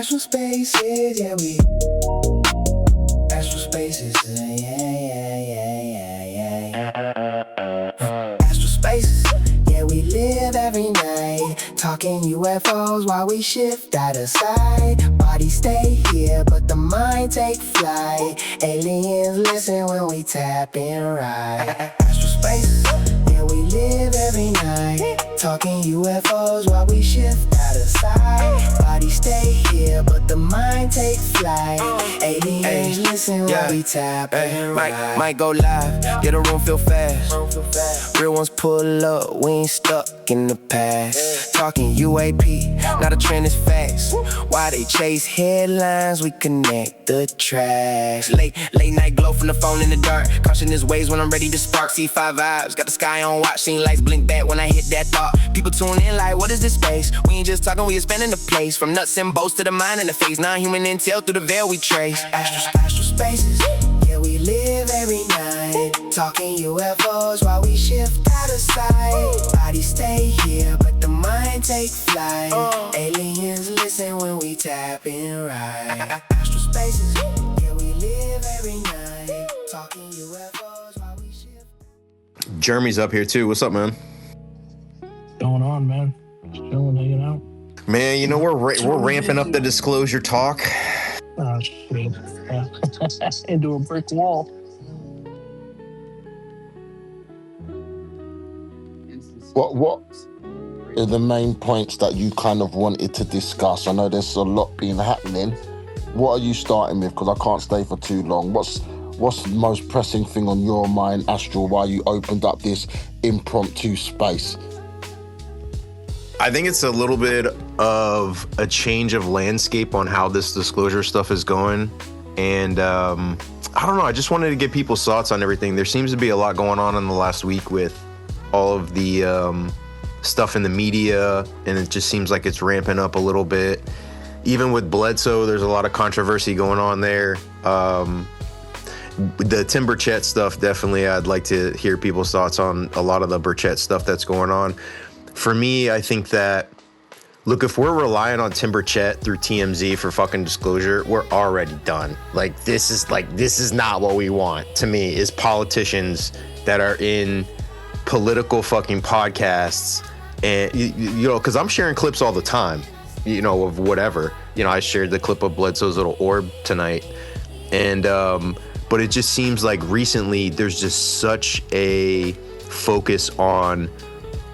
Astral Spaces, yeah, we Astral Spaces, Astral Spaces, yeah, we live every night, talking UFOs while we shift out of sight. Bodies stay here, but the mind take flight. Aliens listen when we tap in right. Astral Spaces, yeah, we live every night, talking UFOs while we shift out of sight. Bodies stay here, but the mind take flight. Aliens listen while we tap in right. Might go live, get a room feel fast. Real ones pull up, we ain't stuck in the past. Talking UAP, now the trend is fast. Why they chase headlines, we connect the tracks. Late night glow from the phone in the dark. Caution is waves when I'm ready to spark. C5 vibes, got the sky on watch. Seen lights blink back when I hit that thought. People tune in like, what is this space? We ain't just talking, we expanding the place. From nuts and bolts to the mind and the face. Non-human intel through the veil we trace. Astral Spaces, yeah, we live every night, talking UFOs while we shift out of sight. Bodies stay here, but the mind take flight. Aliens listen when we tap in right. Astral Spaces, yeah, we live every night, talking UFOs while we shift. Jeremy's up here too. What's up, man? Going on, man? Just chilling, hanging out. Man, you know we're ramping up the disclosure talk. Oh shit! Yeah. Into a brick wall. What are the main points that you kind of wanted to discuss? I know there's a lot been happening. What are you starting with? Because I can't stay for too long. What's the most pressing thing on your mind, Astral, while you opened up this impromptu space? I think it's a little bit of a change of landscape on how this disclosure stuff is going. And I don't know, I just wanted to get people's thoughts on everything. There seems to be a lot going on in the last week with all of the stuff in the media, and it just seems like it's ramping up a little bit. Even with Bledsoe, there's a lot of controversy going on there. The Tim Burchett stuff, definitely, I'd like to hear people's thoughts on a lot of the Burchett stuff that's going on. For me, I think that, look, if we're relying on Tim Burchett through TMZ for fucking disclosure, we're already done. This is not what we want, to me, is politicians that are in political fucking podcasts. And, you know, because I'm sharing clips all the time, you know, of whatever. You know, I shared the clip of Bledsoe's little orb tonight. And, but it just seems like recently there's just such a focus on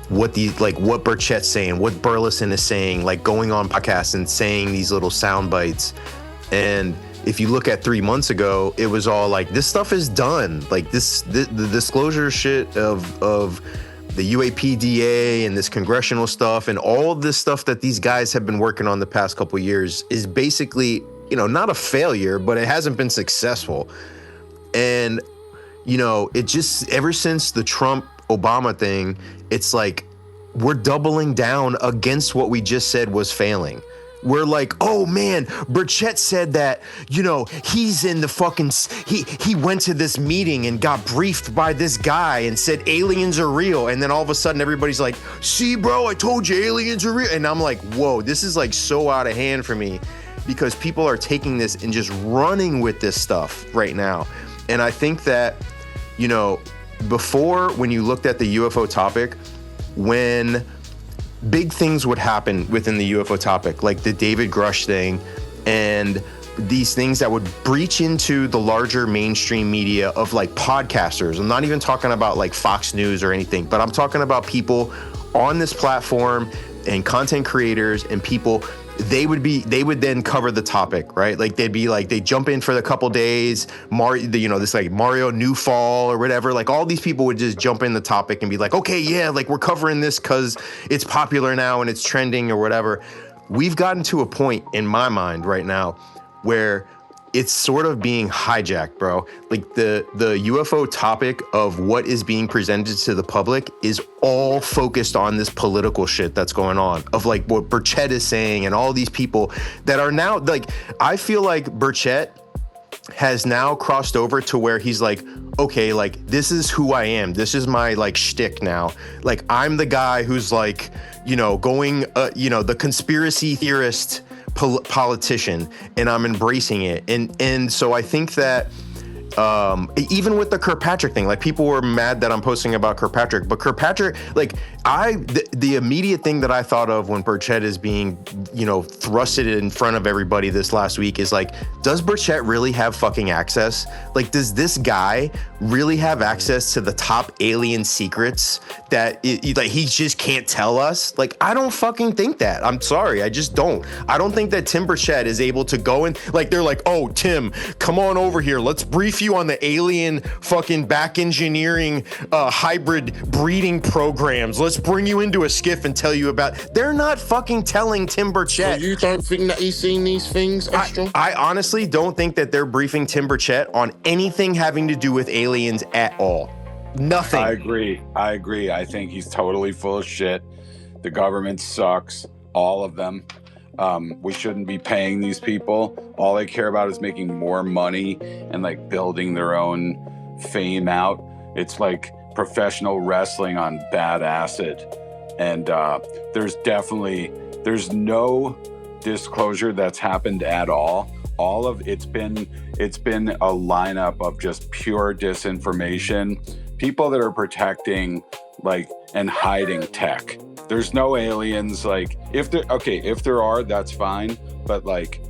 what Burchett's saying, what Burleson is saying, like going on podcasts and saying these little sound bites. And if you look at 3 months ago, it was all like, this stuff is done. Like the disclosure shit of the UAPDA and this congressional stuff and all of this stuff that these guys have been working on the past couple of years is basically, you know, not a failure, but it hasn't been successful. And, you know, it just, ever since the Trump-Obama thing, it's like we're doubling down against what we just said was failing. We're like, oh man, Burchett said that, you know, he's in the fucking, he went to this meeting and got briefed by this guy and said aliens are real. And then all of a sudden everybody's like, see bro, I told you aliens are real. And I'm like, whoa, this is like so out of hand for me, because people are taking this and just running with this stuff right now. And I think that, you know, before, when you looked at the UFO topic, when big things would happen within the UFO topic, like the David Grush thing and these things that would breach into the larger mainstream media of like podcasters. I'm not even talking about like Fox News or anything, but I'm talking about people on this platform and content creators and people. They would then cover the topic, right? Like they jump in for a couple days, this like Mario Newfall or whatever. Like all these people would just jump in the topic and be like, okay, yeah, like we're covering this because it's popular now and it's trending or whatever. We've gotten to a point in my mind right now where it's sort of being hijacked, bro. Like the UFO topic of what is being presented to the public is all focused on this political shit that's going on, of like what Burchett is saying and all these people that are now like, I feel like Burchett has now crossed over to where he's like, okay, like this is who I am. This is my like shtick now. Like I'm the guy who's like, you know, going, the conspiracy theorist politician, and I'm embracing it. And so I think that even with the Kirkpatrick thing, like people were mad that I'm posting about Kirkpatrick, but Kirkpatrick, like the immediate thing that I thought of when Burchett is being, thrusted in front of everybody this last week is like, does Burchett really have fucking access? Like, does this guy really have access to the top alien secrets that like he just can't tell us? Like, I don't fucking think that. I'm sorry, I just don't. I don't think that Tim Burchett is able to go in, like they're like, oh, Tim, come on over here. Let's brief you on the alien fucking back engineering hybrid breeding programs. Let's bring you into a skiff and tell you about. They're not fucking telling Tim Burchett. So you don't think that he's seen these things, Astral? I honestly don't think that they're briefing Tim Burchett on anything having to do with aliens at all. Nothing. I agree. I think he's totally full of shit. The government sucks. All of them. We shouldn't be paying these people. All they care about is making more money and like building their own fame out. It's like professional wrestling on bad acid. And there's no disclosure that's happened at all. All of it's been a lineup of just pure disinformation. People that are protecting like and hiding tech. There's no aliens. Like if there are, that's fine. But like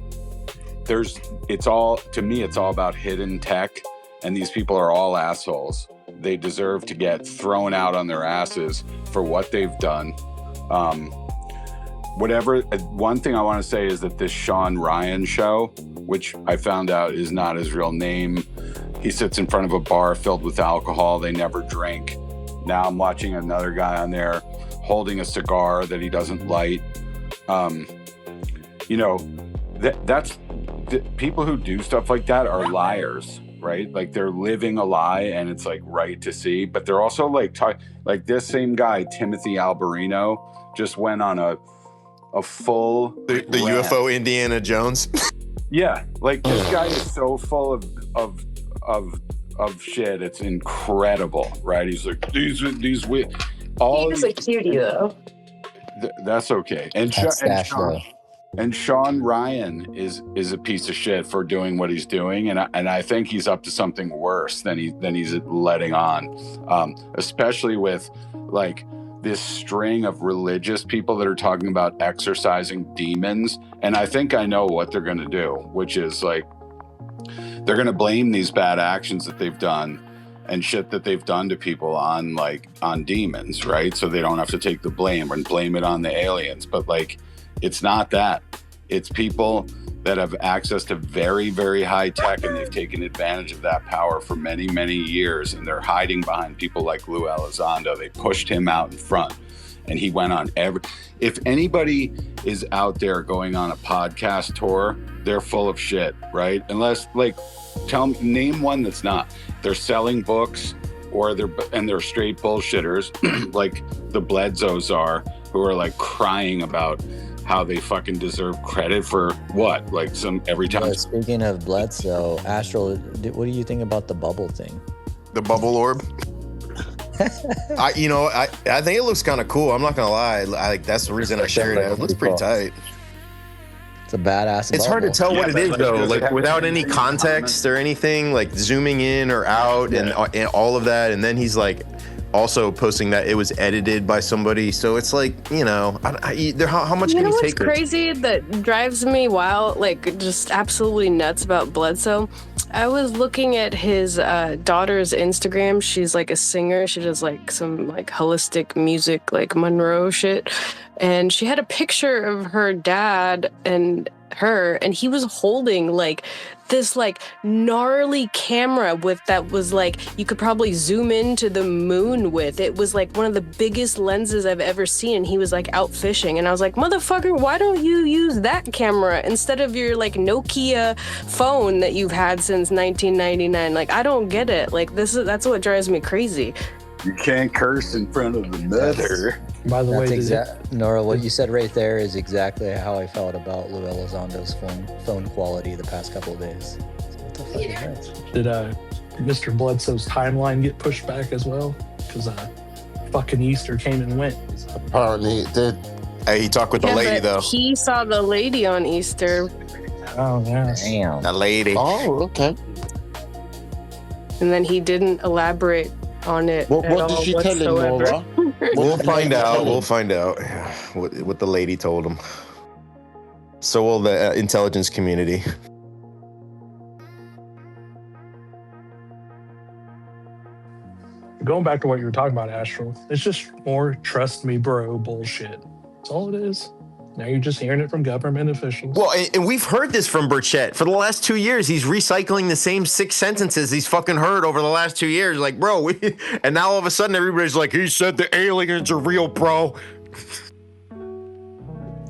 it's all about hidden tech, and these people are all assholes. They deserve to get thrown out on their asses for what they've done. One thing I want to say is that this Sean Ryan show, which I found out is not his real name, he sits in front of a bar filled with alcohol. They never drink. Now I'm watching another guy on there holding a cigar that he doesn't light. People who do stuff like that are liars, right? Like they're living a lie, and it's like right to see. But they're also like this same guy, Timothy Alberino, just went on a full the UFO Indiana Jones. Yeah, like this guy is so full of shit. It's incredible, right? He's like these all. He's a cutie though. That's okay. And Sean Ryan is a piece of shit for doing what he's doing, and I think he's up to something worse than he's letting on, especially with like this string of religious people that are talking about exorcising demons. And I think I know what they're going to do, which is like they're going to blame these bad actions that they've done and shit that they've done to people on demons, right? So they don't have to take the blame and blame it on the aliens. But like, it's not that. It's people that have access to very, very high tech, and they've taken advantage of that power for many, many years. And they're hiding behind people like Lou Elizondo. They pushed him out in front, and he went on if anybody is out there going on a podcast tour, they're full of shit, right? Unless name one that's not. They're selling books, or they're straight bullshitters like the Bledsoes are, who are like crying about how they fucking deserve credit for what? Like every time. Speaking of Bledsoe, Astral, what do you think about the bubble thing? The bubble orb? I think it looks kind of cool. I'm not gonna lie. That's the reason I shared it. It looks pretty tight. It's a badass It's bubble. hard to tell what it is though, like without any anything context or anything, like zooming in or out and all of that. And then he's like also posting that it was edited by somebody. So it's like, how much You can know you what's take? crazy that drives me wild, like just absolutely nuts about Bledsoe? I was looking at his daughter's Instagram. She's like a singer. She does like some like holistic music, like Monroe shit. And she had a picture of her dad and her, and he was holding like this like gnarly camera that was like you could probably zoom into the moon with. It was like one of the biggest lenses I've ever seen. He was like out fishing, and I was like, motherfucker, why don't you use that camera instead of your like Nokia phone that you've had since 1999? Like, I don't get it. Like, that's what drives me crazy. You can't curse in front of the mother. By the way, Nora, what you said right there is exactly how I felt about Lou Elizondo's phone quality the past couple of days. So what the fuck is that? did Mr. Bledsoe's timeline get pushed back as well? Because fucking Easter came and went. Apparently it did. Hey, he talked with the lady, though. He saw the lady on Easter. Oh, yeah. Damn. The lady. Oh, okay. And then he didn't elaborate on it What at all did she tell him, whatsoever. Nora? We'll find out. We'll find out what the lady told him. So will the intelligence community. Going back to what you were talking about, Astral, it's just more trust me, bro bullshit. That's all it is. Now you're just hearing it from government officials. Well, and we've heard this from Burchett. For the last 2 years, he's recycling the same 6 sentences he's fucking heard over the last 2 years. Like, bro, and now all of a sudden everybody's like, he said the aliens are real, bro.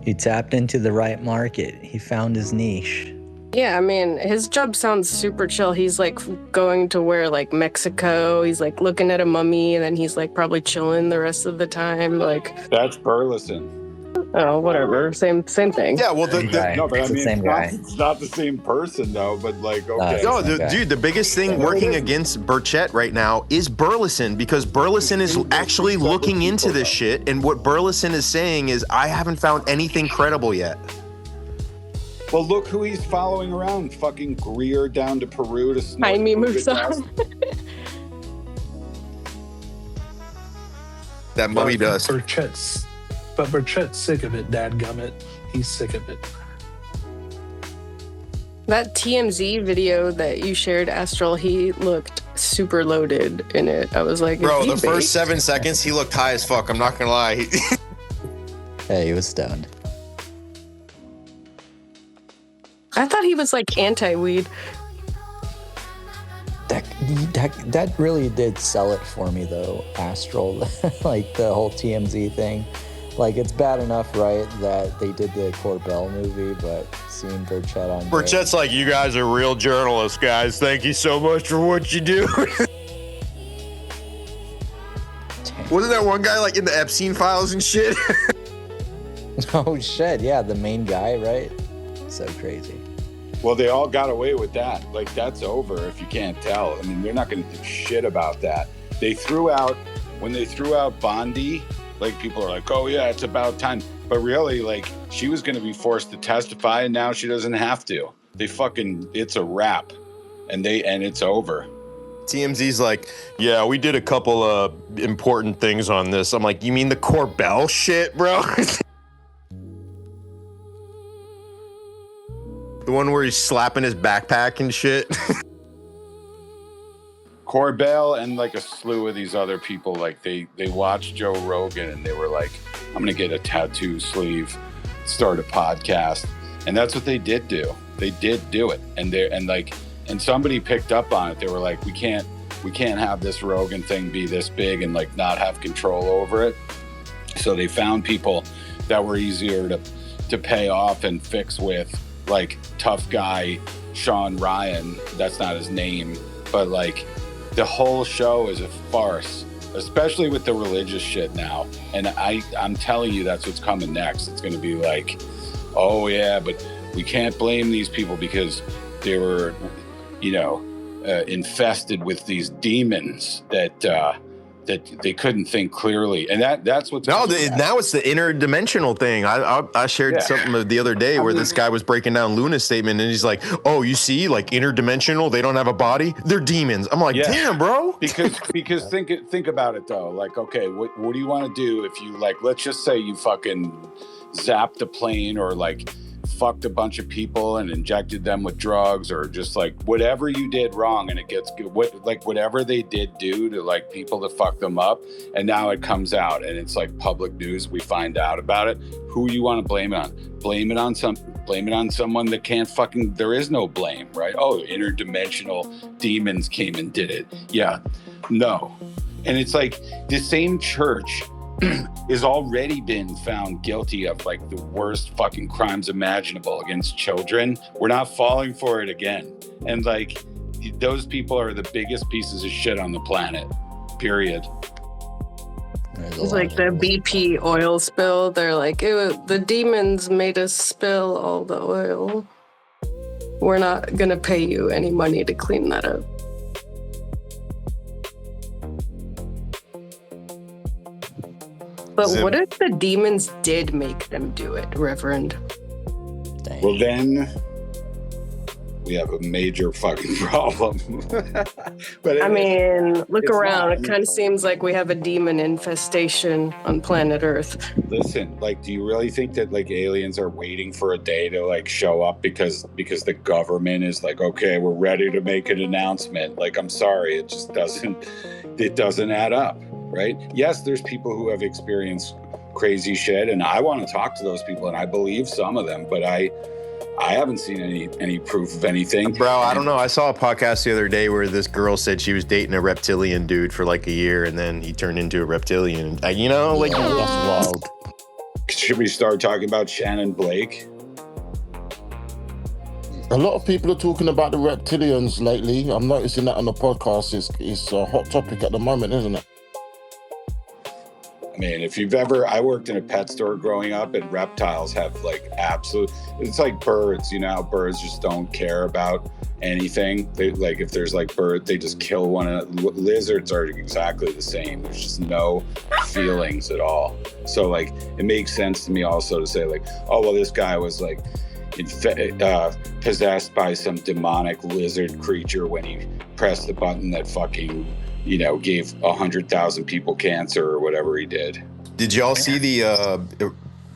He tapped into the right market. He found his niche. Yeah, I mean, his job sounds super chill. He's like going to where, like, Mexico. He's like looking at a mummy, and then he's like probably chilling the rest of the time. Like, That's Burleson. oh, whatever, same thing. Yeah, well, No, but It's I the mean, same guy. it's not the same person though. But like, okay, no, Okay. dude, the biggest thing working against Burchett right now is Burleson, because Burleson is actually looking into this shit, and what Burleson is saying is, I haven't found anything credible yet. well, look who he's following around. Fucking Greer down to Peru to snort Jaime COVID moves test. on. That mummy does. But Burchett's sick of it, dadgummit. He's sick of it. That TMZ video that you shared, Astral, he looked super loaded in it. I was like, Bro, is he the first baked? 7 seconds, he looked high as fuck. I'm not gonna lie. Hey, he was stoned. I thought he was like anti-weed. That really did sell it for me, though, Astral. Like the whole TMZ thing. Like, it's bad enough, right, that they did the Corbell movie, but seeing Burchett on there- Burchett's like, you guys are real journalists, guys. Thank you so much for what you do. Wasn't that one guy like in the Epstein files and shit? Oh shit, yeah, the main guy, right? So crazy. Well, they all got away with that. Like, that's over if you can't tell. I mean, they're not going to do shit about that. When they threw out Bondi, like, people are like, oh yeah, it's about time. But really, like, she was going to be forced to testify, and now she doesn't have to. It's a wrap, and it's over. TMZ's like, yeah, we did a couple of important things on this. I'm like, you mean the Corbell shit, bro? The one where he's slapping his backpack and shit. Corbell and like a slew of these other people, like they watched Joe Rogan and they were like, I'm gonna get a tattoo sleeve, start a podcast. And that's what they did do. They did do it. And somebody picked up on it. They were like, we can't have this Rogan thing be this big and like not have control over it. So they found people that were easier to pay off and fix with, like tough guy Sean Ryan. That's not his name, but like the whole show is a farce, especially with the religious shit now. And I'm telling you, that's what's coming next. It's going to be like, oh yeah, but we can't blame these people because they were, infested with these demons that they couldn't think clearly. And that's what's now it's the interdimensional thing. I shared something the other day where this guy was breaking down Luna's statement, and he's like, oh, you see, like interdimensional, they don't have a body, they're demons. I'm like, damn, bro. Because think about it though. Like, okay, what do you want to do if you, like, let's just say you fucking zapped a plane or like fucked a bunch of people and injected them with drugs, or just like whatever you did wrong, and it gets whatever they did do to like people to fuck them up, and now it comes out and it's like public news, we find out about it. Who you want to blame it on? Blame it on someone that can't fucking, there is no blame, right? Oh, interdimensional demons came and did it. Yeah, no. And it's like the same church is already been found guilty of like the worst fucking crimes imaginable against children. We're not falling for it again. And like, those people are the biggest pieces of shit on the planet, period. It's like the BP oil spill. They're like, the demons made us spill all the oil. We're not gonna pay you any money to clean that up. But Zim. what if the demons did make them do it, Reverend? Dang. Well, then we have a major fucking problem. But I mean, look it's around. not. It kind of seems like we have a demon infestation on planet Earth. Listen, like, do you really think that like aliens are waiting for a day to like show up because the government is like, okay, we're ready to make an announcement? Like, I'm sorry, it just doesn't add up, right? Yes, there's people who have experienced crazy shit, and I want to talk to those people, and I believe some of them, but I haven't seen any proof of anything. Bro, I don't know. I saw a podcast the other day where this girl said she was dating a reptilian dude for like a year, and then he turned into a reptilian. You know, like that's wild. Should we start talking about Shannon Blake? A lot of people are talking about the reptilians lately. I'm noticing that on the podcast. It's a hot topic at the moment, isn't it? I mean, I worked in a pet store growing up, and reptiles have like it's like birds, you know how birds just don't care about anything. They, like, if there's like bird, they just kill one another. Lizards are exactly the same. There's just no feelings at all. So like, it makes sense to me also to say like, oh, well, this guy was like possessed by some demonic lizard creature when he pressed the button that fucking, you know, gave 100,000 people cancer or whatever he did. Did y'all see the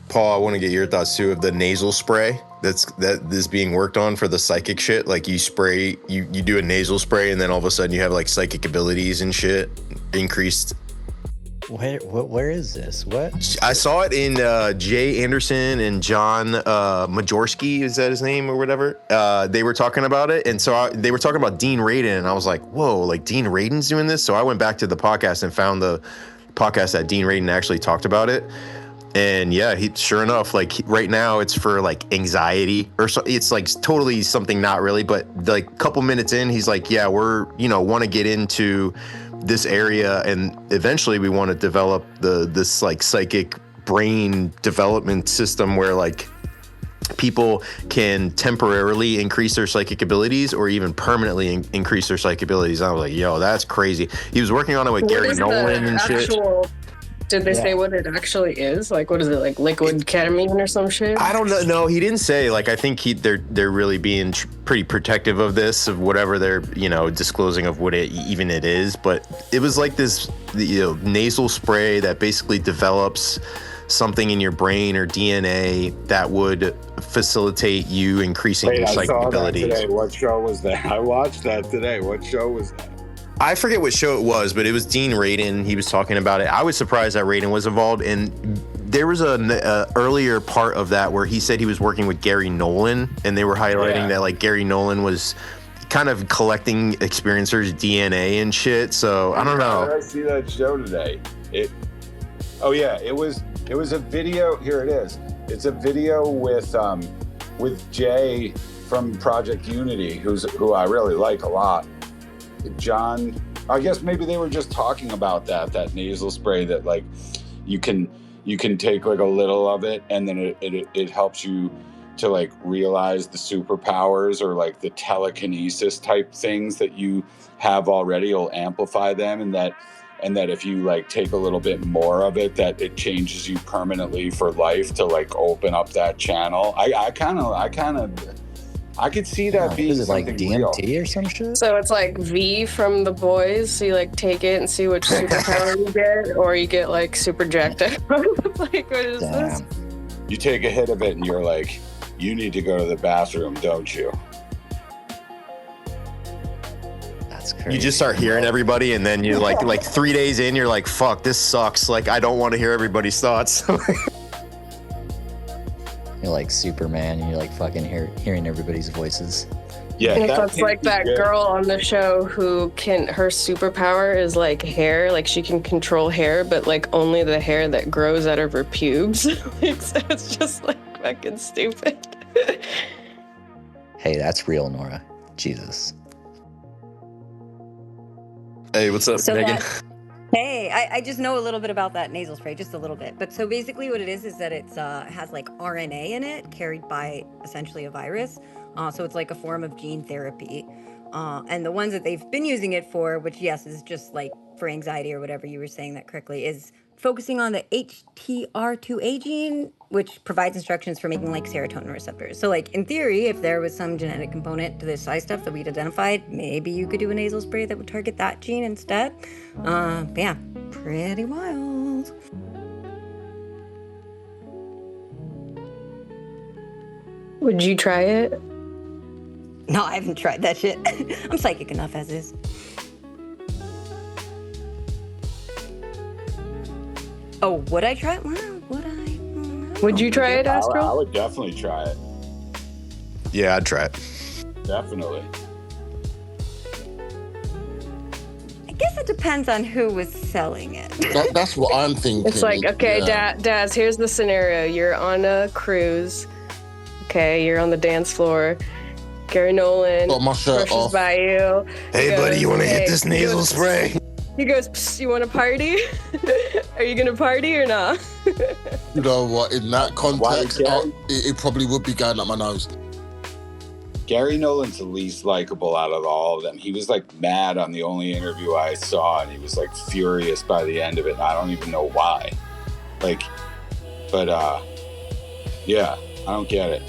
Paul? I want to get your thoughts too of the nasal spray that is being worked on for the psychic shit. Like you spray, you do a nasal spray, and then all of a sudden you have like psychic abilities and shit increased. Where is this? What? I saw it in Jay Anderson and John Majorski, is that his name or whatever? They were talking about it, and so they were talking about Dean Radin, and I was like, whoa, like Dean Radin's doing this? So I went back to the podcast and found the podcast that Dean Radin actually talked about it. And yeah, sure enough, like right now it's for like anxiety or so. It's like totally something not really, but like a couple minutes in, he's like, yeah, we're, want to get into this area, and eventually we want to develop this like psychic brain development system where like people can temporarily increase their psychic abilities or even permanently increase their psychic abilities. I was like, yo, that's crazy. He was working on it with Gary Nolan and shit. Did they say what it actually is? Like, what is it, like liquid ketamine or some shit? I don't know. No, he didn't say. Like, I think they're really being pretty protective of this, of whatever they're, disclosing of what it is. But it was like this, nasal spray that basically develops something in your brain or DNA that would facilitate you increasing your psychic abilities. That today. What show was that? I watched that today. What show was that? I forget what show it was, but it was Dean Radin. He was talking about it. I was surprised that Radin was involved. And there was an earlier part of that where he said he was working with Gary Nolan, and they were highlighting that like Gary Nolan was kind of collecting experiencers' DNA and shit. So I don't know. Did I see that show today? It was a video. Here it is. It's a video with Jay from Project Unity, who I really like a lot. John, I guess maybe they were just talking about that nasal spray that like you can take like a little of it, and then it helps you to like realize the superpowers or like the telekinesis type things that you have already. It'll amplify them, and that if you like take a little bit more of it, that it changes you permanently for life to like open up that channel. I could see that being is it like DMT real. Or some shit? So it's like V from The Boys. So you like take it and see which superpower you get, or you get like super jacked up. Like, what is this? You take a hit of it and you're like, you need to go to the bathroom, don't you? That's crazy. You just start hearing everybody, and then you like 3 days in, you're like, fuck, this sucks. Like, I don't want to hear everybody's thoughts. You're like Superman, and you're like fucking hearing everybody's voices. Yeah, it's like that girl on the show who her superpower is like hair, like she can control hair, but like only the hair that grows out of her pubes. Like, so it's just like fucking stupid. Hey, that's real, Nora. Jesus. Hey, what's up, Megan? Hey, I just know a little bit about that nasal spray, just a little bit. But so basically what it is that it has like RNA in it carried by essentially a virus. So it's like a form of gene therapy. And the ones that they've been using it for, which yes, is just like for anxiety or whatever you were saying that correctly, is focusing on the HTR2A gene, which provides instructions for making like serotonin receptors. So like in theory, if there was some genetic component to this eye stuff that we'd identified, maybe you could do a nasal spray that would target that gene instead. But yeah, pretty wild. Would you try it? No, I haven't tried that shit. I'm psychic enough as is. Oh, would I try it? Well, would I? Would you try it, Astral? I would definitely try it. Yeah, I'd try it. Definitely. I guess it depends on who was selling it. That's what I'm thinking. It's like, okay, yeah. Daz, here's the scenario. You're on a cruise. Okay, you're on the dance floor. Gary Nolan Got my shirt brushes off. by you. Hey, buddy, you want to hit this he nasal goes, spray? He goes, "Psst, you want to party? Are you gonna party or not?" You know what? In that context, it probably would be going up my nose. Gary Nolan's the least likable out of all of them. He was like mad on the only interview I saw, and he was like furious by the end of it. And I don't even know why. Like, but yeah, I don't get it.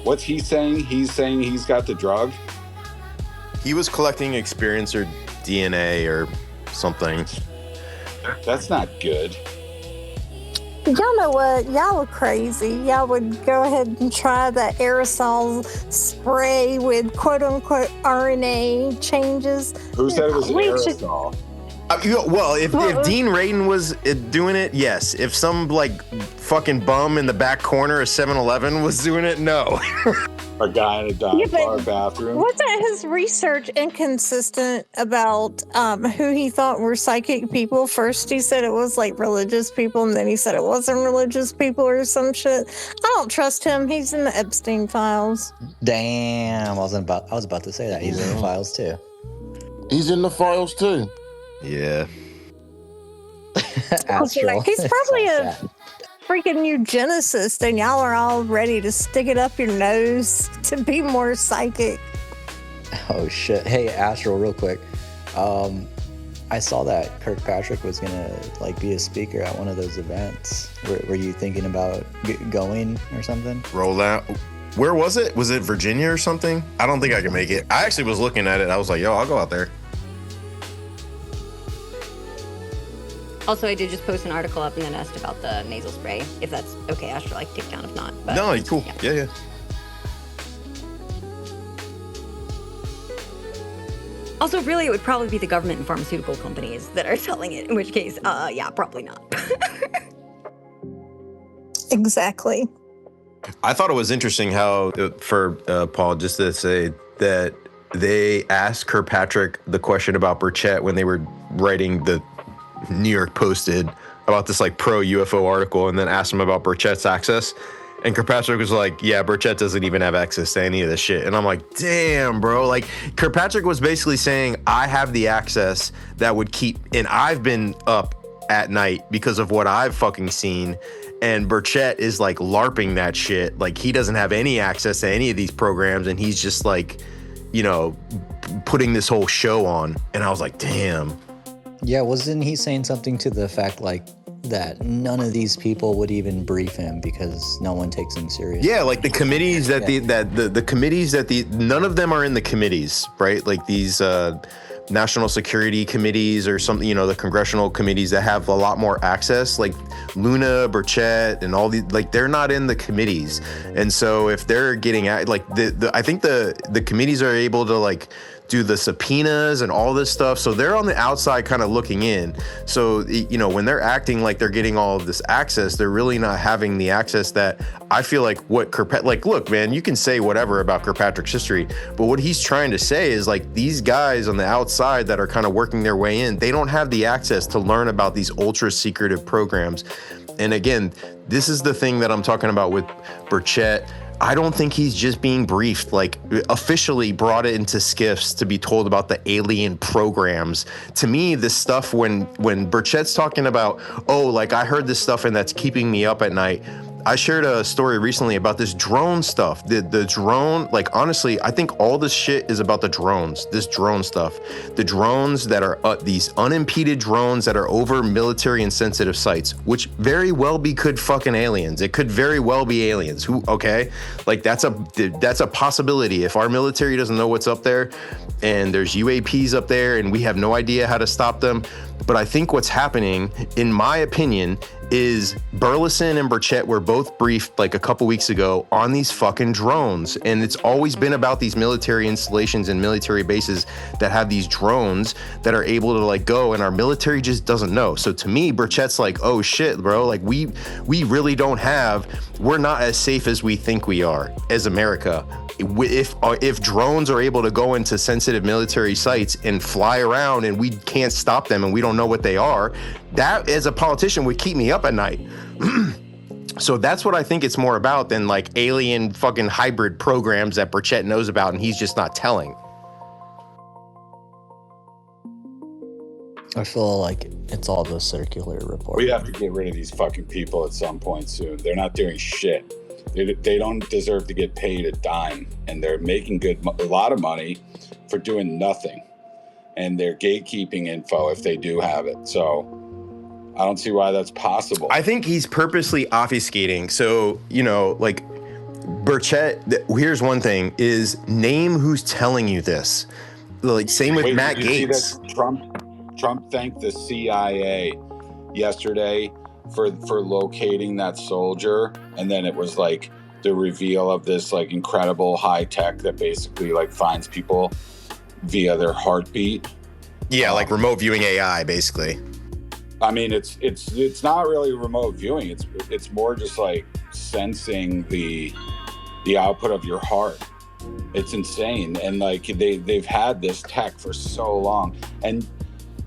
What's he saying? He's saying he's got the drug? He was collecting experiencer DNA or something. That's not good. Y'all know what? Y'all are crazy. Y'all would go ahead and try the aerosol spray with quote-unquote RNA changes. Who said it was We should- aerosol? Well, if Dean Radin was doing it, yes. If some like fucking bum in the back corner of 7-Eleven was doing it, no. A guy in a dive bar bathroom? Wasn't his research inconsistent about who he thought were psychic people? First he said it was like religious people, and then he said it wasn't religious people or some shit. I don't trust him. He's in the Epstein files. Damn, I was about to say that. He's in the files too. He's in the files too. Yeah. Astral. He's probably So a sad. freaking eugenicist, and y'all are all ready to stick it up your nose to be more psychic. Oh shit. Hey, Astral, real quick. I saw that Kirkpatrick was gonna like be a speaker at one of those events. Were you thinking about going or something? Roll out. Where was it? Was it Virginia or something? I don't think I can make it. I actually was looking at it. I was like, yo, I'll go out there. Also, I did just post an article up in the nest about the nasal spray. If that's okay, Astral, I can take down if not. But, No, cool. Yeah. Also, really, it would probably be the government and pharmaceutical companies that are selling it, in which case, yeah, probably not. Exactly. I thought it was interesting how, for Paul, just to say that they asked Kirkpatrick the question about Burchett when they were writing the New York Posted about this like pro UFO article, and then asked him about Burchett's access. And Kirkpatrick was like, yeah, Burchett doesn't even have access to any of this shit. And I'm like, damn, bro. Like, Kirkpatrick was basically saying, I have the access that would keep, and I've been up at night because of what I've fucking seen. And Burchett is like LARPing that shit. Like, he doesn't have any access to any of these programs, and he's just like, you know, putting this whole show on. And I was like, damn. Yeah, wasn't he saying something to the fact like that none of these people would even brief him because no one takes him seriously? Yeah, like the committees that the committees that none of them are in the committees, right? Like these national security committees or something, you know, the congressional committees that have a lot more access, like Luna, Burchett, and all these, like they're not in the committees. And so if they're getting at like I think the committees are able to like do the subpoenas and all this stuff. So they're on the outside kind of looking in. So, you know, when they're acting like they're getting all of this access, they're really not having the access that I feel like what Kirkpatrick, like, look, man, you can say whatever about Kirkpatrick's history, but what he's trying to say is like these guys on the outside that are kind of working their way in, they don't have the access to learn about these ultra secretive programs. And again, this is the thing that I'm talking about with Burchett. I don't think he's just being briefed, like officially brought it into skiffs to be told about the alien programs. To me, this stuff when Burchett's talking about, oh, like I heard this stuff and that's keeping me up at night. I shared a story recently about this drone stuff. The drone, like honestly, I think all this shit is about the drones. This drone stuff, the drones that are these unimpeded drones that are over military and sensitive sites, which very well could fucking aliens. It could very well be aliens. Okay, like that's a possibility. If our military doesn't know what's up there, and there's UAPs up there, and we have no idea how to stop them. But I think what's happening, in my opinion, is Burleson and Burchett were both briefed like a couple weeks ago on these fucking drones. And it's always been about these military installations and military bases that have these drones that are able to like go, and our military just doesn't know. So to me, Burchett's like, oh shit, bro, like we really we're not as safe as we think we are as America. If drones are able to go into sensitive military sites and fly around and we can't stop them and we don't know what they are, that as a politician would keep me up at night. So that's what I think it's more about than like alien fucking hybrid programs that Burchett knows about and he's just not telling. I feel like it's all the circular report. We have to get rid of these fucking people at some point soon. They're not doing shit. They don't deserve to get paid a dime, and they're making a lot of money for doing nothing. And they're gatekeeping info if they do have it. So I don't see why that's possible. I think he's purposely obfuscating. So, you know, like Burchett, here's one thing, is name who's telling you this. Like same with Matt Gaetz. Trump thanked the CIA yesterday for locating that soldier, and then it was like the reveal of this like incredible high tech that basically like finds people via their heartbeat. Yeah, like remote viewing AI, basically. I mean, it's not really remote viewing. It's more just like sensing the output of your heart. It's insane, and like they've had this tech for so long, and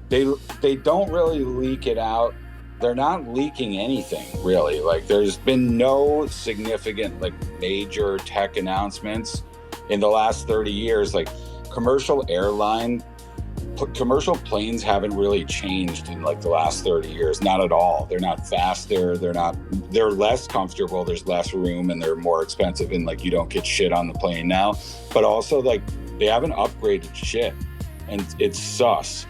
they don't really leak it out. They're not leaking anything really. Like there's been no significant like major tech announcements in the last 30 years. Like commercial planes haven't really changed in like the last 30 years. Not at all. They're not faster. They're less comfortable. There's less room and they're more expensive, and like you don't get shit on the plane now. But also like they haven't upgraded shit, and it's sus.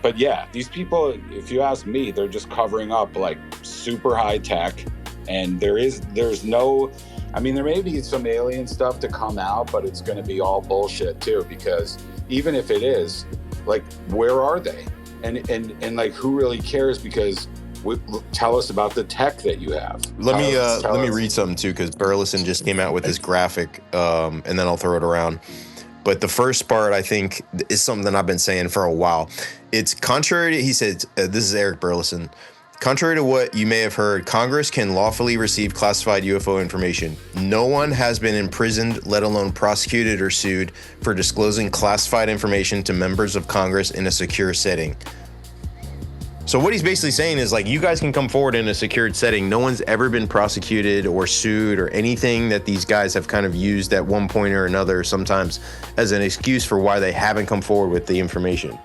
But yeah, these people, if you ask me, they're just covering up like super high tech, and there's no, I mean, there may be some alien stuff to come out, but it's going to be all bullshit too, because even if it is, like, where are they? And like, who really cares? Because tell us about the tech that you have. Let me read something too, because Burleson just came out with this graphic, and then I'll throw it around. But the first part, I think, is something that I've been saying for a while. It's contrary to, he said, this is Eric Burleson. Contrary to what you may have heard, Congress can lawfully receive classified UFO information. No one has been imprisoned, let alone prosecuted or sued for disclosing classified information to members of Congress in a secure setting. So what he's basically saying is like, you guys can come forward in a secured setting. No one's ever been prosecuted or sued or anything that these guys have kind of used at one point or another, sometimes as an excuse for why they haven't come forward with the information.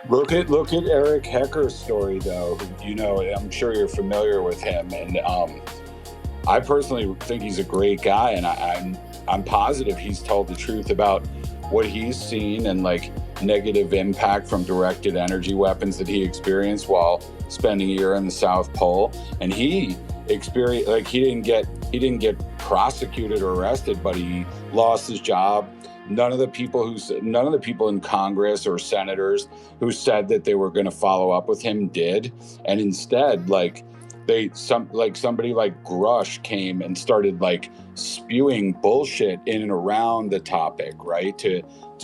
Look at Eric Hecker's story, though. You know, I'm sure you're familiar with him, and I personally think he's a great guy, and I'm positive he's told the truth about what he's seen and like negative impact from directed energy weapons that he experienced while spending a year in the South Pole. And he experienced, like, he didn't get prosecuted or arrested, but he lost his job. None of the people in Congress or senators who said that they were going to follow up with him did, and instead, like, somebody like Grush came and started like spewing bullshit in and around the topic, right, to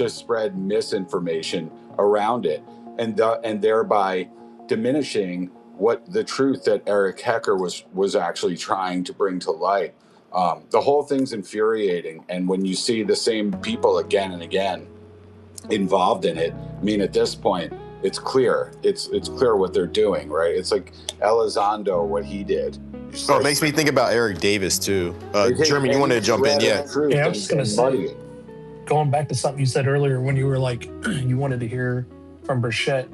spread misinformation around it, and thereby diminishing what the truth that Eric Hecker was actually trying to bring to light. The whole thing's infuriating, and when you see the same people again and again involved in it, I mean, at this point, it's clear. It's clear what they're doing, right? It's like Elizondo, what he did. Oh, it makes me think about Eric Davis too. German, you wanted to jump in? Yeah. Yeah, I was just gonna say, going back to something you said earlier when you were like, you wanted to hear from Burchett.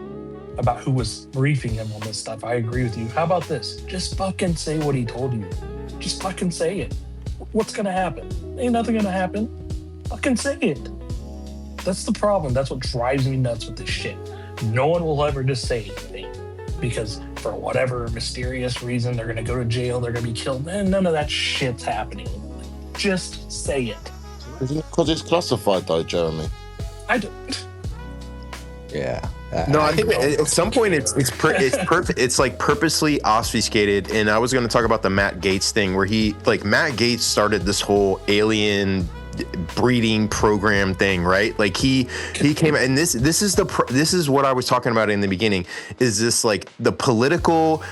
about who was briefing him on this stuff. I agree with you. How about this? Just fucking say what he told you. Just fucking say it. What's gonna happen? Ain't nothing gonna happen. Fucking say it. That's the problem. That's what drives me nuts with this shit. No one will ever just say anything because for whatever mysterious reason, they're gonna go to jail, they're gonna be killed. Man, none of that shit's happening. Just say it. Because it's classified though, Jeremy. I don't. Yeah. No, I think at some point it's perfect. It's like purposely obfuscated. And I was going to talk about the Matt Gaetz thing where Matt Gaetz started this whole alien breeding program thing, right? Like he came, and this is what I was talking about in the beginning. Is this like the political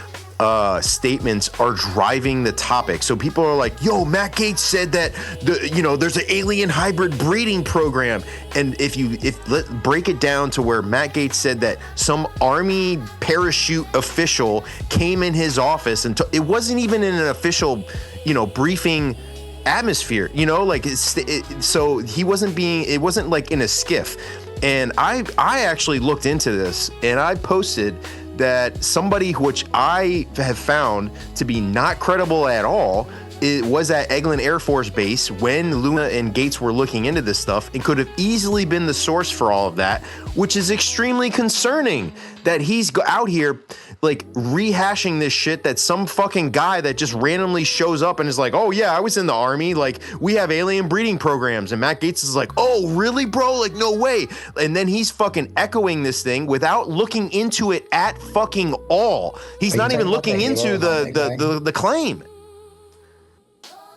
statements are driving the topic. So people are like, yo, Matt Gaetz said that there's an alien hybrid breeding program. And let's break it down to where Matt Gaetz said that some Army parachute official came in his office and it wasn't even in an official, briefing atmosphere, so he wasn't it wasn't like in a skiff. And I actually looked into this and I posted that somebody which I have found to be not credible at all, it was at Eglin Air Force Base when Luna and Gaetz were looking into this stuff. It could have easily been the source for all of that, which is extremely concerning that he's out here like rehashing this shit that some fucking guy that just randomly shows up and is like, oh yeah, I was in the Army, like we have alien breeding programs. And Matt Gaetz is like, oh really, bro? Like no way. And then he's fucking echoing this thing without looking into it at fucking all. He's not even looking into the claim.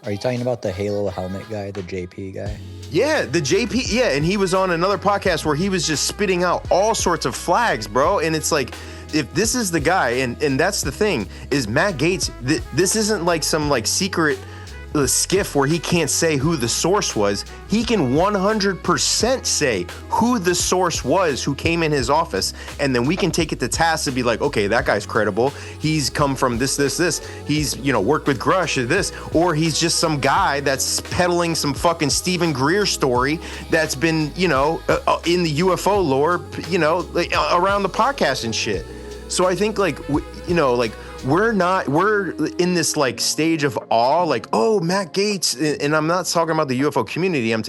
Are you talking about the Halo helmet guy, the JP guy? Yeah, the JP, yeah, and he was on another podcast where he was just spitting out all sorts of flags, bro. And it's like, if this is the guy, and that's the thing, is Matt Gaetz, this isn't like some like secret skiff where he can't say who the source was. He can 100% say who the source was who came in his office, and then we can take it to task and be like, okay, that guy's credible. He's come from this. He's, worked with Grush or this, or he's just some guy that's peddling some fucking Stephen Greer story that's been, in the UFO lore, around the podcast and shit. So I think we're in this like stage of awe, like, oh, Matt Gaetz, and I'm not talking about the UFO community. I'm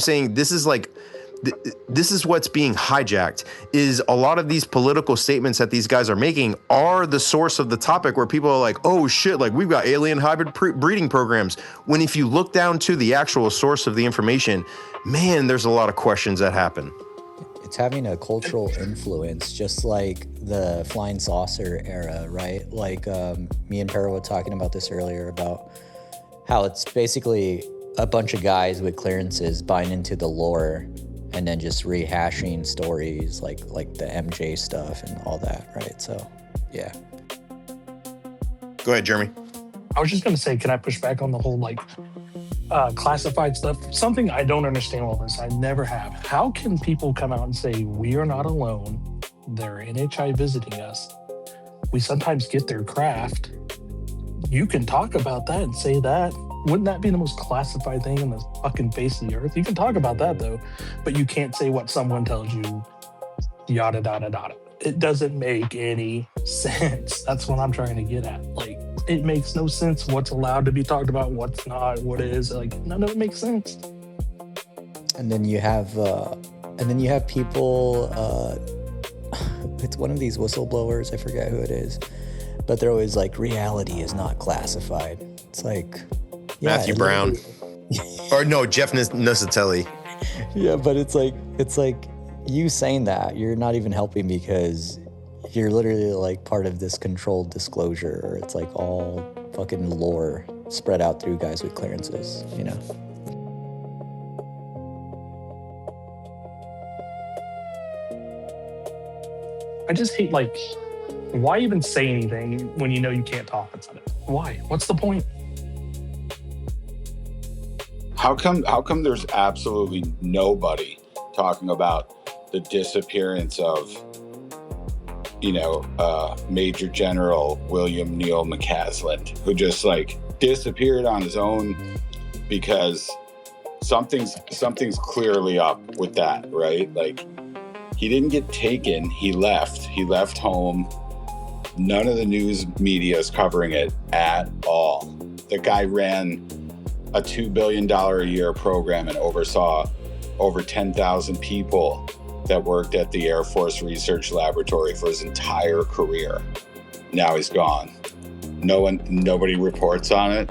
saying this is like, this is what's being hijacked, is a lot of these political statements that these guys are making are the source of the topic where people are like, oh shit, like we've got alien hybrid breeding programs. When if you look down to the actual source of the information, man, there's a lot of questions that happen. It's having a cultural influence, just like the flying saucer era, right? Like me and Tara were talking about this earlier about how it's basically a bunch of guys with clearances buying into the lore and then just rehashing stories like the MJ stuff and all that, right? So, yeah. Go ahead, Jeremy. I was just going to say, can I push back on the whole classified stuff? Something I don't understand all this, I never have. How can people come out and say, we are not alone, they're NHI visiting us, we sometimes get their craft? You can talk about that and say that. Wouldn't that be the most classified thing in the fucking face of the earth? You can talk about that though, but you can't say what someone tells you, yada, yada, yada. It doesn't make any sense. That's what I'm trying to get at. Like, it makes no sense what's allowed to be talked about, what's not, what is. Like, none of it makes sense. And then you have people. It's one of these whistleblowers. I forget who it is, but they're always like, reality is not classified. It's like, yeah, Matthew Brown, or no, Jeff Nusatelli. Yeah, but it's like you saying that, you're not even helping because you're literally like part of this controlled disclosure. It's like all fucking lore spread out through guys with clearances, I just hate, why even say anything when you know you can't talk about it? Why? What's the point? How come there's absolutely nobody talking about the disappearance of, Major General William Neal McCaslin, who just disappeared on his own because something's clearly up with that, right? He didn't get taken. He left. He left home. None of the news media is covering it at all. The guy ran a $2 billion a year program and oversaw over 10,000 people that worked at the Air Force Research Laboratory for his entire career. Now he's gone. Nobody reports on it.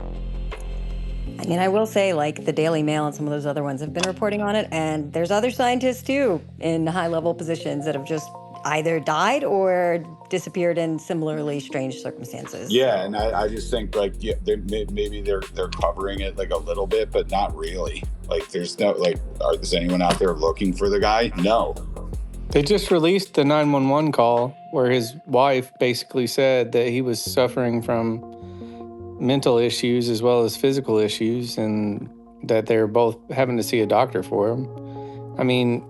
I mean, I will say, like, the Daily Mail and some of those other ones have been reporting on it, and there's other scientists, too, in high-level positions that have just either died or disappeared in similarly strange circumstances. Yeah, and I just think, like, yeah, maybe they're covering it, like, a little bit, but not really. Like, there's no, like, is anyone out there looking for the guy? No. They just released the 911 call where his wife basically said that he was suffering from mental issues as well as physical issues, and that they're both having to see a doctor for him. I mean,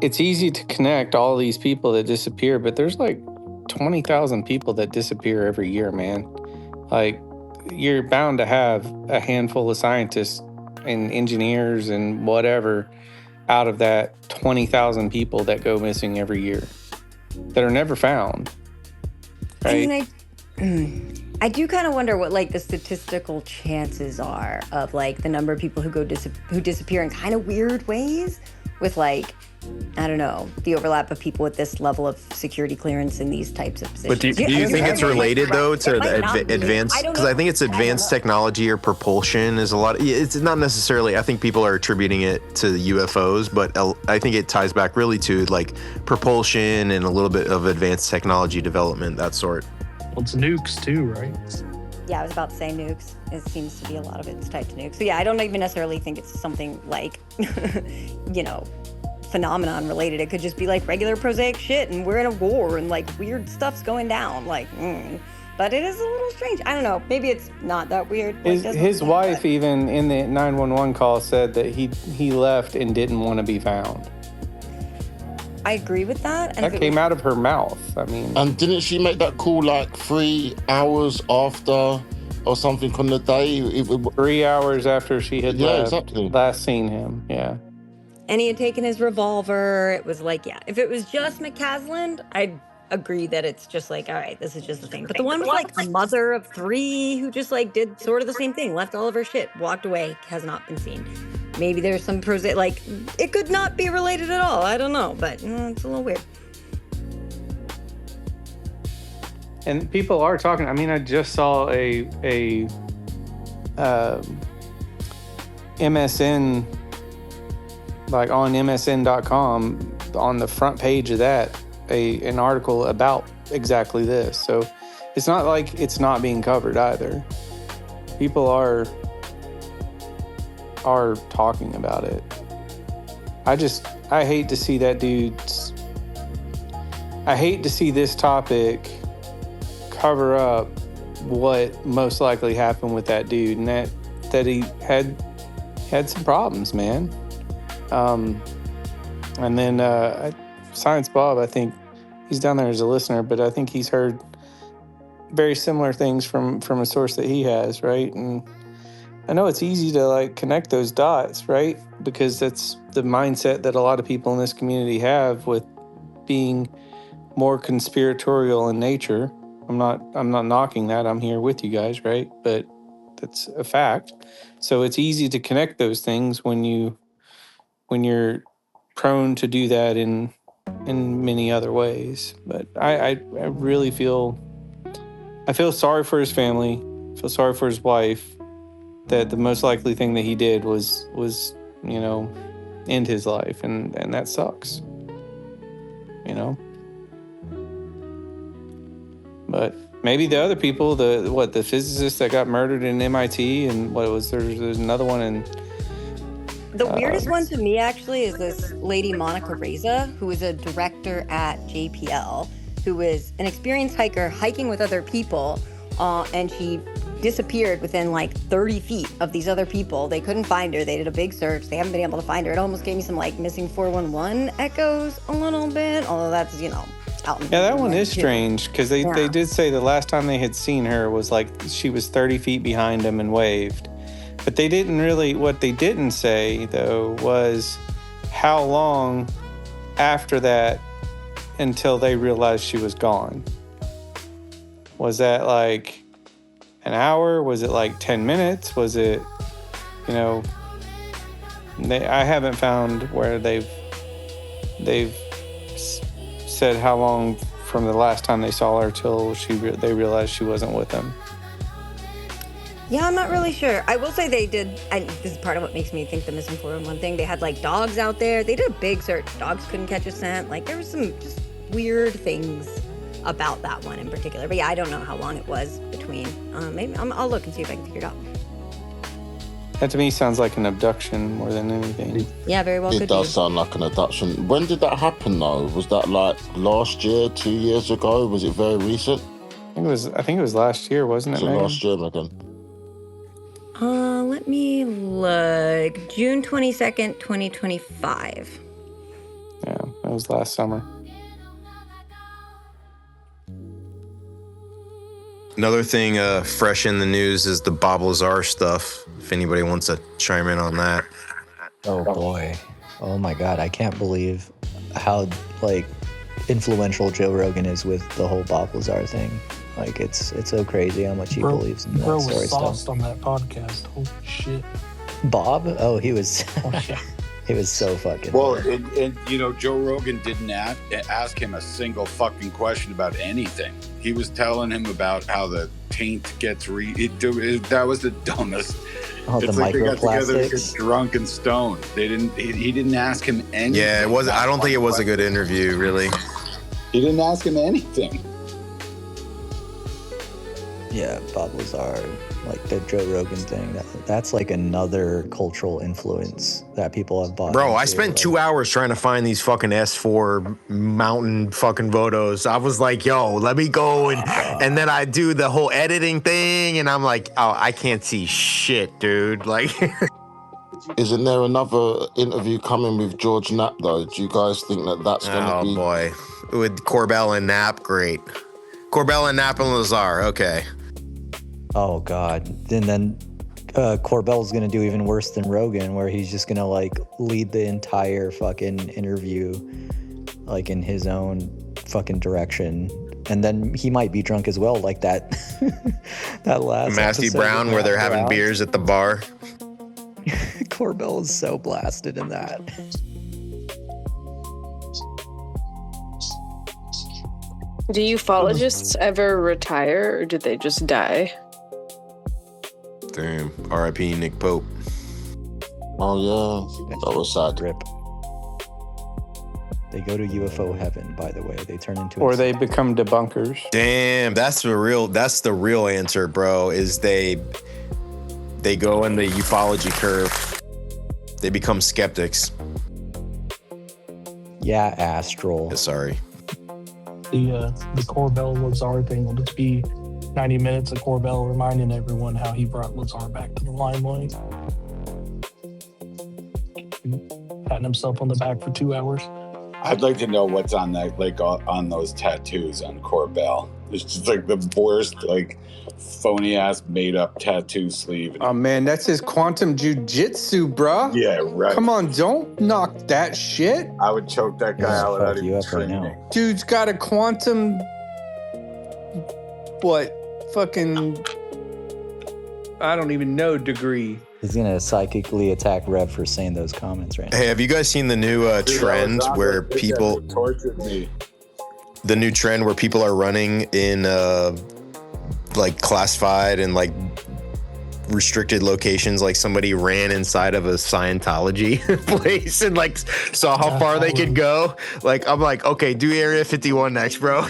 it's easy to connect all these people that disappear, but there's like 20,000 people that disappear every year, man. Like, you're bound to have a handful of scientists and engineers and whatever out of that 20,000 people that go missing every year that are never found. Right? I mean, I do kind of wonder what, like, the statistical chances are of, like, the number of people who disappear in kind of weird ways with, like, I don't know, the overlap of people with this level of security clearance in these types of positions. But do you think it's related, though, to the advanced, because I think it's advanced technology or propulsion is a lot. It's not necessarily, I think people are attributing it to UFOs, but I think it ties back really to, like, propulsion and a little bit of advanced technology development, that sort. Well, it's nukes too, right? Yeah, I was about to say nukes. It seems to be a lot of it's tied to nukes. So yeah, I don't even necessarily think it's something like, you know, phenomenon related. It could just be like regular prosaic shit and we're in a war and like weird stuff's going down. Like, but it is a little strange. I don't know. Maybe it's not that weird. His wife even in the 911 call said that he left and didn't want to be found. I agree with that. And that came out of her mouth. I mean, and didn't she make that call like 3 hours after or something on the day? 3 hours after she had last seen him. Yeah. And he had taken his revolver. It was like, yeah, if it was just McCaslin, I'd agree that it's just like, all right, this is just the thing. But the one was like a mother of 3 who just like did sort of the same thing, left all of her shit, walked away, has not been seen. Maybe there's some like, it could not be related at all. I don't know, but it's a little weird. And people are talking. I mean, I just saw a MSN, like on MSN.com, on the front page of that, an article about exactly this. So it's not like it's not being covered either. People are talking about it. I hate to see that dude's. I hate to see this topic cover up what most likely happened with that dude, and that he had some problems, man. And then Science Bob, I think he's down there as a listener, but I think he's heard very similar things from a source that he has, right? And I know it's easy to like connect those dots, right? Because that's the mindset that a lot of people in this community have with being more conspiratorial in nature. I'm not knocking that. I'm here with you guys, right? But that's a fact. So it's easy to connect those things when you're prone to do that in many other ways. But I really feel sorry for his family. I feel sorry for his wife. That the most likely thing that he did was end his life, and that sucks. But maybe the other people, the physicist that got murdered in MIT, and there's another one in. The weirdest one to me actually is this lady Monica Reza, who is a director at JPL, who is an experienced hiker hiking with other people, and she disappeared within like 30 feet of these other people. They couldn't find her. They did a big search. They haven't been able to find her. It almost gave me some like missing 411 echoes a little bit, although that's, out in that one is strange because they did say the last time they had seen her was like she was 30 feet behind them and waved. But what they didn't say though was how long after that until they realized she was gone? Was that like an hour? Was it like 10 minutes? Was it, you know, I haven't found where they've said how long from the last time they saw her till they realized she wasn't with them. Yeah, I'm not really sure. I will say they did, and this is part of what makes me think the misinformed one thing. They had like dogs out there. They did a big search. Dogs couldn't catch a scent. Like there was some just weird things about that one in particular. But yeah, I don't know how long it was between. Maybe I'll look and see if I can figure it out. That to me sounds like an abduction more than anything. Yeah, very well. It does sound like an abduction. When did that happen though? Was that like last year, 2 years ago? Was it very recent? I think it was last year, wasn't it? Was it last year, Megan? Let me look. June 22nd, 2025. Yeah, that was last summer. Another thing fresh in the news is the Bob Lazar stuff. If anybody wants to chime in on that. Oh boy. Oh my God. I can't believe how like influential Joe Rogan is with the whole Bob Lazar thing. Like it's so crazy how much he believes in that bro story was sauced stuff. on that podcast. Holy shit. Bob? Oh, he was Oh, yeah. he was so fucking Well, and you know, Joe Rogan didn't ask him a single fucking question about anything. He was telling him about how the taint gets that was the dumbest. Oh, It's the like they got together to microplastics. get drunk and stoned. He didn't ask him anything. Yeah, it wasn't. I don't think it was a good interview, really. He didn't ask him anything. Yeah, Bob Lazar, like the Joe Rogan thing. That's like another cultural influence that people have bought. Bro, I into, spent like- 2 hours trying to find these fucking S4 mountain fucking photos. I was like, yo, let me go. And then I do the whole editing thing. And I'm like, oh, I can't see shit, dude. Like, Isn't there another interview coming with George Knapp though? Do you guys think that that's going to oh be? boy. With Corbell and Knapp, great. Corbell and Knapp and Lazar, okay. Oh God. And then Corbell's gonna do even worse than Rogan, where he's just gonna like lead the entire fucking interview like in his own fucking direction. And then he might be drunk as well, like that that last Matthew episode Brown, with where they're Matt having Brown. beers at the bar. Corbell is so blasted in that. Do ufologists ever retire or did they just die? Damn. R.I.P. Nick Pope. Oh yeah, that was sad. Rip. They go to UFO heaven, by the way. They turn into Or they become debunkers. Damn, that's the real answer, bro, is they go in the ufology curve. They become skeptics. Yeah, Astral. Yeah, sorry. The Corbell Lazar thing will just be 90 minutes of Corbell reminding everyone how he brought Lazar back to the limelight. Patting himself on the back for 2 hours. I'd like to know what's on that, like on those tattoos on Corbell. It's just like the worst, like phony ass made up tattoo sleeve. Oh man, that's his quantum jujitsu, bruh. Yeah, right. Come on, don't knock that shit. I would choke that guy Yeah, out without fuck you even up right training. now. Dude's got a quantum. What? Fucking. I don't even know degree. He's gonna psychically attack Rev for saying those comments right now. Hey, have you guys seen the new Dude, trend I was on where that bitch people that tortured me. the new trend where people are running in like classified and like restricted locations? Like somebody ran inside of a Scientology place and like saw how far they could go. Like I'm like, okay, do Area 51 next, bro.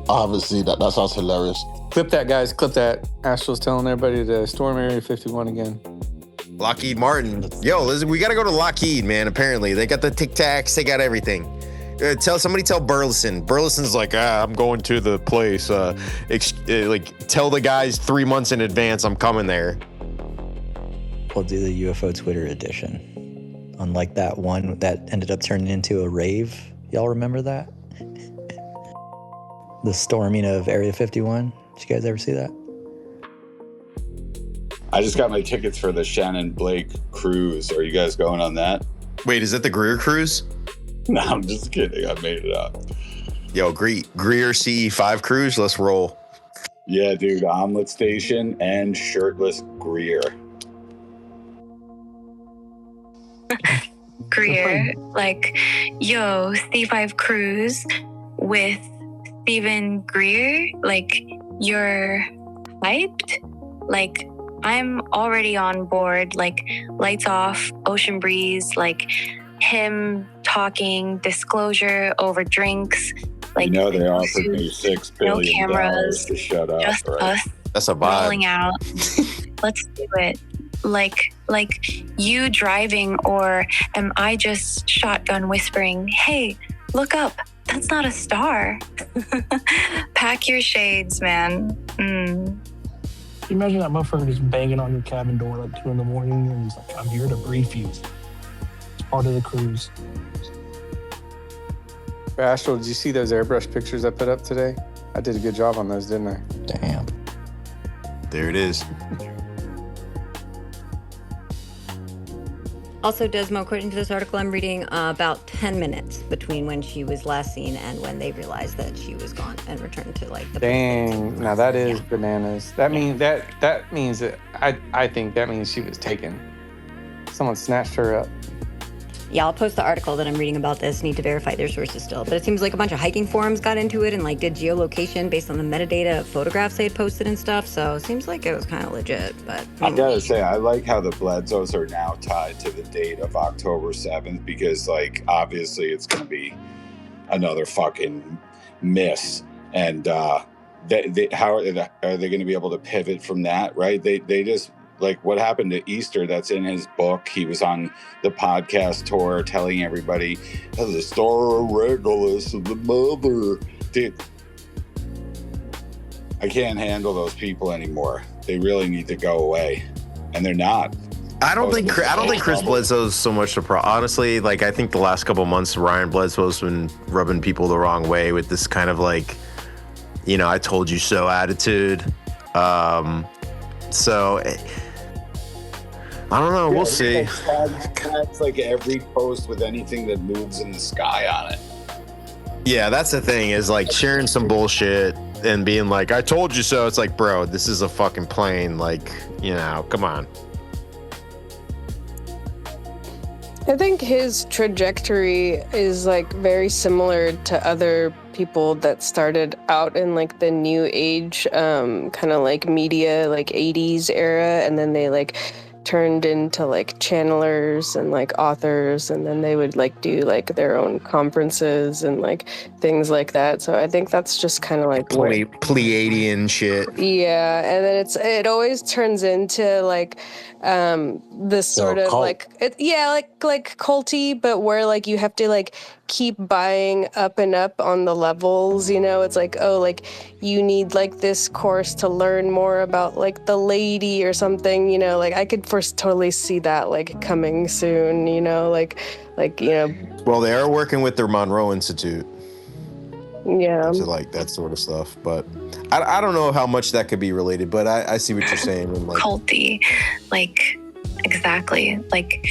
I haven't seen that. That sounds hilarious. Clip that, guys. Clip that. Astral's telling everybody to storm Area 51 again. Lockheed Martin. Yo, listen, we got to go to Lockheed, man. Apparently, they got the Tic Tacs, they got everything. Tell Burleson. Burleson's like, I'm going to the place. Like, tell the guys 3 months in advance I'm coming there. We'll do the UFO Twitter edition. Unlike that one that ended up turning into a rave. Y'all remember that? The storming of Area 51. Did you guys ever see that? I just got my tickets for the Shannon Blake cruise. Are you guys going on that? Wait, is it the Greer cruise? No, I'm just kidding. I made it up. Yo, Greer CE5 cruise. Let's roll. Yeah, dude. Omelet Station and shirtless Greer. Greer, like, yo, C5 cruise with Steven Greer, like, you're hyped? Like, I'm already on board, like, lights off, ocean breeze, like, him talking, disclosure over drinks. Like, they offered me $6 billion no cameras, to shut up. just right? us That's a vibe. rolling out. Let's do it. Like you driving, or am I just shotgun whispering, hey, look up, that's not a star. Pack your shades, man. Can you imagine that motherfucker just banging on your cabin door like 2 a.m. and he's like, I'm here to brief you. It's part of the cruise. Astral, did you see those airbrush pictures I put up today? I did a good job on those, didn't I? Damn. There it is. Also, Desmo, according to this article I'm reading, about 10 minutes between when she was last seen and when they realized that she was gone and returned to like the Dang, now that is bananas. That means that I think that means she was taken. Someone snatched her up. Yeah, I'll post the article that I'm reading about this. Need to verify their sources still. But it seems like a bunch of hiking forums got into it and like did geolocation based on the metadata of photographs they had posted and stuff. So it seems like it was kind of legit. But I gotta say, I like how the Bledsoes are now tied to the date of October 7th because, like, obviously it's gonna be another fucking miss. And how are they going to be able to pivot from that? Right? They just. Like what happened to Easter, that's in his book. He was on the podcast tour telling everybody, the Star of Regulus of the mother. Dude, I can't handle those people anymore. They really need to go away. And they're not. I don't think Chris Bledsoe's so much the problem. Honestly, like I think the last couple months, Ryan Bledsoe's been rubbing people the wrong way with this kind of like, I told you so attitude. So I don't know. We'll see. It's like every post with anything that moves in the sky on it. Yeah, that's the thing is like sharing some bullshit and being like, I told you so. It's like, bro, this is a fucking plane. Like, come on. I think his trajectory is like very similar to other people that started out in like the new age kind of like media, like 80s era, and then they like turned into like channelers and like authors, and then they would like do like their own conferences and like things like that. So I think that's just kind of like Pleiadian shit. Yeah, and then it always turns into like this sort of cult. like like culty, but where like you have to like keep buying up and up on the levels, it's like, oh, like you need like this course to learn more about like the lady or something, like I could totally see that like coming soon, like Well, they are working with their Monroe Institute. Yeah. To like that sort of stuff, but I don't know how much that could be related, but I see what you're saying. And like, culty, like exactly, like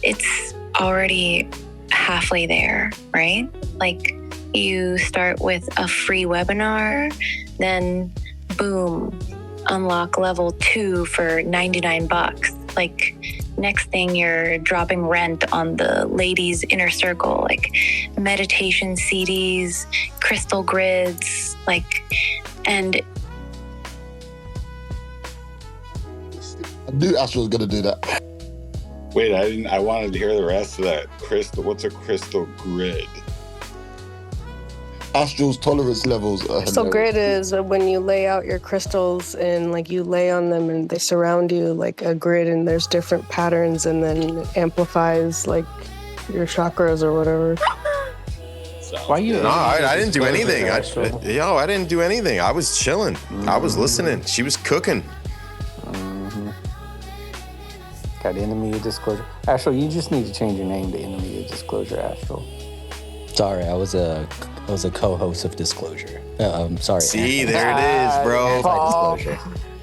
it's already halfway there, right? Like you start with a free webinar, then boom, unlock level 2 for $99. Like next thing you're dropping rent on the ladies' inner circle, like meditation CDs, crystal grids, like, and I knew Astral was gonna do that. Wait, I didn't. I wanted to hear the rest of that. Crystal. What's a crystal grid? Astral's tolerance levels are crystal hilarious. grid is when you lay out your crystals and like you lay on them and they surround you like a grid, and there's different patterns, and then it amplifies like your chakras or whatever. Why you? No, I didn't do anything. I Astral? didn't do anything. I was chilling. I was listening. She was cooking. Got enemy of disclosure. Astral, you just need to change your name to enemy of disclosure, Astral. Sorry, I was a co-host of Disclosure. I'm sorry. See, there it is, bro. Disclosure.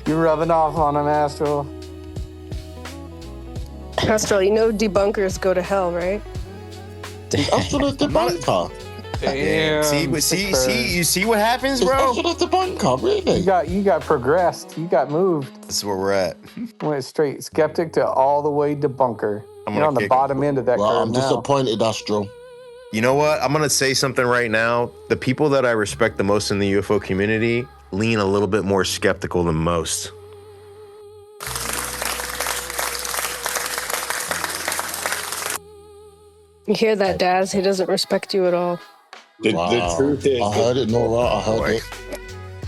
You're rubbing off on him, Astral. Astral, debunkers go to hell, right? Is Astral a debunker? Damn. You see what happens, Is bro? Astral a debunker, really? You got progressed. You got moved. This is where we're at. Went straight skeptic to all the way debunker. You're on the bottom end of that Well, curve I'm now. disappointed, Astral. You know what? I'm gonna say something right now. The people that I respect the most in the UFO community lean a little bit more skeptical than most. You hear that, Daz? He doesn't respect you at all. The truth is, I heard it, Nora. I heard it.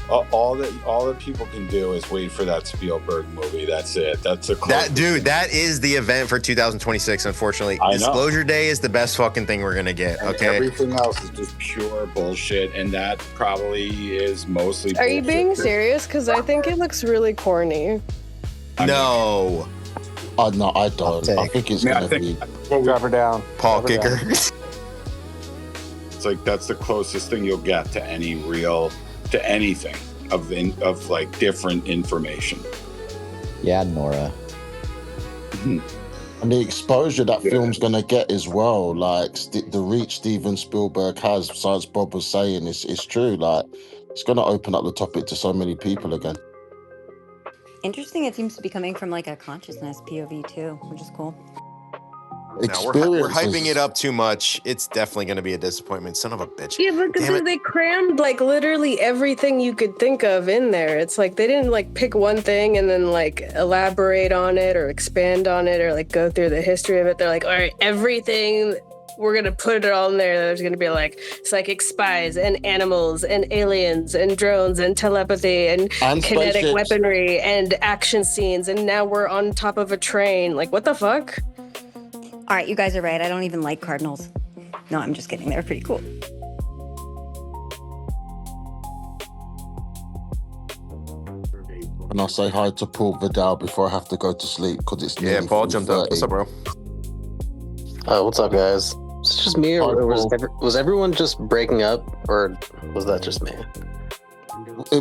all that people can do is wait for that Spielberg movie. That's it. That's a That is the event for 2026. Unfortunately, I know. Disclosure Day is the best fucking thing we're gonna get. And Okay, everything else is just pure bullshit, and that probably is mostly. Are you bullshit. being serious? Because I think it looks really corny. no, No, I don't. I think it's I going to think be. Drop her down. Paul Drop her Kicker. down. it's like that's the closest thing you'll get to anything of like different information. Yeah, Nora. And the exposure that film's going to get as well, like the reach Steven Spielberg has, besides Bob was saying, is true. Like, it's going to open up the topic to so many people again. Interesting. It seems to be coming from like a consciousness POV too, which is cool. No, we're hyping it up too much. It's definitely going to be a disappointment. Son of a bitch. Yeah, but because they crammed like literally everything you could think of in there. It's like they didn't like pick one thing and then like elaborate on it or expand on it or like go through the history of it. They're like, all right, everything, we're going to put it all in there. There's going to be like psychic spies and animals and aliens and drones and telepathy and kinetic spaceships. weaponry and action scenes. And now we're on top of a train. Like, what the fuck? All right, you guys are right. I don't even like cardinals. No, I'm just kidding. They're pretty cool. And I'll say hi to Paul Vidal before I have to go to sleep because it's Yeah, nearly Paul jumped up. 4:30. What's up, bro? What's up, guys? Is it just me, or Hi, was everyone just breaking up, or was that just me?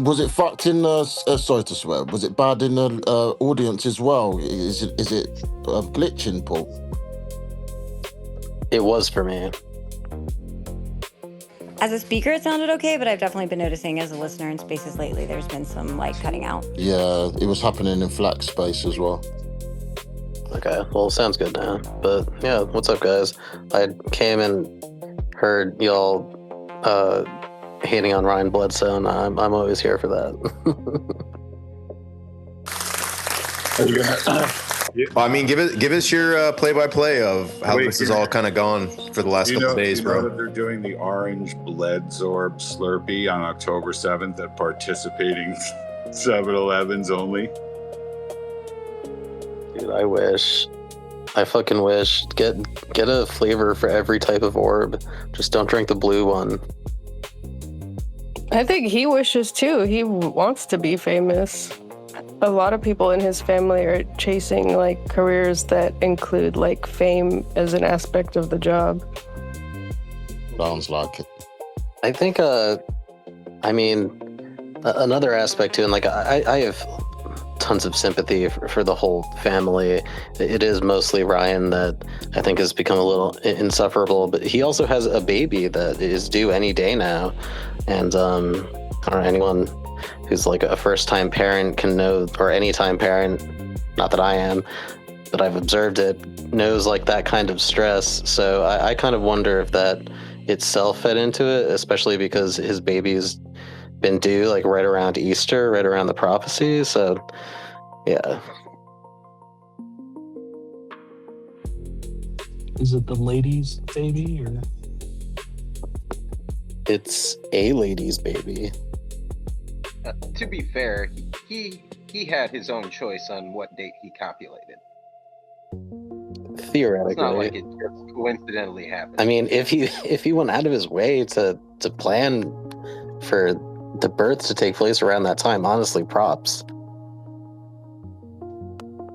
Was it fucked in the? Sorry to swear. Was it bad in the audience as well? Is it glitching, Paul? It was for me. As a speaker, it sounded okay, but I've definitely been noticing as a listener in spaces lately, there's been some like cutting out. Yeah, it was happening in Flax space as well. Okay, well, sounds good now. But yeah, what's up, guys? I came and heard y'all hating on Ryan Bledsoe, and I'm always here for that. Well, I mean, give us your play-by-play of how this is all kind of gone for the last couple of days, you know bro. that they're doing the orange Bledsorb Slurpee on October 7th at participating 7-Elevens only. Dude, I wish. I fucking wish. Get a flavor for every type of orb. Just don't drink the blue one. I think he wishes too. He wants to be famous. A lot of people in his family are chasing like careers that include like fame as an aspect of the job. Sounds like it. I think, I mean, another aspect too, and like I have tons of sympathy for the whole family. It is mostly Ryan that I think has become a little insufferable, but he also has a baby that is due any day now. And I don't know, anyone who's like a first-time parent can know, or any-time parent, not that I am, but I've observed it, knows like that kind of stress. So I kind of wonder if that itself fed into it, especially because his baby's been due like right around Easter, right around the prophecy. So yeah. Is it the lady's baby or? It's a lady's baby. To be fair, he had his own choice on what date he copulated. Theoretically, It's not like it just coincidentally happened. I mean, if he went out of his way to plan for the birth to take place around that time, honestly, props.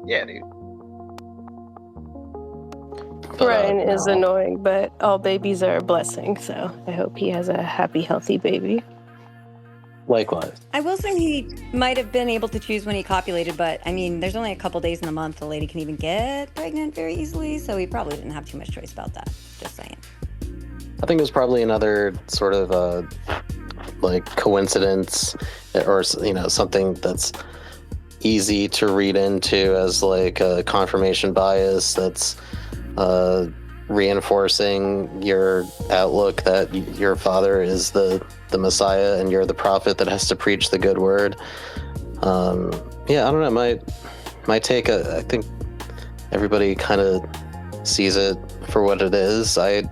Yeah, dude. Ryan is annoying, but all babies are a blessing, so I hope he has a happy, healthy baby. Likewise. I will say he might have been able to choose when he copulated, but I mean, there's only a couple days in the month a lady can even get pregnant very easily, so he probably didn't have too much choice about that. Just saying. I think it was probably another sort of like coincidence, or something that's easy to read into as like a confirmation bias that's reinforcing your outlook that your father is the Messiah and you're the prophet that has to preach the good word. Yeah, I don't know. My take, I think everybody kind of sees it for what it is. I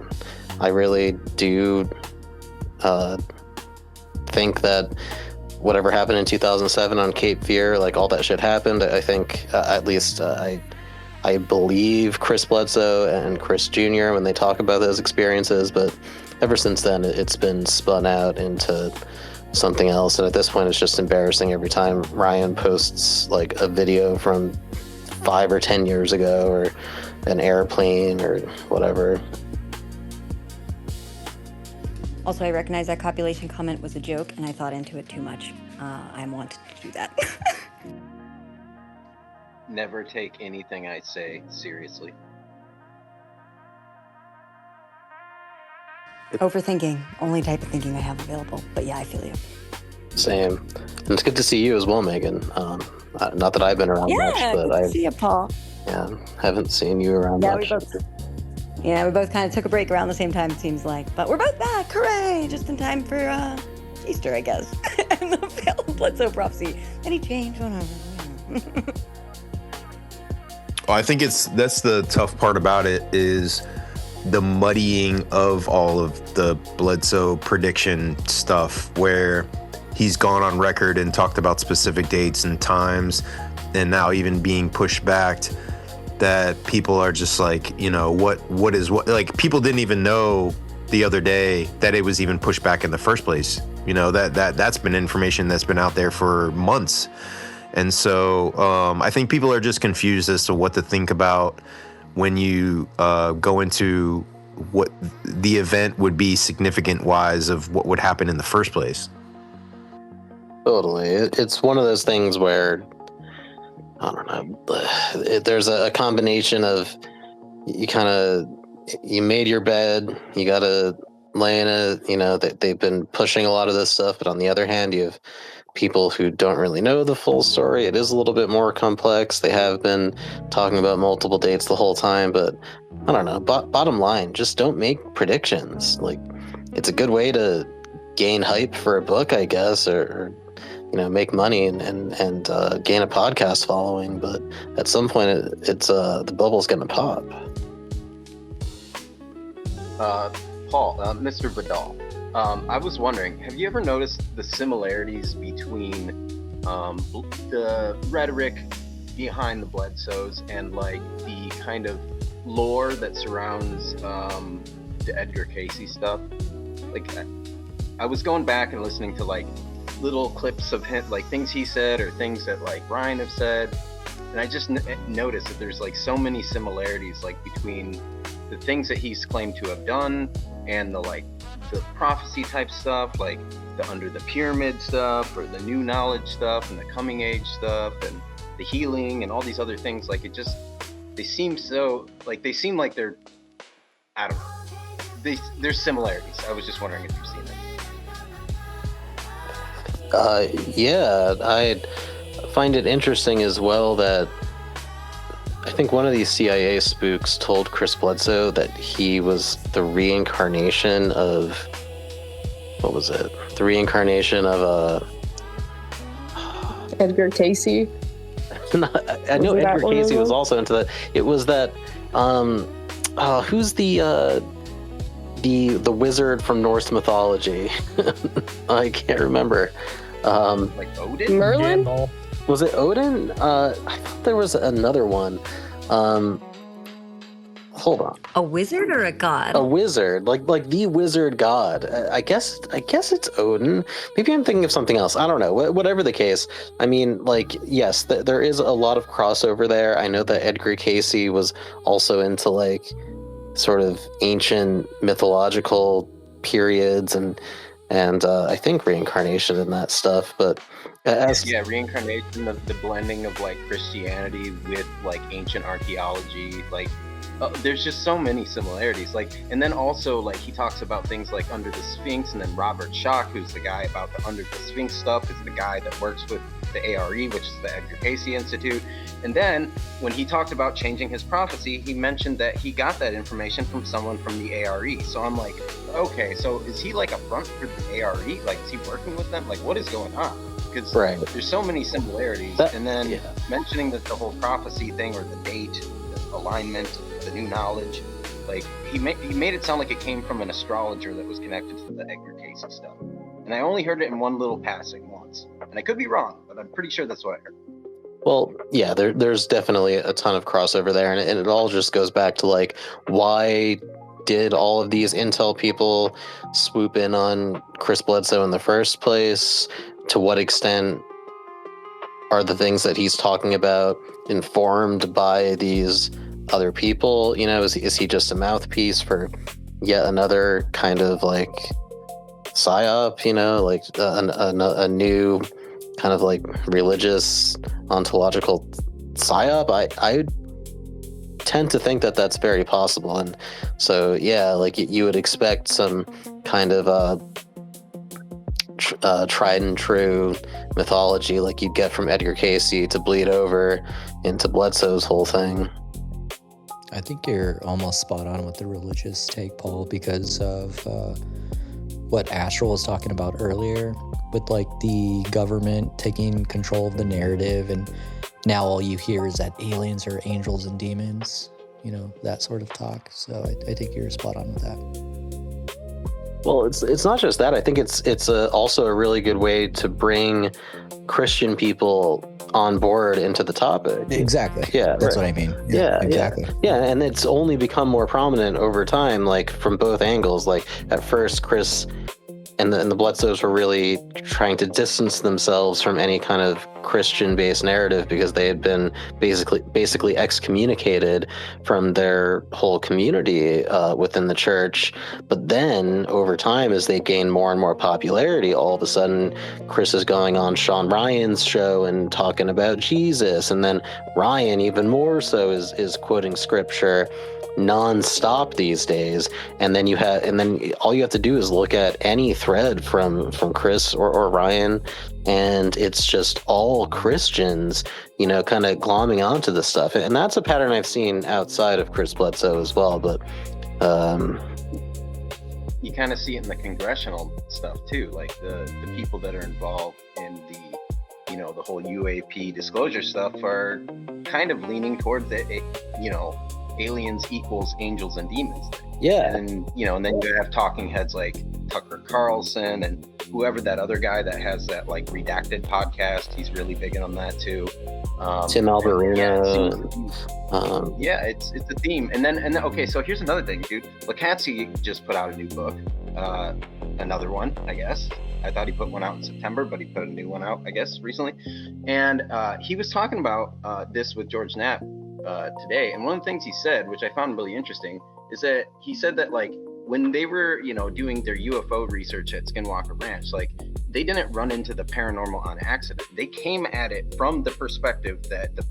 really do think that whatever happened in 2007 on Cape Fear, like all that shit happened. I think at least I believe Chris Bledsoe and Chris Jr. when they talk about those experiences, but ever since then it's been spun out into something else, and at this point it's just embarrassing every time Ryan posts like a video from 5 or 10 years ago or an airplane or whatever. Also, I recognize that copulation comment was a joke, and I thought into it too much. I wanted to do that. Never take anything I say seriously. Overthinking, only type of thinking I have available. But yeah, I feel you. Same. And it's good to see you as well, Megan. Not that I've been around much, but I see you, Paul. Yeah, haven't seen you around much. We both kind of took a break around the same time, it seems like. But we're both back, hooray! Just in time for Easter, I guess. And the failed Bledsoe prophecy. Any change? Whatever. Well, I think that's the tough part about it is the muddying of all of the Bledsoe prediction stuff, where he's gone on record and talked about specific dates and times, and now even being pushed back, that people are just like, what is what? Like, people didn't even know the other day that it was even pushed back in the first place. That's been information that's been out there for months. And so I think people are just confused as to what to think about when you go into what the event would be significant wise of what would happen in the first place. Totally. It's one of those things where, I don't know, there's a combination of you made your bed, you got to lay in it, they've been pushing a lot of this stuff, but on the other hand, you have people who don't really know the full story. It is a little bit more complex. They have been talking about multiple dates the whole time, but I don't know. Bottom line, just don't make predictions. Like, it's a good way to gain hype for a book, I guess, or make money and gain a podcast following. But at some point, it's the bubble's gonna pop. Paul, Mr. Vidal. I was wondering, have you ever noticed the similarities between the rhetoric behind the Bledsoes and like the kind of lore that surrounds the Edgar Casey stuff? Like, I was going back and listening to like little clips of him, like things he said or things that like Ryan have said, and I just noticed that there's like so many similarities like between the things that he's claimed to have done and the prophecy type stuff, like the under the pyramid stuff or the new knowledge stuff and the coming age stuff and the healing and all these other things. Like, they seem like they're, I don't know, there's similarities. I was just wondering if you've seen them. Yeah, I find it interesting as well that I think one of these CIA spooks told Chris Bledsoe that he was the reincarnation of, what was it? The reincarnation of Edgar Casey. I know Edgar Casey was also into that. It was that who's the wizard from Norse mythology? I can't remember. Like Odin? Merlin? Gandalf. Was it Odin? I thought there was another one. Hold on. A wizard or a god? A wizard, like the wizard god. I guess it's Odin. Maybe I'm thinking of something else. I don't know. Whatever the case, I mean, like, yes, there is a lot of crossover there. I know that Edgar Casey was also into like sort of ancient mythological periods and I think reincarnation and that stuff, but reincarnation, the blending of like Christianity with like ancient archaeology, like there's just so many similarities. Like, and then also like he talks about things like Under the Sphinx, and then Robert Schoch, who's the guy about the Under the Sphinx stuff, is the guy that works with the ARE, which is the Edgar Cayce Institute. And then when he talked about changing his prophecy, he mentioned that he got that information from someone from the ARE. So I'm like, okay, so is he like a front for the ARE? Like, is he working with them? Like, what is going on? Because there's so many similarities. And then mentioning that the whole prophecy thing, or the date, the alignment, the new knowledge, like he made it sound like it came from an astrologer that was connected to the Edgar Cayce stuff. And I only heard it in one little passing once. And I could be wrong, but I'm pretty sure that's what I heard. Well, yeah, there's definitely a ton of crossover there, and it all just goes back to like, why did all of these intel people swoop in on Chris Bledsoe in the first place? To what extent are the things that he's talking about informed by these other people? You know, is he just a mouthpiece for yet another kind of like psyop? You know, like a new kind of like religious ontological psyop? I tend to think that that's very possible, and so yeah, like you would expect some kind of tried and true mythology like you'd get from Edgar Cayce to bleed over into Bledsoe's whole thing. I think you're almost spot on with the religious take, Paul, because of what Astral was talking about earlier, with like the government taking control of the narrative, and now all you hear is that aliens are angels and demons, you know, that sort of talk. So I think you're spot on with that. Well, it's not just that. I think it's also a really good way to bring Christian people on board into the topic. Exactly. Yeah, that's what I mean. Yeah, exactly. Yeah, and it's only become more prominent over time, like from both angles. Like at first, Chris and the Bledsoes were really trying to distance themselves from any kind of Christian-based narrative because they had been basically excommunicated from their whole community within the church. But then, over time, as they gained more and more popularity, all of a sudden, Chris is going on Sean Ryan's show and talking about Jesus, and then Ryan, even more so, is quoting scripture non-stop these days, and then all you have to do is look at any thread from Chris or Ryan, and it's just all Christians, you know, kind of glomming onto this stuff. And that's a pattern I've seen outside of Chris Bledsoe as well. But you kind of see it in the congressional stuff too, like the people that are involved in the, you know, the whole UAP disclosure stuff are kind of leaning towards the, you know, aliens equals angels and demons thing. Yeah. And, you know, and then you have talking heads like Tucker Carlson and whoever that other guy that has that like redacted podcast, he's really big on that too. Tim Alberino. Yeah, it's a theme. And then okay, so here's another thing, dude. Lukács just put out a new book, another one, I guess. I thought he put one out in September, but he put a new one out, I guess, recently. And he was talking about this with George Knapp today. And one of the things he said, which I found really interesting, is that he said that like when they were, you know, doing their UFO research at Skinwalker Ranch, like they didn't run into the paranormal on accident. They came at it from the perspective that the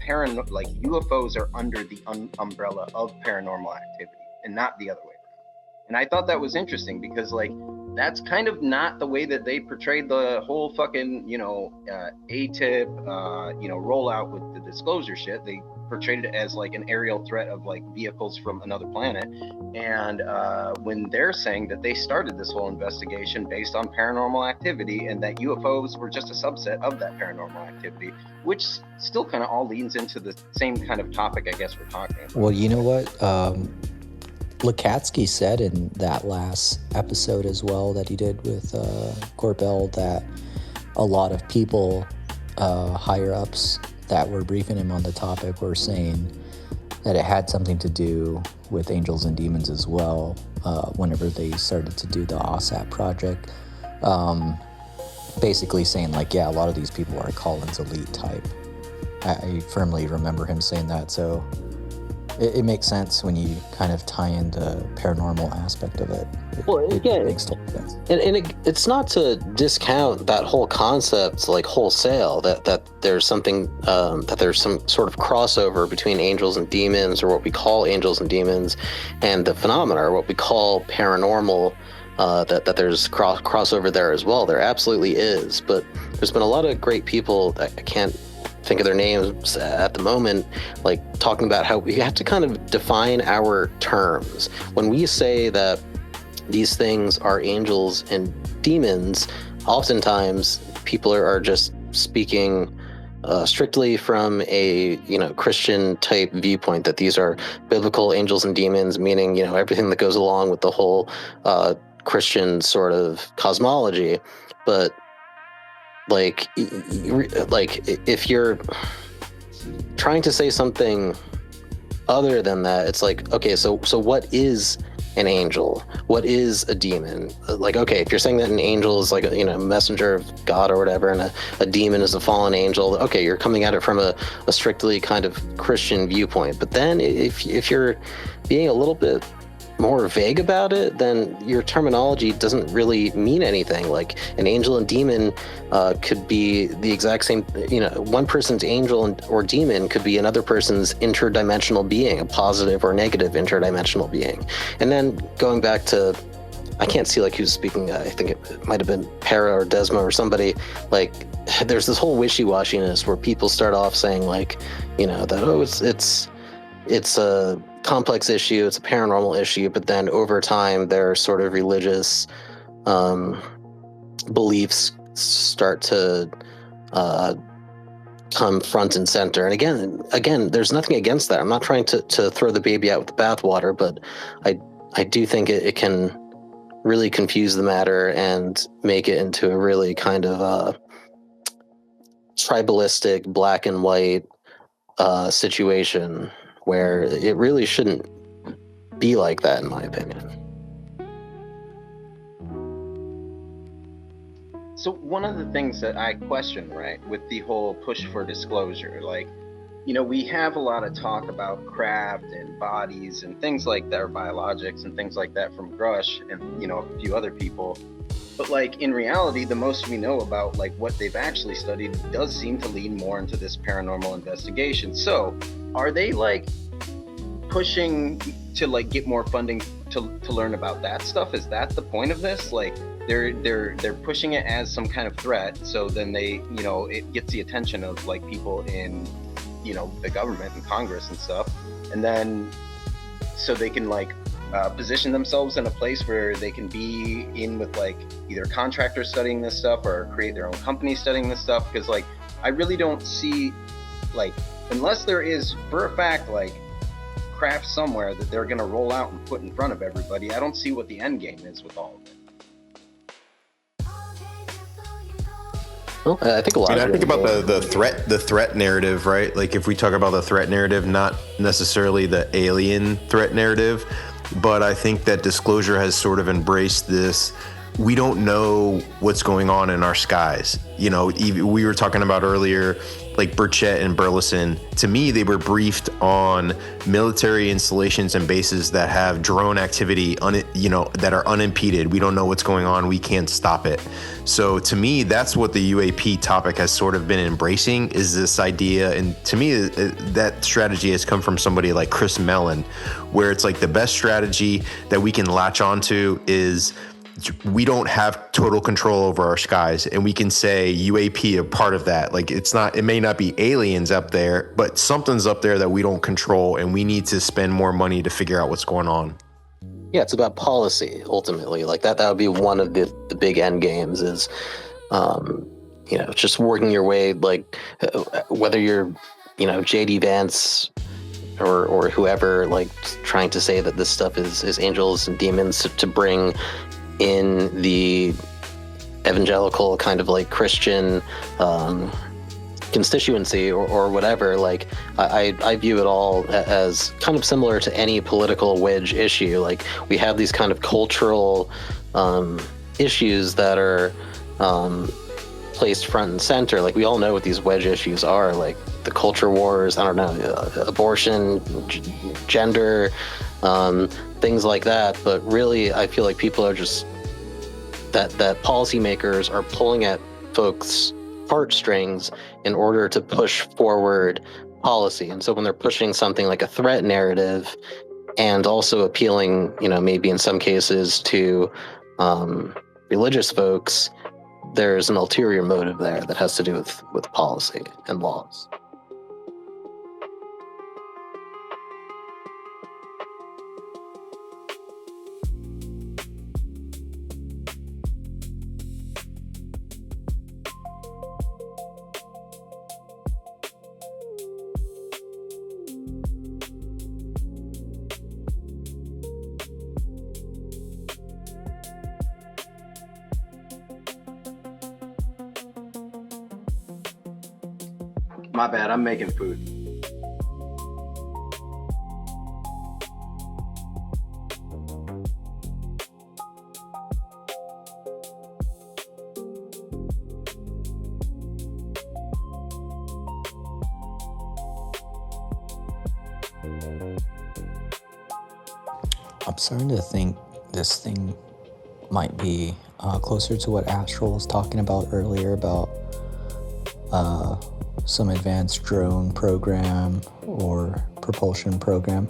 like UFOs are under the umbrella of paranormal activity and not the other way around. And I thought that was interesting because like that's kind of not the way that they portrayed the whole fucking, you know, ATIP, you know, rollout with the disclosure shit. They portrayed it as like an aerial threat of like vehicles from another planet. And when they're saying that they started this whole investigation based on paranormal activity and that UFOs were just a subset of that paranormal activity, which still kind of all leans into the same kind of topic I guess we're talking about. Well, you know what? Lukács said in that last episode as well that he did with Corbell that a lot of people, higher ups that were briefing him on the topic were saying that it had something to do with angels and demons as well whenever they started to do the OSAP project. Basically saying like, yeah, a lot of these people are Collins elite type. I firmly remember him saying that. So it makes sense when you kind of tie into paranormal aspect of it. It makes total sense. And it's not to discount that whole concept like wholesale, that there's something, that there's some sort of crossover between angels and demons, or what we call angels and demons, and the phenomena, or what we call paranormal, that there's crossover there as well. There absolutely is, but there's been a lot of great people that I can't think of their names at the moment, like talking about how we have to kind of define our terms. When we say that these things are angels and demons, oftentimes people are just speaking strictly from a Christian type viewpoint, that these are biblical angels and demons, meaning everything that goes along with the whole Christian sort of cosmology. But like if you're trying to say something other than that, it's like, okay, so what is an angel? What is a demon? Like, okay, if you're saying that an angel is like a messenger of God or whatever, and a demon is a fallen angel, okay, you're coming at it from a strictly kind of Christian viewpoint. But then if you're being a little bit more vague about it, then your terminology doesn't really mean anything. Like an angel and demon could be the exact same, one person's angel or demon could be another person's interdimensional being, a positive or negative interdimensional being. And then going back to, I can't see like who's speaking, I think it might have been Para or Desma or somebody, like there's this whole wishy-washiness where people start off saying like, that, it's a complex issue, it's a paranormal issue, but then over time their sort of religious beliefs start to come front and center. And again, there's nothing against that. I'm not trying to throw the baby out with the bathwater, but I do think it can really confuse the matter and make it into a really kind of tribalistic black and white situation, where it really shouldn't be like that, in my opinion. So one of the things that I question, right, with the whole push for disclosure, like, we have a lot of talk about craft and bodies and things like that, or biologics and things like that from Grush and, a few other people. But like in reality, the most we know about like what they've actually studied does seem to lean more into this paranormal investigation. So are they like pushing to like get more funding to learn about that stuff? Is that the point of this? Like they're pushing it as some kind of threat, so then they, it gets the attention of like people in, the government and Congress and stuff, and then so they can like position themselves in a place where they can be in with like either contractors studying this stuff or create their own company studying this stuff. Because like I really don't see, like, unless there is for a fact like craft somewhere that they're going to roll out and put in front of everybody, I don't see what the end game is with all of it. Well, I think a lot. I think about the threat narrative, right? Like if we talk about the threat narrative, not necessarily the alien threat narrative, but I think that disclosure has sort of embraced this. We don't know what's going on in our skies. We were talking about earlier, like Burchett and Burleson. To me, they were briefed on military installations and bases that have drone activity, that are unimpeded. We don't know what's going on. We can't stop it. So to me, that's what the UAP topic has sort of been embracing, is this idea. And to me, that strategy has come from somebody like Chris Mellon, where it's like the best strategy that we can latch onto is we don't have total control over our skies, and we can say UAP a part of that. Like it may not be aliens up there, but something's up there that we don't control, and we need to spend more money to figure out what's going on. Yeah, it's about policy ultimately. Like that would be one of the big end games is, just working your way, like whether you're, JD Vance or whoever, like trying to say that this stuff is angels and demons to bring in the evangelical kind of like Christian constituency or whatever. Like I view it all as kind of similar to any political wedge issue. Like we have these kind of cultural issues that are placed front and center. Like, we all know what these wedge issues are, like the culture wars, I don't know, abortion, gender, things like that. But really, I feel like people are just, that policymakers are pulling at folks' heartstrings in order to push forward policy. And so when they're pushing something like a threat narrative, and also appealing, maybe in some cases to religious folks, there's an ulterior motive there that has to do with policy and laws. My bad, I'm making food. I'm starting to think this thing might be closer to what Astral was talking about earlier about some advanced drone program or propulsion program.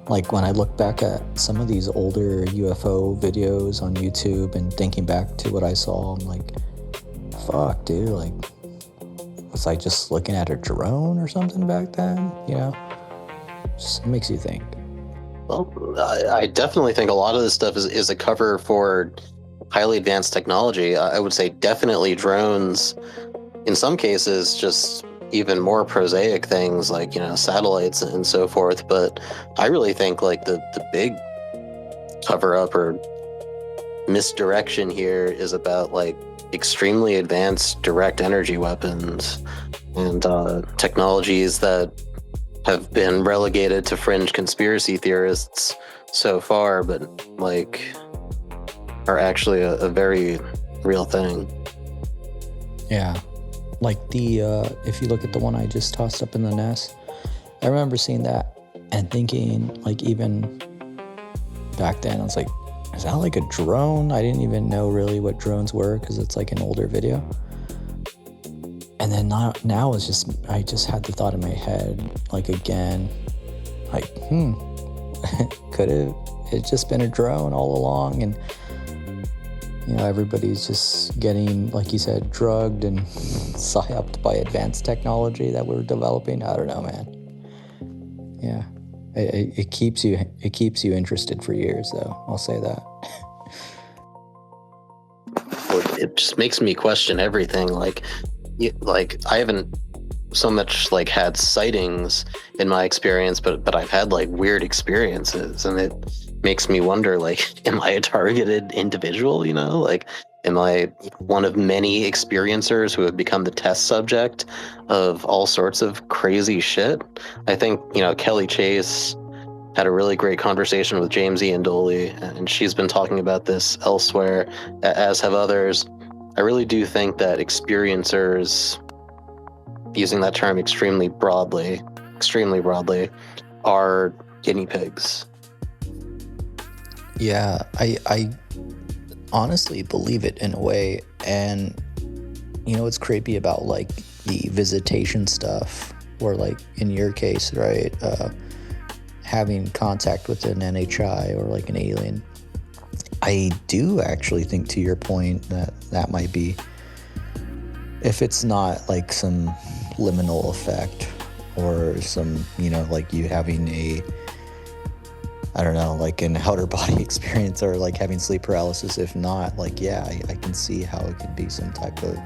Like, when I look back at some of these older UFO videos on YouTube and thinking back to what I saw, I'm like, fuck, dude, like, was I just looking at a drone or something back then? Just makes you think. Well, I definitely think a lot of this stuff is a cover for highly advanced technology. I would say definitely drones. In some cases, just even more prosaic things like, satellites and so forth. But I really think like the big cover up or misdirection here is about like extremely advanced direct energy weapons and technologies that have been relegated to fringe conspiracy theorists so far, but like are actually a very real thing. Yeah. Like if you look at the one I just tossed up in the nest, I remember seeing that and thinking, like, even back then, I was like, is that like a drone? I didn't even know really what drones were because it's like an older video. And then now it's just, I just had the thought in my head, like, again, like, could have it just been a drone all along? And everybody's just getting, like you said, drugged and psyoped by advanced technology that we're developing. I don't know, man. Yeah, it keeps you interested for years, though. I'll say that. It just makes me question everything. Like I haven't so much like had sightings in my experience, but I've had like weird experiences, and it makes me wonder, like, am I a targeted individual? Like, am I one of many experiencers who have become the test subject of all sorts of crazy shit? I think, Kelly Chase had a really great conversation with James Ian Doley, and she's been talking about this elsewhere, as have others. I really do think that experiencers, using that term extremely broadly, are guinea pigs. Yeah, I honestly believe it in a way. And what's creepy about like the visitation stuff, or like in your case, right, having contact with an NHI or like an alien, I do actually think, to your point, that might be, if it's not like some liminal effect or some, like you having a, I don't know, like an outer body experience, or like having sleep paralysis. If not, like, yeah, I can see how it could be some type of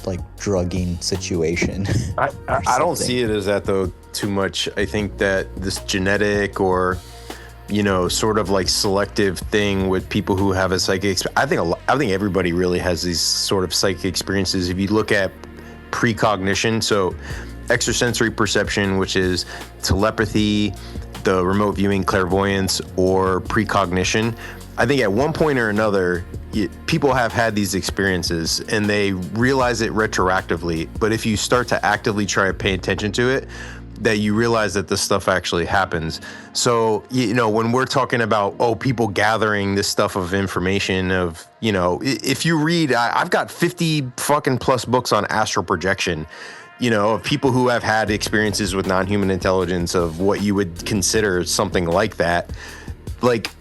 like drugging situation. I don't see it as that, though, too much. I think that this genetic or sort of like selective thing with people who have a psychic, I think everybody really has these sort of psychic experiences. If you look at precognition, so extrasensory perception, which is telepathy, the remote viewing, clairvoyance, or precognition, I think at one point or another, people have had these experiences and they realize it retroactively. But if you start to actively try to pay attention to it, that you realize that this stuff actually happens. So, when we're talking about, people gathering this stuff of information of, if you read, I've got 50 fucking plus books on astral projection, of people who have had experiences with non-human intelligence of what you would consider something like that. Like,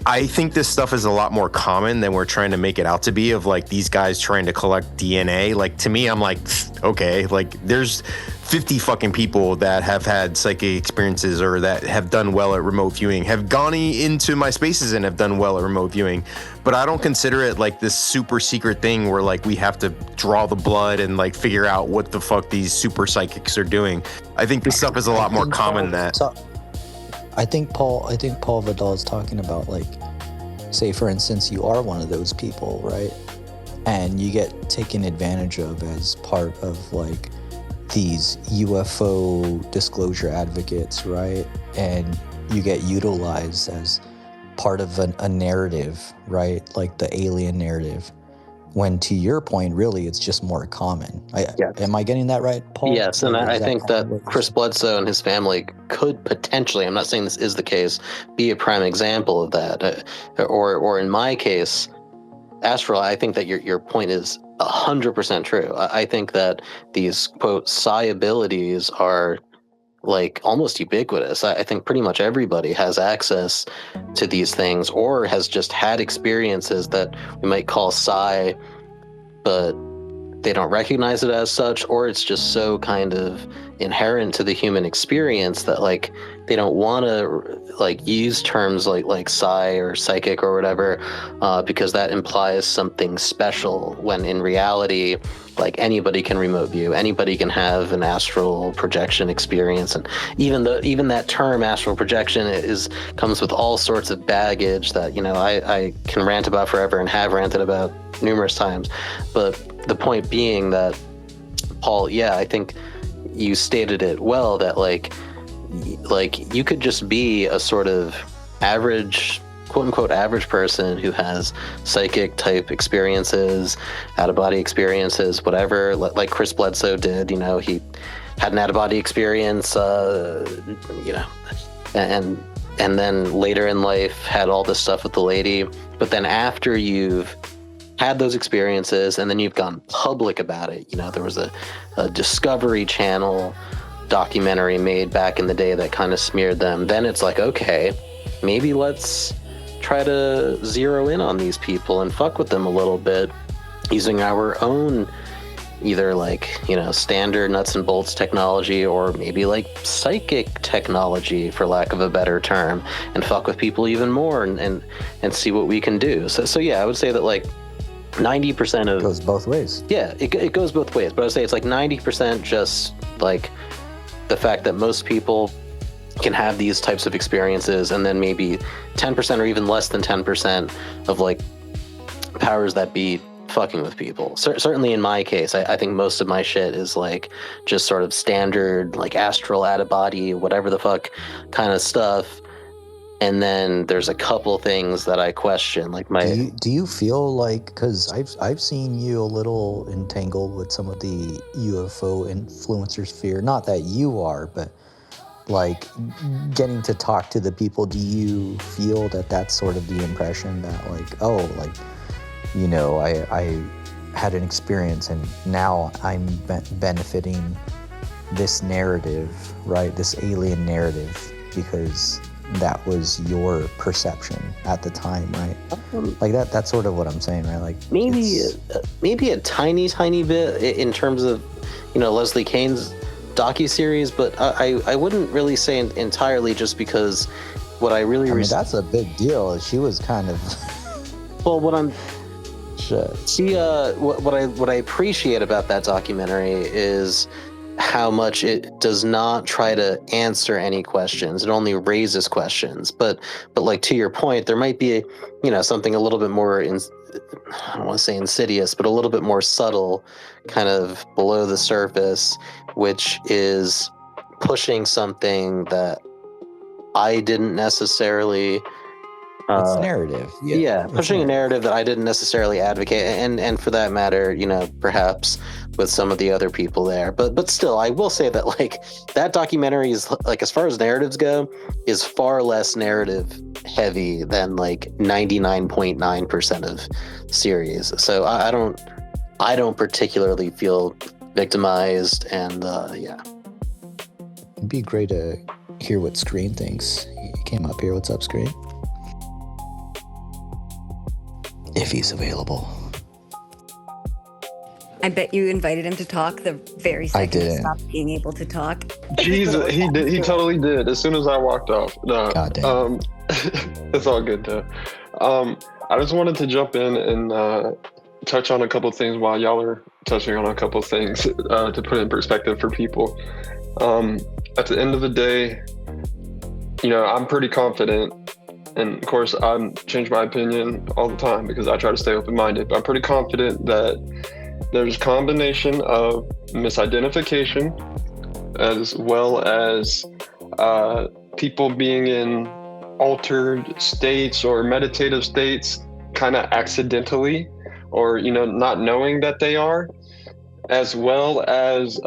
I think this stuff is a lot more common than we're trying to make it out to be, of like these guys trying to collect DNA. Like, to me, I'm like, okay, like there's 50 fucking people that have had psychic experiences or that have done well at remote viewing, have gone into my spaces and have done well at remote viewing. But I don't consider it like this super secret thing where like we have to draw the blood and like figure out what the fuck these super psychics are doing. I think this stuff is a lot more common than that. I think Paul Vidal is talking about, like, say for instance, you are one of those people, right? And you get taken advantage of as part of like these UFO disclosure advocates, right? And you get utilized as part of a narrative, right? Like the alien narrative. When, to your point, really, it's just more common. Am I getting that right, Paul? Yes, and I think that Chris Bledsoe and his family could potentially, I'm not saying this is the case, be a prime example of that. Or in my case, Astral, I think that your point is 100% true. I think that these, quote, psi abilities are like almost ubiquitous. I think pretty much everybody has access to these things or has just had experiences that we might call psi, but they don't recognize it as such, or it's just so kind of inherent to the human experience that like they don't want to like use terms like psi or psychic or whatever because that implies something special, when in reality, like anybody can remote view, anybody can have an astral projection experience. And even that term astral projection comes with all sorts of baggage that I can rant about forever and have ranted about numerous times. But the point being that, Paul, I think you stated it well, that like you could just be a sort of average, quote unquote average person who has psychic type experiences, out of body experiences, whatever, like Chris Bledsoe did. He had an out of body experience, and then later in life had all this stuff with the lady. But then after you've had those experiences and then you've gone public about it, there was a Discovery Channel documentary made back in the day that kind of smeared them. Then it's like, okay, maybe let's try to zero in on these people and fuck with them a little bit using our own either standard nuts and bolts technology or maybe like psychic technology, for lack of a better term, and fuck with people even more and see what we can do. So I would say that like 90% of... It goes both ways. Yeah, it goes both ways. But I would say it's like 90% just like the fact that most people can have these types of experiences, and then maybe 10% or even less than 10% of like powers that be fucking with people. Certainly in my case, I think most of my shit is like just sort of standard like astral, out of body, whatever the fuck kind of stuff. And then there's a couple things that I question, like my... Do you feel like, because I've seen you a little entangled with some of the UFO influencer sphere, not that you are, but like getting to talk to the people, do you feel that that's sort of the impression that like, I had an experience and now I'm benefiting this narrative, right? This alien narrative, because that was your perception at the time, right? Like that's sort of what I'm saying, right? Like maybe a tiny bit in terms of, Leslie Kane's docuseries, but I wouldn't really say entirely, just because what I really... that's a big deal. She was kind of... Well, what I'm... Shit. See, what I appreciate about that documentary is how much it does not try to answer any questions. It only raises questions. But like, to your point, there might be, something a little bit more, I don't want to say insidious, but a little bit more subtle, kind of below the surface, which is pushing something that I didn't necessarily It's narrative. Yeah, pushing a narrative that I didn't necessarily advocate, and for that matter, perhaps with some of the other people there. But still, I will say that like that documentary is like, as far as narratives go, is far less narrative heavy than like 99.9% of series. So I don't particularly feel victimized, and yeah. It'd be great to hear what Screen thinks. He came up here. What's up, Screen? If he's available. I bet you invited him to talk the very second he stopped being able to talk. Jesus, he did. He totally did. As soon as I walked off. No, God damn. It's all good though. I just wanted to jump in and touch on a couple things while y'all are touching on a couple things to put in perspective for people. At the end of the day, I'm pretty confident. And of course, I change my opinion all the time because I try to stay open-minded. But I'm pretty confident that there's a combination of misidentification as well as people being in altered states or meditative states kind of accidentally, or, not knowing that they are, as well as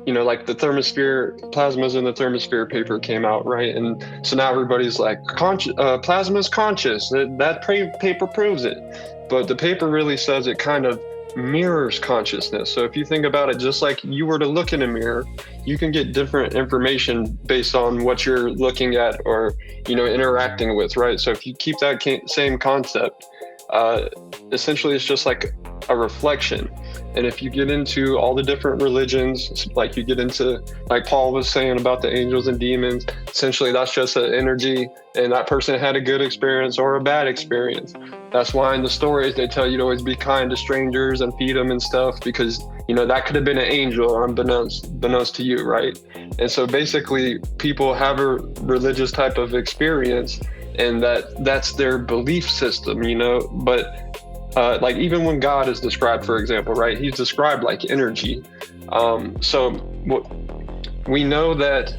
like the thermosphere, plasmas in the thermosphere paper came out, right? And so now everybody's like, plasma's conscious. That paper proves it. But the paper really says it kind of mirrors consciousness. So if you think about it, just like you were to look in a mirror, you can get different information based on what you're looking at or, interacting with, right? So if you keep that same concept, essentially it's just like a reflection. And if you get into all the different religions, like you get into, like Paul was saying about the angels and demons, essentially that's just an energy, and that person had a good experience or a bad experience. That's why in the stories they tell you to always be kind to strangers and feed them and stuff, because that could have been an angel unbeknownst to you, right? And so basically people have a religious type of experience, and that's their belief system, but like even when God is described, for example, right, he's described like energy. So we know that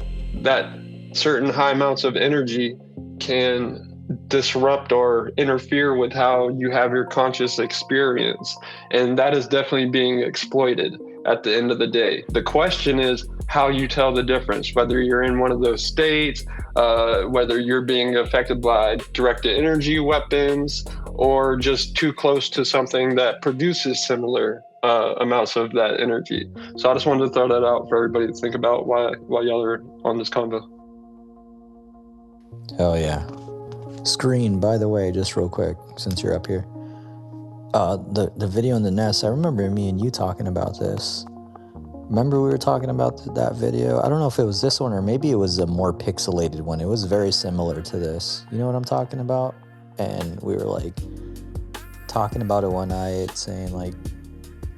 certain high amounts of energy can disrupt or interfere with how you have your conscious experience. And that is definitely being exploited at the end of the day. The question is how you tell the difference, whether you're in one of those states, whether you're being affected by directed energy weapons, or just too close to something that produces similar amounts of that energy. So I just wanted to throw that out for everybody to think about while y'all are on this convo. Hell yeah. Screen, by the way, just real quick, since you're up here. The video in the nest, I remember me and you talking about this. Remember we were talking about that video? I don't know if it was this one or maybe it was a more pixelated one. It was very similar to this. You know what I'm talking about? And we were like talking about it one night, saying like,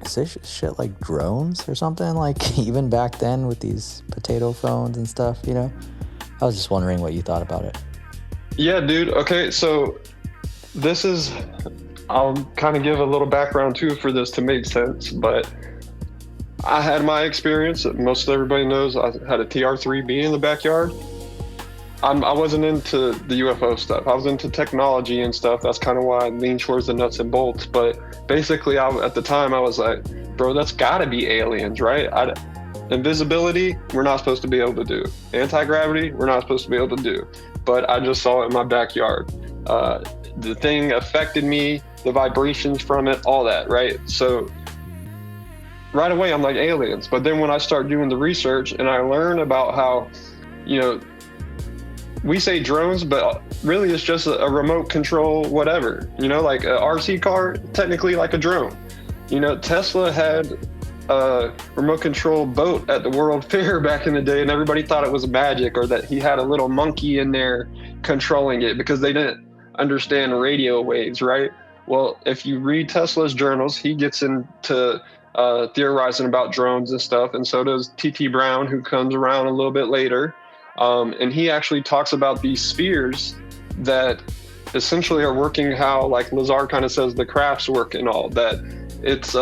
is this shit like drones or something? Like even back then with these potato phones and stuff, I was just wondering what you thought about it. Yeah, dude. Okay, so I'll kind of give a little background too for this to make sense, but I had my experience. Most everybody knows I had a TR-3B in the backyard. I wasn't into the UFO stuff. I was into technology and stuff. That's kind of why I leaned towards the nuts and bolts. But basically, at the time, I was like, bro, that's got to be aliens, right? Invisibility, we're not supposed to be able to do. Anti-gravity, we're not supposed to be able to do. But I just saw it in my backyard. The thing affected me, the vibrations from it, all that, right? So right away, I'm like, aliens. But then when I start doing the research and I learn about how, we say drones, but really it's just a remote control, whatever, like a RC car, technically like a drone. Tesla had a remote control boat at the World Fair back in the day, and everybody thought it was magic, or that he had a little monkey in there controlling it because they didn't understand radio waves, right? Well, if you read Tesla's journals, he gets into theorizing about drones and stuff, and so does T.T. Brown, who comes around a little bit later. And he actually talks about these spheres that essentially are working how, like Lazar kind of says, the crafts work and all that. It's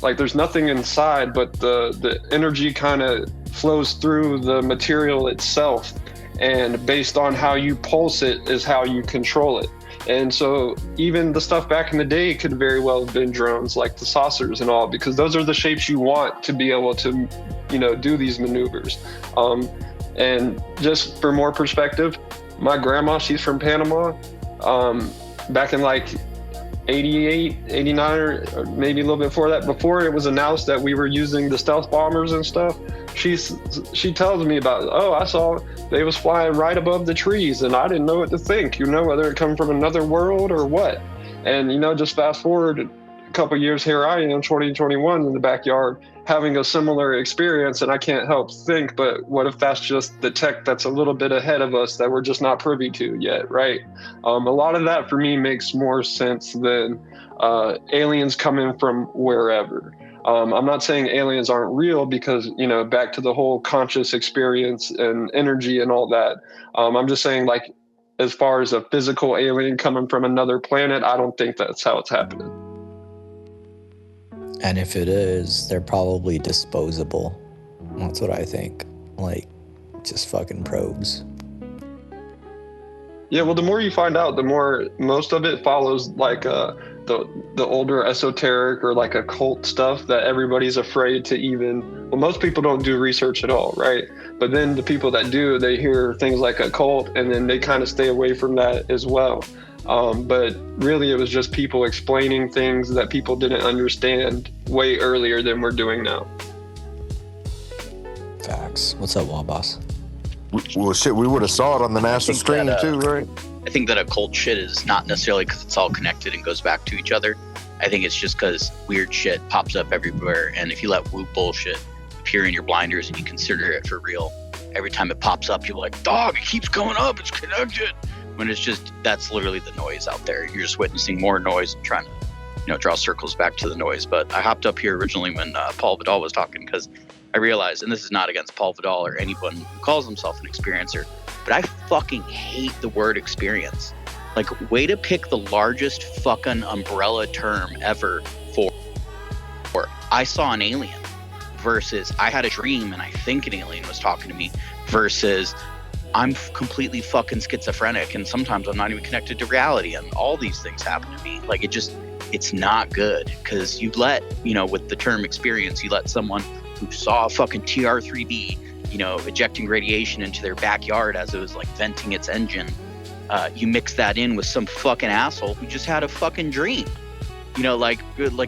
like there's nothing inside, but the energy kind of flows through the material itself. and based on how you pulse it is how you control it. And so even the stuff back in the day could very well have been drones, like the saucers and all, because those are the shapes you want to be able to, do these maneuvers. And just for more perspective, my grandma, she's from Panama. Back in like 88, 89, or maybe a little bit before that, before it was announced that we were using the stealth bombers and stuff, she tells me about, I saw they was flying right above the trees and I didn't know what to think, whether it come from another world or what. And, just fast forward a couple years, here I am, 2021, in the backyard, having a similar experience, and I can't help think, but what if that's just the tech that's a little bit ahead of us that we're just not privy to yet, right? A lot of that for me makes more sense than aliens coming from wherever. I'm not saying aliens aren't real because, back to the whole conscious experience and energy and all that. I'm just saying, like, as far as a physical alien coming from another planet, I don't think that's how it's happening. And if it is, they're probably disposable. That's what I think. Like, just fucking probes. Yeah, well, the more you find out, the more most of it follows like the older esoteric or like occult stuff that everybody's afraid to even. Well, most people don't do research at all, right? But then the people that do, they hear things like occult, and then they kind of stay away from that as well. But really, it was just people explaining things that people didn't understand way earlier than we're doing now. Facts. What's up, Wall Boss? Well, shit, we would have saw it on the national stream too, right? I think that occult shit is not necessarily because it's all connected and goes back to each other. I think it's just because weird shit pops up everywhere, and if you let woo bullshit appear in your blinders and you consider it for real, every time it pops up, you're like, dog, it keeps going up, it's connected. When it's just, that's literally the noise out there. You're just witnessing more noise and trying to, draw circles back to the noise. But I hopped up here originally when Paul Vidal was talking because I realized, and this is not against Paul Vidal or anyone who calls himself an experiencer, but I fucking hate the word experience. Like, way to pick the largest fucking umbrella term ever for I saw an alien versus I had a dream and I think an alien was talking to me versus I'm completely fucking schizophrenic and sometimes I'm not even connected to reality and all these things happen to me. Like, it's not good because you let, with the term experience, you let someone who saw a fucking TR-3B, ejecting radiation into their backyard as it was like venting its engine. You mix that in with some fucking asshole who just had a fucking dream. Like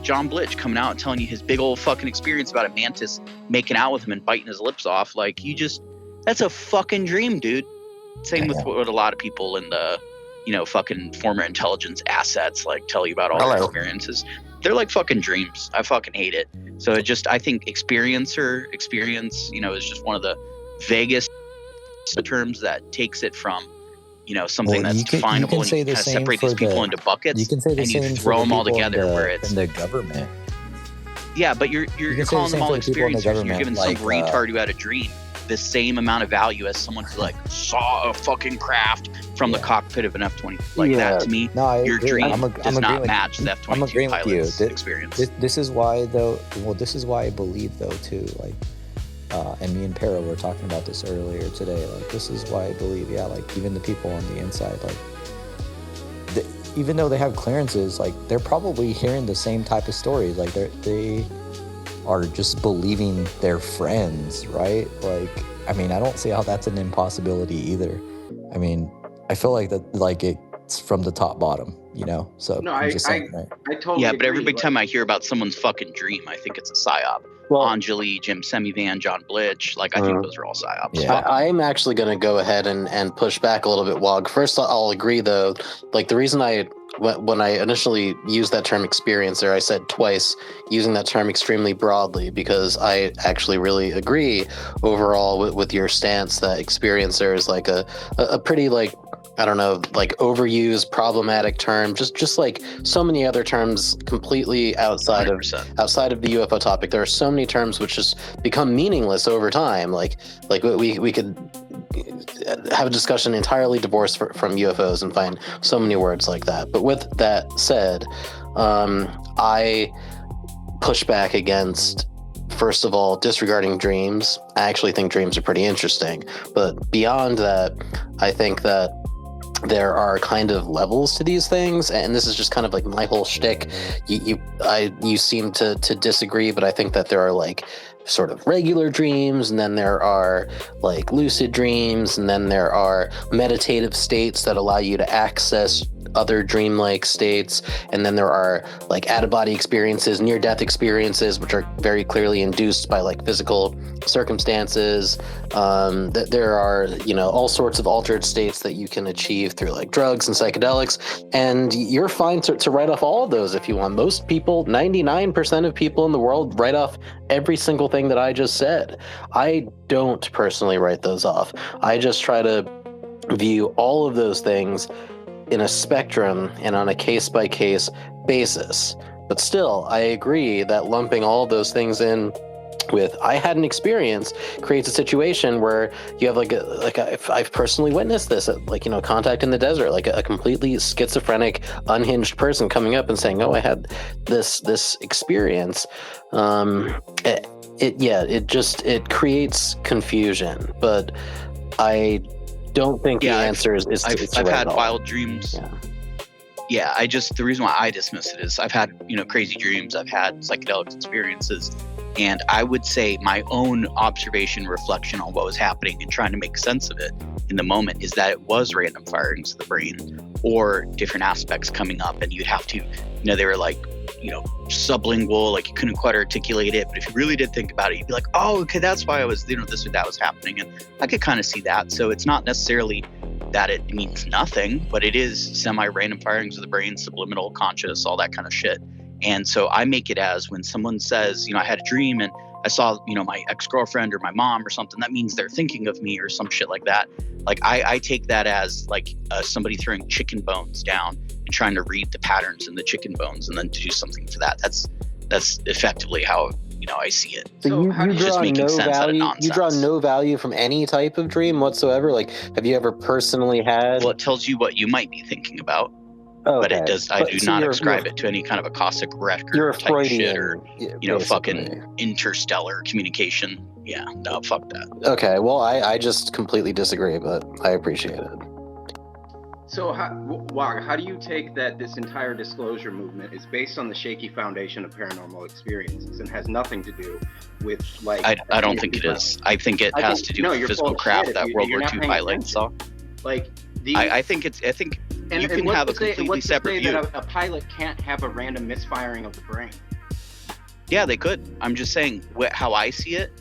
John Blitch coming out and telling you his big old fucking experience about a mantis making out with him and biting his lips off. Like, that's a fucking dream, dude. Same with what a lot of people in the, fucking former intelligence assets like tell you about all their experiences. They're like fucking dreams. I fucking hate it. So I think experience, is just one of the vaguest terms that takes it from, something that's definable and kind of separate these people into buckets. You can say the and same you throw them all together where it's in the government. Yeah, but you're calling them all experiencers. You're giving some retard who had a dream the same amount of value as someone who like saw a fucking craft from the cockpit of an F-22. Like that to me, your dream does not match the F-22 pilot's experience. This is why though. Well, this is why I believe though too. Like, and me and Para were talking about this earlier today. Like, this is why I believe. Yeah, like even the people on the inside, like, even though they have clearances, like they're probably hearing the same type of stories. Like they are just believing their friends, right? Like, I mean, I don't see how that's an impossibility either. I mean, I feel like that, like it's from the top bottom, So no, I'm just saying, right? I totally but agree, every time I hear about someone's fucking dream, I think it's a psyop. Well, Anjali, Jim Semivan, John Blitch, like I think those are all psyops. Yeah. I'm actually going to go ahead and push back a little bit, Wog. First, I'll agree though. Like the reason when I initially used that term experiencer, I said twice using that term extremely broadly because I actually really agree overall with your stance that experiencer is like a pretty like, I don't know, like overused, problematic term, just like so many other terms completely outside 100%. Of the UFO topic. There are so many terms which just become meaningless over time. Like we could have a discussion entirely divorced from UFOs and find so many words like that. But with that said, I push back against first of all, disregarding dreams, I actually think dreams are pretty interesting. But beyond that, I think that there are kind of levels to these things, and this is just kind of like my whole shtick. You seem to disagree, but I think that there are like sort of regular dreams, and then there are like lucid dreams, and then there are meditative states that allow you to access other dreamlike states, and then there are like out-of-body experiences, near-death experiences, which are very clearly induced by like physical circumstances. There are, you know, all sorts of altered states that you can achieve through like drugs and psychedelics, and you're fine to write off all of those if you want. Most people, 99% of people in the world, write off every single thing that I just said. I don't personally write those off. I just try to view all of those things in a spectrum and on a case-by-case basis. But still, I agree that lumping all of those things in with I had an experience creates a situation where you have I've personally witnessed this at, like, you know, Contact in the Desert, like a completely schizophrenic, unhinged person coming up and saying, oh, I had this experience. It creates confusion, but I don't think the answer is I've had wild dreams. Yeah, the reason why I dismiss it is I've had, you know, crazy dreams, I've had psychedelic experiences, and I would say my own observation, reflection on what was happening and trying to make sense of it in the moment is that it was random firings of the brain or different aspects coming up, and you'd have to, you know, they were like, you know, sublingual, like you couldn't quite articulate it, but if you really did think about it, you'd be like, oh, okay, that's why I was, you know, this or that was happening, and I could kind of see that. So it's not necessarily that it means nothing, but it is semi-random firings of the brain, subliminal, conscious, all that kind of shit. And so I make it as when someone says, you know, I had a dream and I saw, you know, my ex-girlfriend or my mom or something, that means they're thinking of me or some shit like that. Like I take that as like somebody throwing chicken bones down and trying to read the patterns in the chicken bones and then to do something for that. That's effectively how, you know, I see it. So you draw no value. You draw no value from any type of dream whatsoever. Like, have you ever personally had? Well, it tells you what you might be thinking about, but it does. I do not ascribe it to any kind of Akashic record type shit or, you know, fucking interstellar communication. Yeah, no, fuck that. Okay, well, I just completely disagree, but I appreciate it. So how do you take that this entire disclosure movement is based on the shaky foundation of paranormal experiences and has nothing to do with like... I don't think it is. I think it has to do with physical craft that World War II pilot saw. Like I think you can have a completely separate view. That a pilot can't have a random misfiring of the brain. Yeah, they could. I'm just saying how I see it.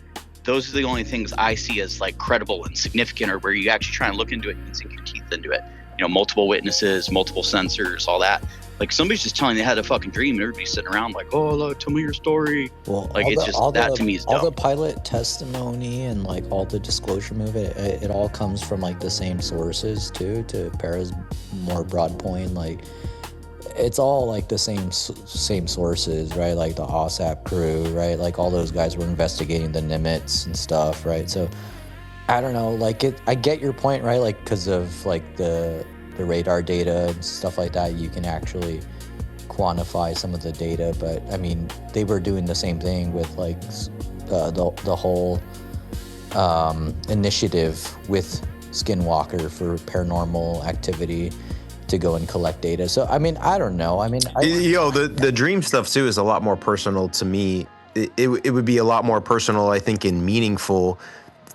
Those are the only things I see as like credible and significant, or where you actually try and look into it and sink your teeth into it. You know, multiple witnesses, multiple sensors, all that. Like somebody's just telling you they had a fucking dream and everybody's sitting around like, oh, look, tell me your story. Well, like that to me is dumb. All the pilot testimony and like all the disclosure movement, it all comes from like the same sources too, to Para's more broad point. Like it's all like the same sources, right? Like the OSAP crew, right? Like all those guys were investigating the Nimitz and stuff, right? So I don't know, like I get your point, right? Like because of like the radar data and stuff like that, you can actually quantify some of the data. But I mean, they were doing the same thing with like the whole initiative with Skinwalker for paranormal activity to go and collect data. So I mean, I don't know. I mean, the dream stuff too is a lot more personal to me. It would be a lot more personal, I think, and meaningful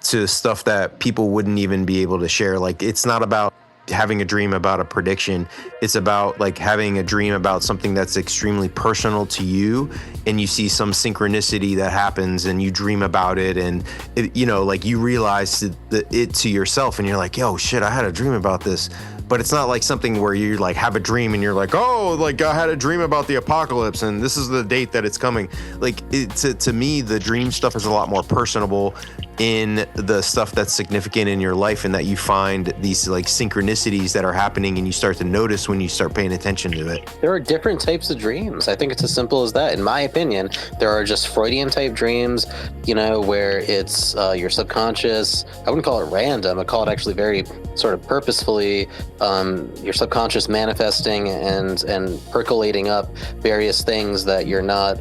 to stuff that people wouldn't even be able to share. Like, it's not about having a dream about a prediction. It's about like having a dream about something that's extremely personal to you, and you see some synchronicity that happens and you dream about it, and it, you know, like you realize it to yourself and you're like, yo, shit, I had a dream about this. But it's not like something where you like have a dream and you're like, oh, like I had a dream about the apocalypse and this is the date that it's coming. Like to me, the dream stuff is a lot more personable in the stuff that's significant in your life, and that you find these like synchronicities that are happening and you start to notice when you start paying attention to it. There are different types of dreams. I think it's as simple as that. In my opinion, there are just Freudian type dreams, where it's your subconscious. I wouldn't call it random. I call it actually very sort of purposefully your subconscious manifesting and percolating up various things that you're not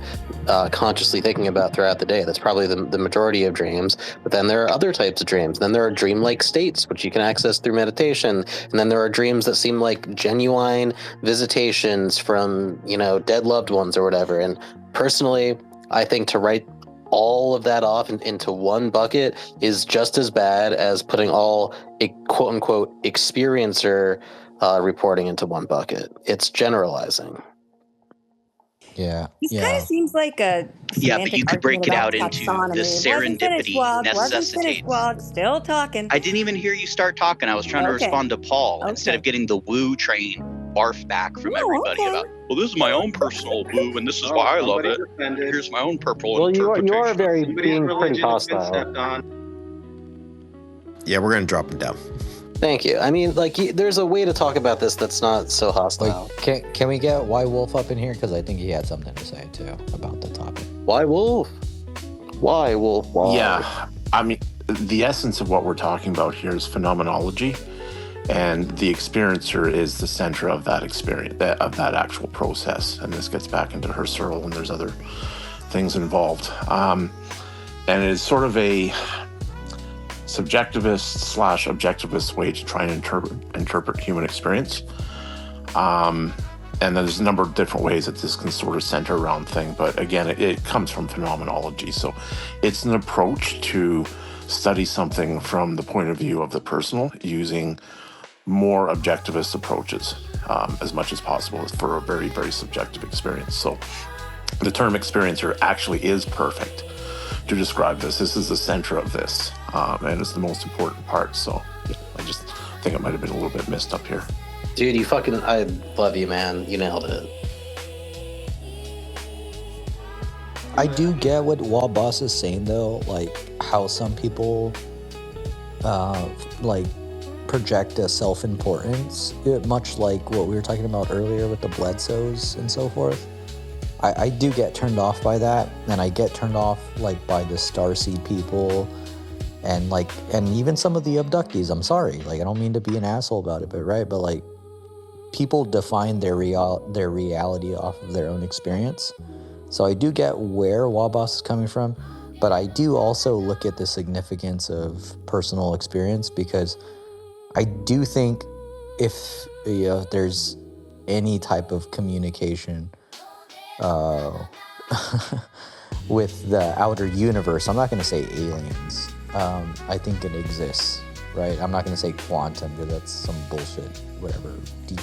consciously thinking about throughout the day. That's probably the majority of dreams. But then there are other types of dreams. Then there are dreamlike states, which you can access through meditation. And then there are dreams that seem like genuine visitations from, dead loved ones or whatever. And personally, I think to write all of that off into one bucket is just as bad as putting all a quote unquote experiencer reporting into one bucket. It's generalizing. Yeah. This kind of seems like a but you could break it out into the serendipity necessitate. Still talking. I didn't even hear you start talking. I was trying to respond to Paul instead of getting the woo train barf back from everybody about, well, this is my own personal woo, and this is why I love it. Here's my own purple interpretation. You are being pretty hostile. Yeah, we're gonna drop him down. Thank you. I mean, there's a way to talk about this that's not so hostile. Can we get Why Wolf up in here? Because I think he had something to say, too, about the topic. Why Wolf? Why Wolf? Why? Yeah, I mean, the essence of what we're talking about here is phenomenology, and the experiencer is the center of that experience, of that actual process. And this gets back into Husserl, and there's other things involved. And it is sort of a subjectivist/objectivist way to try and interpret human experience. And there's a number of different ways that this can sort of center around thing. But again, it comes from phenomenology. So it's an approach to study something from the point of view of the personal, using more objectivist approaches as much as possible for a very, very subjective experience. So the term experiencer actually is perfect to describe this. This is the center of this, and it's the most important part. So I just think it might have been a little bit missed up here. Dude, I love you, man. You nailed it. I do get what Boss is saying, though, like how some people project a self-importance, much like what we were talking about earlier with the Bledsoes and so forth. I do get turned off by that, and I get turned off by the Starseed people and even some of the abductees. I'm sorry, I don't mean to be an asshole about it, but people define their reality off of their own experience. So I do get where Wabas is coming from, but I do also look at the significance of personal experience, because I do think if there's any type of communication with the outer universe, I'm not going to say aliens. I think it exists, right? I'm not going to say quantum, because that's some bullshit, whatever.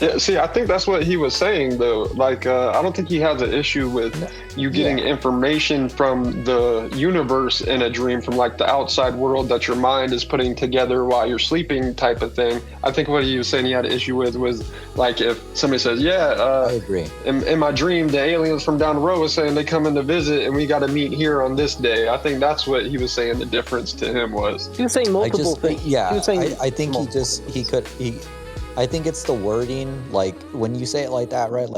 Yeah, see, I think that's what he was saying, though. I don't think he has an issue with you getting information from the universe in a dream, from the outside world that your mind is putting together while you're sleeping, type of thing. I think what he was saying he had an issue with was if somebody says, I agree. In my dream, the aliens from down the road was saying they come in to visit and we got to meet here on this day. I think that's what he was saying the difference to him was. He was saying multiple things. Yeah, I think I think it's the wording, when you say it like that, right?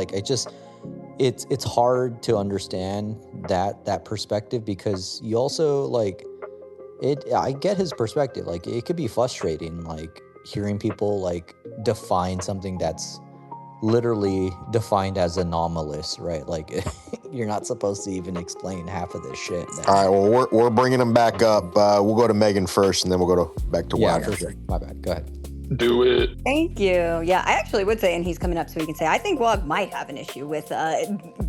It's hard to understand that perspective, because you also I get his perspective. It could be frustrating, hearing people define something that's literally defined as anomalous, right? You're not supposed to even explain half of this shit. All right, well, we're bringing him back up. We'll go to Megan first, and then we'll go back to Wagner. Yeah, for sure. My bad. Go ahead. Do it. Thank you. Yeah, I actually would say, and he's coming up so he can say, I think Wog might have an issue with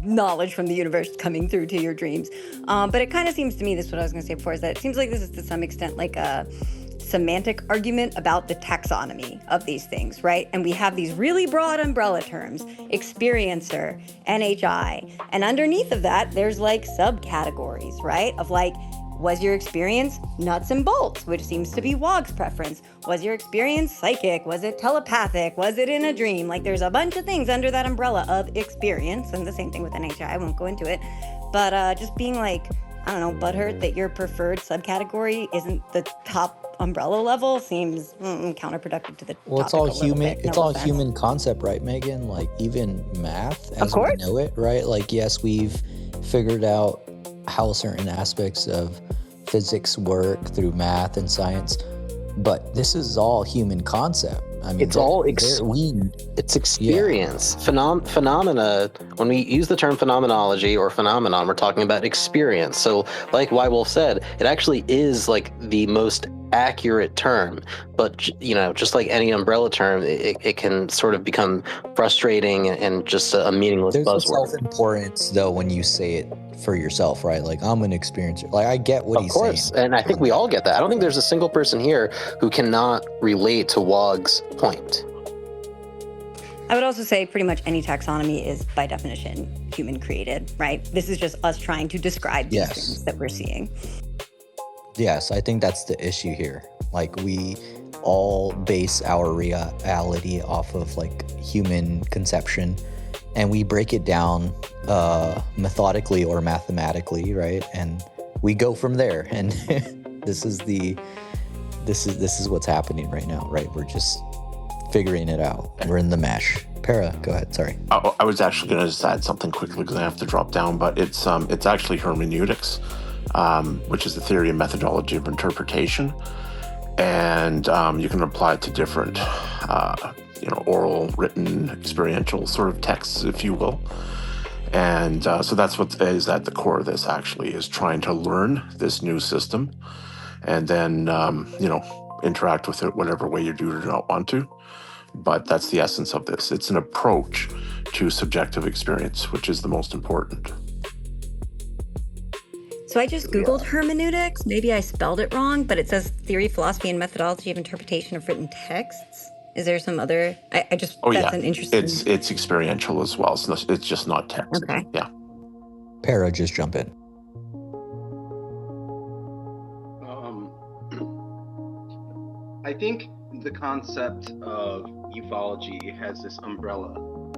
knowledge from the universe coming through to your dreams. But it kind of seems to me, this is what I was going to say before, is that it seems like this is to some extent a semantic argument about the taxonomy of these things, right? And we have these really broad umbrella terms, experiencer, NHI, and underneath of that, there's subcategories, right? Of was your experience nuts and bolts, which seems to be Wog's preference? Was your experience psychic? Was it telepathic? Was it in a dream? There's a bunch of things under that umbrella of experience, and the same thing with NHI, I won't go into it. But just being I don't know, butthurt that your preferred subcategory isn't the top umbrella level seems counterproductive to the Well, it's topic all a little human. bit. It's No all offense. human concept, right, Megan? Like even math, Of as we course. know it, right? Like yes, we've figured out how certain aspects of physics work through math and science, but this is all human concept. I mean, It's all it's experience. Phenomena, when we use the term phenomenology or phenomenon, we're talking about experience. So like Wolf said, it actually is like the most accurate term, but just like any umbrella term, it can sort of become frustrating and just a meaningless There's a buzzword. self-importance though when you say it for yourself, right? Like I'm an experiencer. Like I get what he's saying. Of course, and I think we all get that. I don't think there's a single person here who cannot relate to Wog's point. I would also say pretty much any taxonomy is by definition human created, right? This is just us trying to describe these things that we're seeing. Yes, I think that's the issue here. Like we all base our reality off of like human conception, and we break it down methodically or mathematically, right? And we go from there. And this is what's happening right now, right? We're just figuring it out. We're in the mesh. Para, go ahead. Sorry. I was actually going to just add something quickly because I have to drop down, but it's actually hermeneutics, which is the theory and methodology of interpretation, and you can apply it to different, oral, written, experiential sort of texts, if you will. And so that's what is at the core of this. Actually, is trying to learn this new system, and then interact with it whatever way you do or do not want to. But that's the essence of this. It's an approach to subjective experience, which is the most important. So I just Googled hermeneutics. Maybe I spelled it wrong, but it says theory, philosophy, and methodology of interpretation of written texts. Is there some other? That's an interesting. It's experiential as well. It's just not text. Okay. Yeah. Para, just jump in. I think the concept of ufology has this umbrella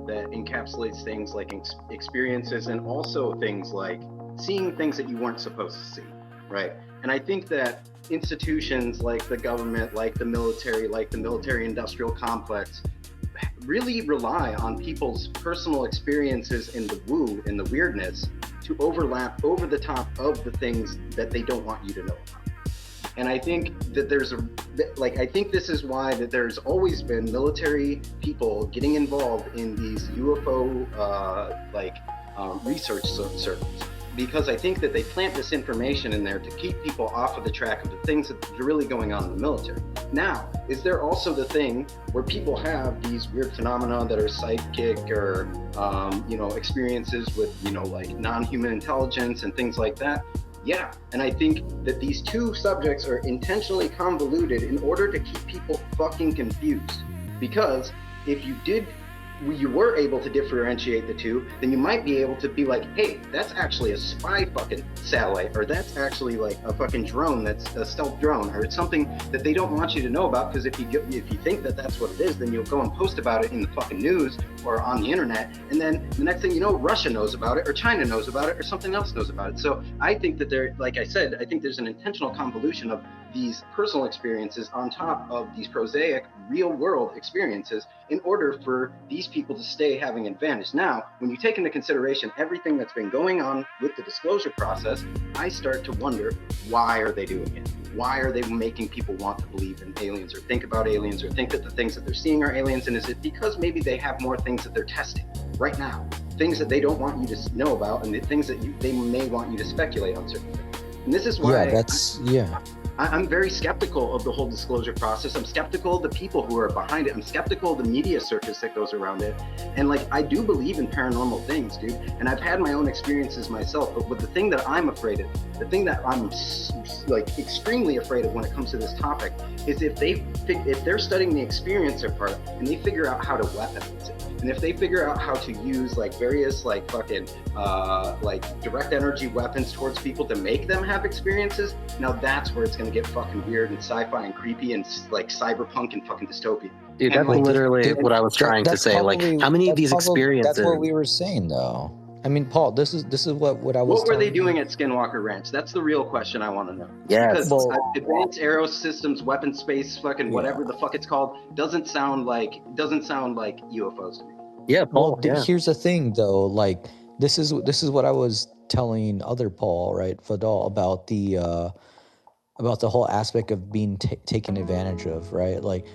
that encapsulates things like experiences and also things like seeing things that you weren't supposed to see, right? And I think that institutions like the government, like the military industrial complex, really rely on people's personal experiences in the woo, in the weirdness, to overlap over the top of the things that they don't want you to know about. And I think that I think this is why that there's always been military people getting involved in these UFO research circles, because I think that they plant this information in there to keep people off of the track of the things that are really going on in the military. Now, is there also the thing where people have these weird phenomena that are psychic or experiences with non-human intelligence and things like that? Yeah, and I think that these two subjects are intentionally convoluted in order to keep people fucking confused. Because if you were able to differentiate the two, then you might be able to be like, hey, that's actually a spy fucking satellite, or that's actually like a fucking drone, that's a stealth drone, or it's something that they don't want you to know about, because if you think that that's what it is, then you'll go and post about it in the fucking news or on the internet, and then the next thing you know, Russia knows about it, or China knows about it, or something else knows about it. So I think that like I said, I think there's an intentional convolution of these personal experiences on top of these prosaic real world experiences in order for these people to stay having advantage. Now, when you take into consideration everything that's been going on with the disclosure process, I start to wonder, why are they doing it? Why are they making people want to believe in aliens or think about aliens or think that the things that they're seeing are aliens? And is it because maybe they have more things that they're testing right now, things that they don't want you to know about, and the things that they may want you to speculate on certain things? And this is why I'm very skeptical of the whole disclosure process. I'm skeptical of the people who are behind it. I'm skeptical of the media circus that goes around it. And I do believe in paranormal things, dude. And I've had my own experiences myself. But the thing that I'm afraid of, the thing that I'm extremely afraid of when it comes to this topic, is if they're studying the experiencer part and they figure out how to weaponize it, and if they figure out how to use various direct energy weapons towards people to make them have experiences, now that's where it's going to get fucking weird and sci-fi and creepy and cyberpunk and fucking dystopian. Dude, that's literally what I was trying to say. How many of these experiences? That's what we were saying, though. I mean, Paul, this is what I was. What were they doing at Skinwalker Ranch? That's the real question I want to know. Yes. Because Advanced Aero Systems, Weapon Space, fucking whatever the fuck it's called, doesn't sound like UFOs to me. Yeah, Paul. Well, here's the thing, though. Like, this is what I was telling other Paul, right, Fadal, about the whole aspect of being taken advantage of, right? Like,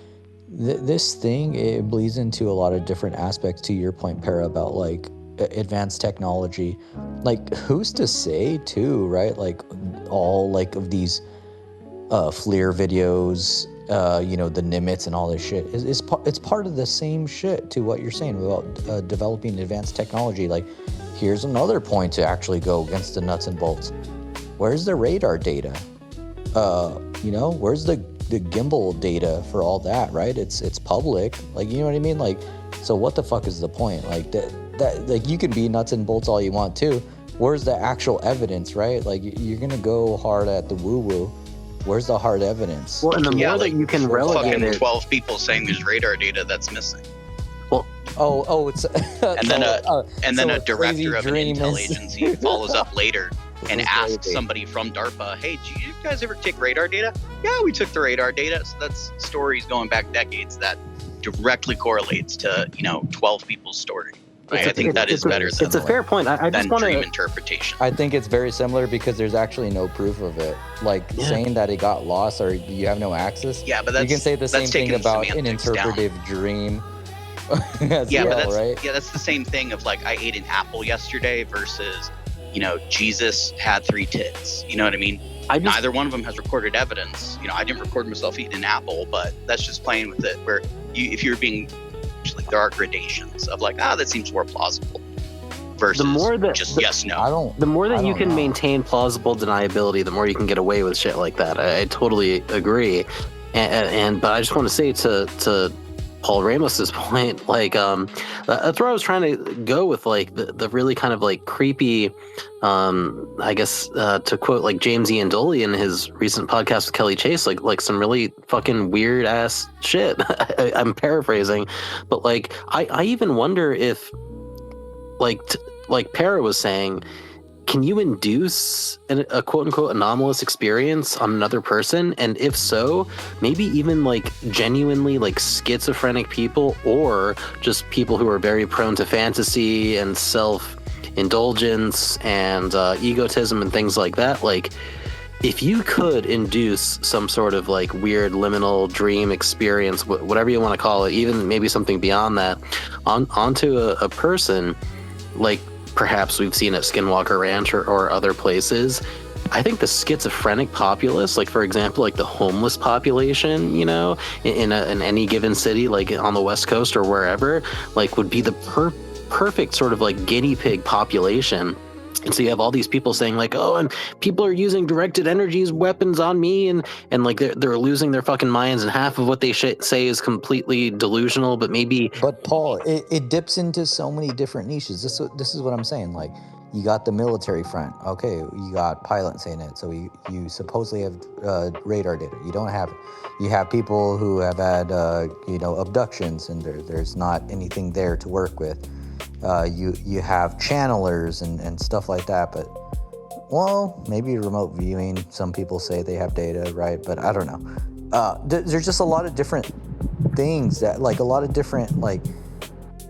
this thing, it bleeds into a lot of different aspects. To your point, Para, about like advanced technology. Like, who's to say, too, right? Like, all like of these FLIR videos, the Nimitz and all this shit it's part of the same shit to what you're saying about developing advanced technology. Like, here's another point to actually go against the nuts and bolts. Where's the radar data? Where's the gimbal data for all that, right? It's public. Like, you know what I mean? Like, so what the fuck is the point? Like, that like, you can be nuts and bolts all you want too. Where's the actual evidence, right? Like, you're gonna go hard at the woo-woo. Where's the hard evidence? Well, and the more that you can relegate fucking it, 12 people saying there's radar data that's missing. Well, it's and then a director of an intel is... agency follows up later and asks crazy. somebody from DARPA, "Hey, did you guys ever take radar data?" "Yeah, we took the radar data." So that's stories going back decades that directly correlates to 12 people's story. Right? I think that is better than it's a fair point. I just want dream to interpretation. I think it's very similar because there's actually no proof of it. Like, saying that it got lost or you have no access. Yeah, but you can say the same thing about an interpretive dream. Right? Yeah, that's the same thing of like, I ate an apple yesterday versus, Jesus had 3 tits. You know what I mean? Neither one of them has recorded evidence. I didn't record myself eating an apple, but that's just playing with it. Where if you're being, like, there are gradations of like, that seems more plausible. Versus yes, no. The more that you can maintain plausible deniability, the more you can get away with shit like that. I totally agree. But I just want to say to Paul Ramos's point, like, that's where I was trying to go with, like, the really kind of like creepy, I guess, to quote like James Ian Doley in his recent podcast with Kelly Chase, like some really fucking weird ass shit. I'm paraphrasing, but like, I even wonder if, like Para was saying, can you induce a quote-unquote anomalous experience on another person? And if so, maybe even like genuinely like schizophrenic people, or just people who are very prone to fantasy and self-indulgence and egotism and things like that. Like, if you could induce some sort of like weird liminal dream experience, whatever you want to call it, even maybe something beyond that, onto a person, like perhaps we've seen at Skinwalker Ranch or other places, I think the schizophrenic populace, like for example, like the homeless population, in any given city, like on the West Coast or wherever, like would be the perfect sort of like guinea pig population. And so you have all these people saying like, oh, and people are using directed energies weapons on me, and like they're losing their fucking minds, and half of what they say is completely delusional, but maybe. But Paul, it dips into so many different niches. This is what I'm saying. Like, you got the military front. Okay, you got pilots saying it. So you supposedly have radar data. You don't have it. You have people who have had abductions, and there's not anything there to work with. You have channelers and stuff like that, but maybe remote viewing. Some people say they have data, right? But I don't know. There's just a lot of different things that, like, a lot of different like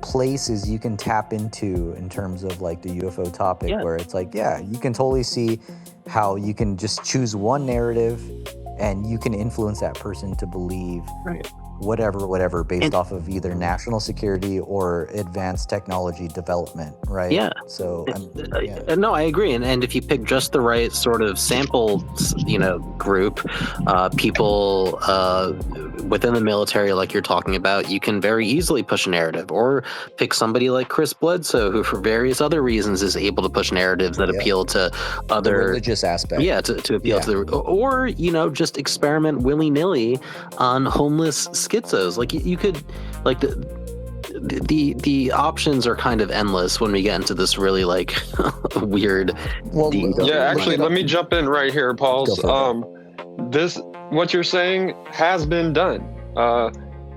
places you can tap into in terms of like the UFO topic, where it's like, you can totally see how you can just choose one narrative and you can influence that person to believe whatever based off of either national security or advanced technology development, right? Yeah. So no, I agree. And if you pick just the right sort of sample, group, people within the military, like you're talking about, you can very easily push a narrative. Or pick somebody like Chris Bledsoe, who for various other reasons is able to push narratives that appeal to other the religious aspect. Yeah, to appeal to the, or just experiment willy-nilly on homeless schizos. Like you could, like the options are kind of endless when we get into this really like weird. Actually, let me jump in right here, Paul. What you're saying has been done.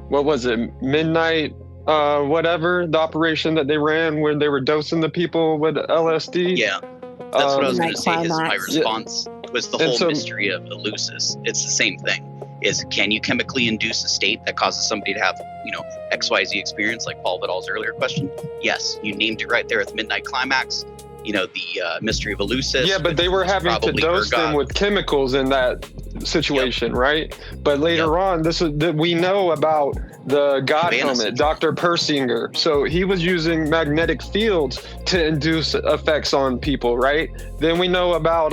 What was it? Midnight whatever, the operation that they ran where they were dosing the people with LSD. Yeah, that's what I was going to say. My Climax. response was the And whole so- mystery of Eleusis. It's the same thing. Is can you chemically induce a state that causes somebody to have, XYZ experience, like Paul Vidal's earlier question? Yes, you named it right there at the Midnight Climax. The mystery of Eleusis. Yeah, but they were having to probably dose them ergot. with chemicals in that situation, right? But later on, we know about the God Havana helmet, syndrome. Dr. Persinger. So he was using magnetic fields to induce effects on people, right? Then we know about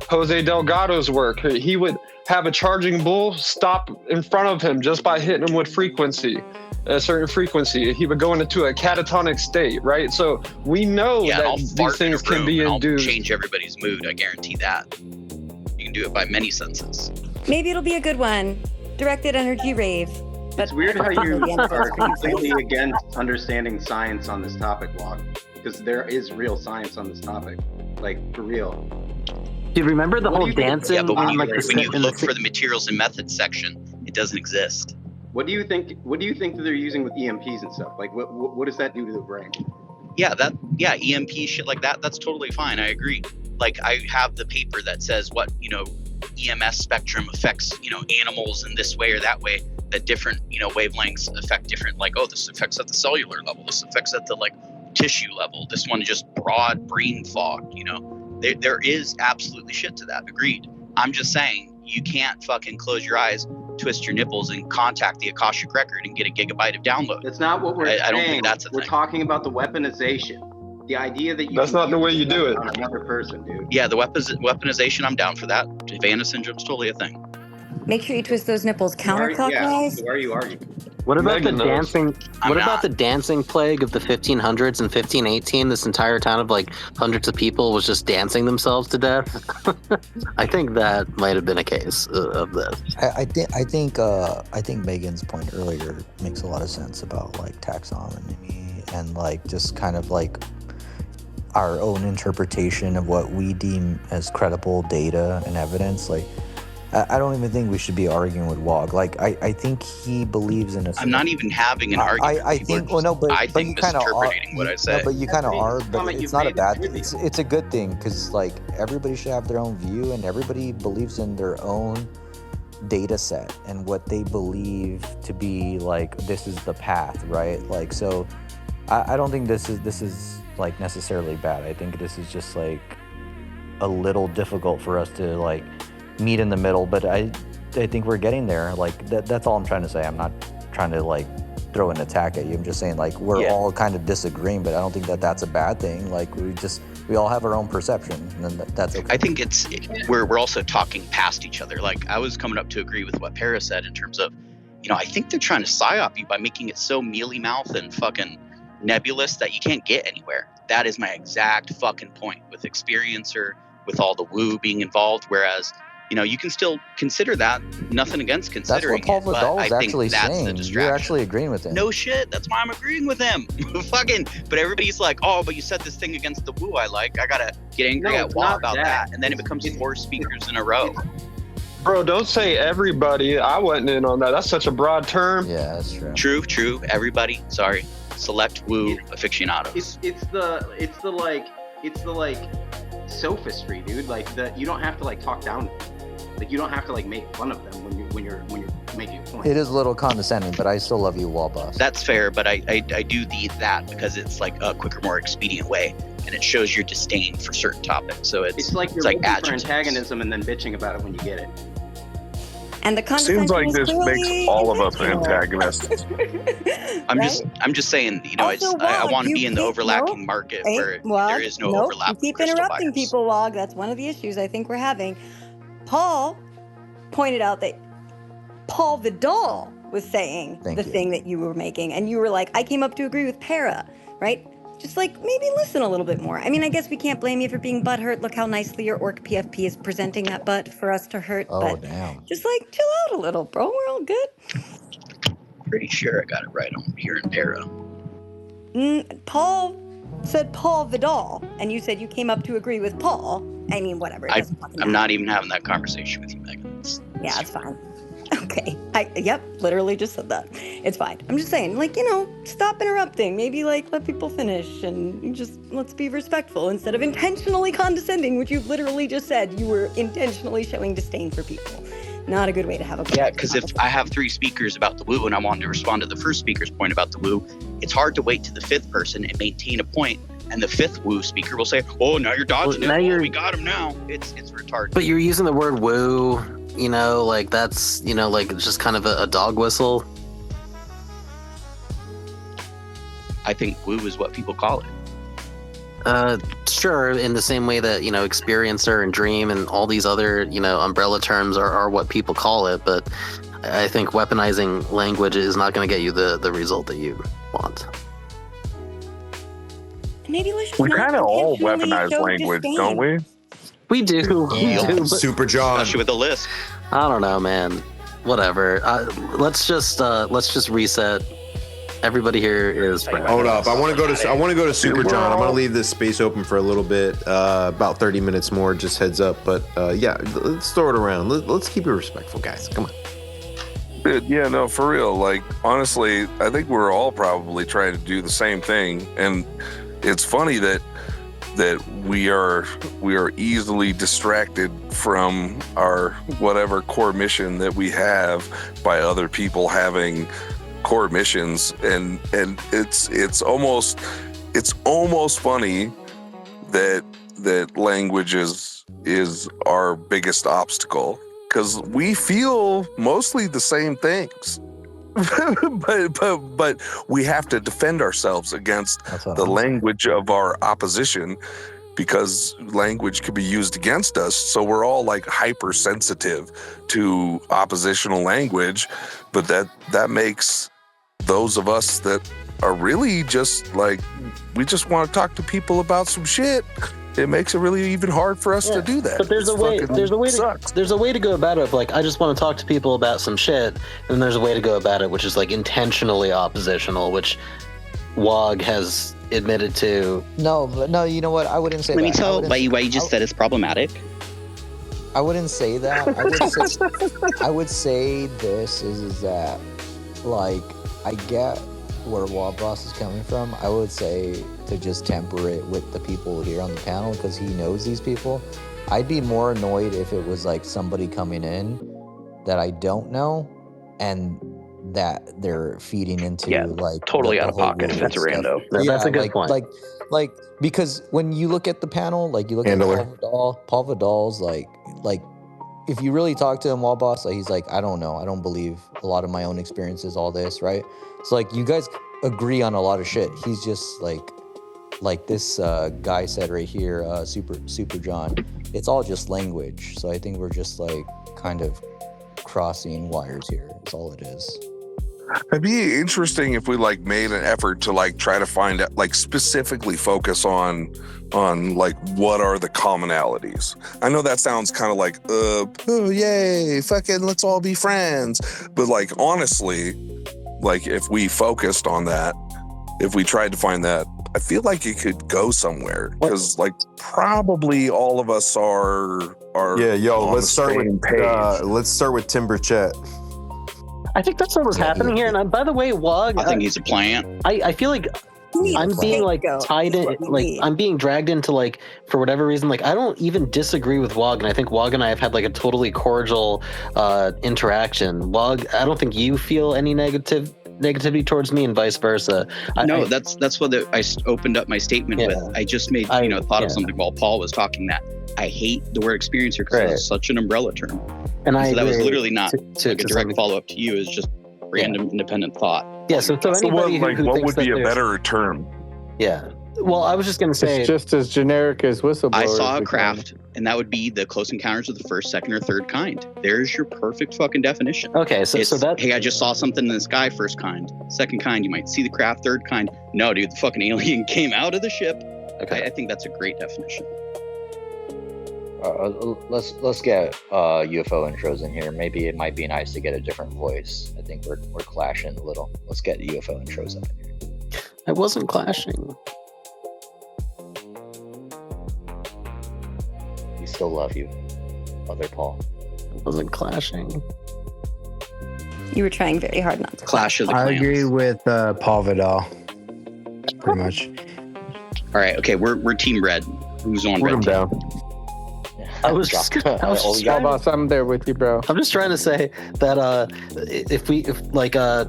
Jose Delgado's work. He would have a charging bull stop in front of him just by hitting him with frequency. A certain frequency, he would go into a catatonic state, right? So we know Yeah, and I'll that fart these in a things can room be and I'll induced. change everybody's mood. I guarantee that. You can do it by many senses. Maybe it'll be a good one. Directed energy rave. But It's weird how you The answer are is completely against understanding science on this topic, Log, because there is real science on this topic, like for real. Dude, remember the What do whole you think- dancing Yeah, but when on you, like the when you in the look for the materials and methods section, it doesn't exist. What do you think? What do you think that they're using with EMPs and stuff? Like, what does that do to the brain? Yeah, EMP shit like that, that's totally fine. I agree. Like I have the paper that says what, EMS spectrum affects, animals in this way or that way, that different, wavelengths affect different, like, oh, this affects at the cellular level, this affects at the tissue level, this one just broad brain fog, there is absolutely shit to that. Agreed. I'm just saying you can't fucking close your eyes, twist your nipples, and contact the Akashic record and get a gigabyte of download. That's not what we're saying. I don't think that's a We're thing. talking about the weaponization. The idea that you That's can not the way use you do it. on another person, dude. Yeah, the weaponization, I'm down for that. Havana syndrome's totally a thing. Make sure you twist those nipples counterclockwise. Why are you arguing? What about Megan the knows. dancing? I'm What about not. the dancing plague of the 1500s and 1518? This entire town of hundreds of people was just dancing themselves to death. I think that might have been a case of this. I think Megan's point earlier makes a lot of sense about taxonomy and just kind of our own interpretation of what we deem as credible data and evidence. I don't even think we should be arguing with Wog. I think he believes in a. I'm not even having an argument. I think. Well, no, but I but think you kind of are. misinterpreting what I say. No, but you kind of are. But comment it's you've not a made bad is thing. It's a good thing because everybody should have their own view and everybody believes in their own data set and what they believe to be this is the path, right? So, I don't think this is necessarily bad. I think this is just a little difficult for us to meet in the middle, but I think we're getting there. That's all I'm trying to say. I'm not trying to throw an attack at you. I'm just saying we're all kind of disagreeing, but I don't think that that's a bad thing. We all have our own perception, and that's okay. I think we're also talking past each other. I was coming up to agree with what Paris said in terms of, I think they're trying to psyop you by making it so mealy mouth and fucking nebulous that you can't get anywhere. That is my exact fucking point with Experiencer, with all the woo being involved. Whereas, you can still consider that. Nothing against That's considering what Paul it, but Vidal I was think actually that's the saying. distraction. You're actually agreeing with him. No shit. That's why I'm agreeing with him. Fucking. But everybody's like, oh, but you said this thing against the woo I like. I gotta get angry No, at it's Wall not about that. that. And then it becomes 4 speakers in a row. Bro, don't say everybody. I wasn't in on that. That's such a broad term. Yeah, that's true. True. Everybody. Sorry. Select woo aficionados. It's the sophistry, dude. You don't have to talk down to them. You don't have to make fun of them when you're making a point. It is a little condescending, but I still love you, Wall Boss. That's fair, but I do need that because it's a quicker, more expedient way, and it shows your disdain for certain topics. So It's like you're looking for antagonism and then bitching about it when you get it. And the Seems like this makes all of us intentional. antagonists. I'm just saying, Also, I Wog, want to you be in the keep- overlapping nope, market ain't- where Wog, there is no nope, overlap. You with keep crystal interrupting buyers. people, Wog. That's one of the issues I think we're having. Paul pointed out that Paul Vidal was saying Thank the you. thing that you were making, and you were like, I came up to agree with Para, right? Just maybe listen a little bit more. I mean, I guess we can't blame you for being butthurt. Look how nicely your orc PFP is presenting that butt for us to hurt. Oh, but damn. just chill out a little, bro. We're all good. Pretty sure I got it right on here in Para. Paul said Paul Vidal, and you said you came up to agree with Paul. I mean, whatever. It doesn't fucking I'm matter. not even having that conversation with you, Megan. Yeah, it's fine. Okay. Yep, literally just said that. It's fine. I'm just saying, like, stop interrupting. Maybe, like, let people finish and just let's be respectful instead of intentionally condescending, which you literally just said you were intentionally showing disdain for people. Not a good way to have a conversation. Yeah, because if I have 3 speakers about the woo and I wanted to respond to the first speaker's point about the woo, it's hard to wait to the 5th person and maintain a point, and the 5th woo speaker will say, "Oh, now you're dodging it. We got him now." It's retarded. But you're using the word woo, like that's, like it's just kind of a dog whistle. I think woo is what people call it. Sure, in the same way that, experiencer and dream and all these other, umbrella terms are what people call it, but I think weaponizing language is not going to get you the result that you want. Maybe let's just We kind of all weaponize language, don't we? We do. Yeah. We do, Super John. Especially with the list. I don't know, man. Whatever. Let's just reset. Everybody here is. Hold up. I want to go to Super John. I'm going to leave this space open for a little bit, about 30 minutes more, just heads up. But yeah, let's throw it around. Let's keep it respectful, guys. Come on. Dude, yeah, no, for real. Like, honestly, I think we're all probably trying to do the same thing. And it's funny that we are easily distracted from our whatever core mission that we have by other people having core missions, and it's almost funny that language is our biggest obstacle, because we feel mostly the same things. but we have to defend ourselves against the language of our opposition, because language can be used against us. So we're all like hypersensitive to oppositional language, but that makes those of us that are really just like, we just want to talk to people about some shit, it makes it really even hard for us to do that. But there's a way to go about it. Like, I just want to talk to people about some shit, and there's a way to go about it, which is like intentionally oppositional, which WOG has admitted to. No, but no, you know what? I wouldn't say Let that. me tell why you just said it's problematic. I wouldn't say that. I would say this is that, like, I get where Boss is coming from. I would say to just temper it with the people here on the panel, because he knows these people. I'd be more annoyed if it was like somebody coming in that I don't know and that they're feeding into like totally out of pocket if it's a rando. That's a good point. Like because when you look at the panel, like you look at Paul Vidal's like if you really talk to him, Boss, like he's like, I don't know, I don't believe a lot of my own experiences, all this, right? So like you guys agree on a lot of shit. He's just like this guy said right here, Super John. It's all just language. So I think we're just like kind of crossing wires here. That's all it is. It'd be interesting if we like made an effort to like try to find out, like specifically focus on like what are the commonalities. I know that sounds kind of like oh yay, fucking let's all be friends, but like honestly, like if we focused on that, if we tried to find that, I feel like it could go somewhere, because like probably all of us are yeah. Yo, let's start with Tim Burchett. I think that's what was happening here. And by the way, WOG, I think he's a plant. I feel like I'm being like tied in, like I'm being dragged into like, for whatever reason, like I don't even disagree with WOG, and I think WOG and I have had like a totally cordial interaction. WOG, I don't think you feel any negativity towards me, and vice versa. That's what I opened up my statement with. I just made thought of something while Paul was talking, that I hate the word experiencer because it's such an umbrella term. And so that was literally not like a direct follow up to you. It's just random independent thought. Yeah. So anybody who what thinks would be that a better term? Yeah. Well, I was just going to say, it's just as generic as whistleblower. I saw a craft, and that would be the close encounters of the first, second, or third kind. There's your perfect fucking definition. Okay, so that, hey, I just saw something in the sky, first kind. Second kind, you might see the craft. Third kind, no, dude, the fucking alien came out of the ship. Okay, I think that's a great definition. Let's get UFO intros in here. Maybe it might be nice to get a different voice. I think we're clashing a little. Let's get UFO intros up in here. I wasn't clashing. We still love you, Mother Paul. I wasn't clashing. You were trying very hard not to. Clash of the I Clans. agree with Paul Vidal. Pretty much. All right, okay, we're Team Red. Who's on Red team? down. I'm there with you, bro. I'm just trying to say that if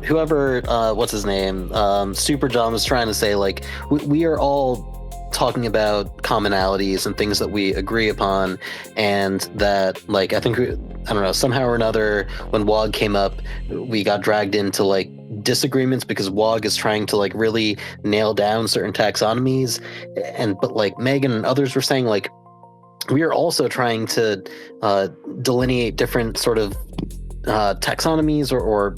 whoever what's his name, Super John was trying to say, like, we are all talking about commonalities and things that we agree upon, and that, like, I don't know, somehow or another, when WOG came up, we got dragged into like disagreements because WOG is trying to like really nail down certain taxonomies, but like Megan and others were saying, like, we are also trying to delineate different sort of taxonomies or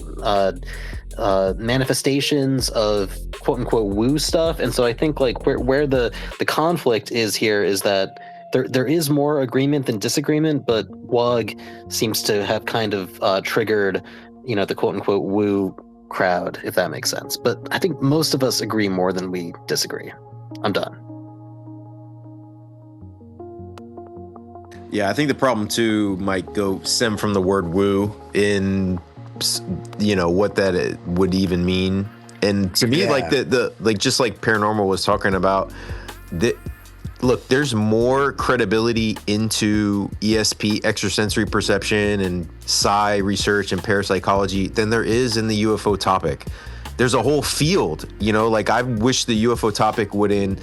manifestations of quote unquote woo stuff. And so I think like where the conflict is here is that there is more agreement than disagreement, but WOG seems to have kind of triggered, the quote unquote woo crowd, if that makes sense. But I think most of us agree more than we disagree. I'm done. Yeah, I think the problem too might stem from the word woo in, what that would even mean. And to me, like just like Paranormal was talking about, look, there's more credibility into ESP, extrasensory perception, and psi research and parapsychology than there is in the UFO topic. There's a whole field, like I wish the UFO topic would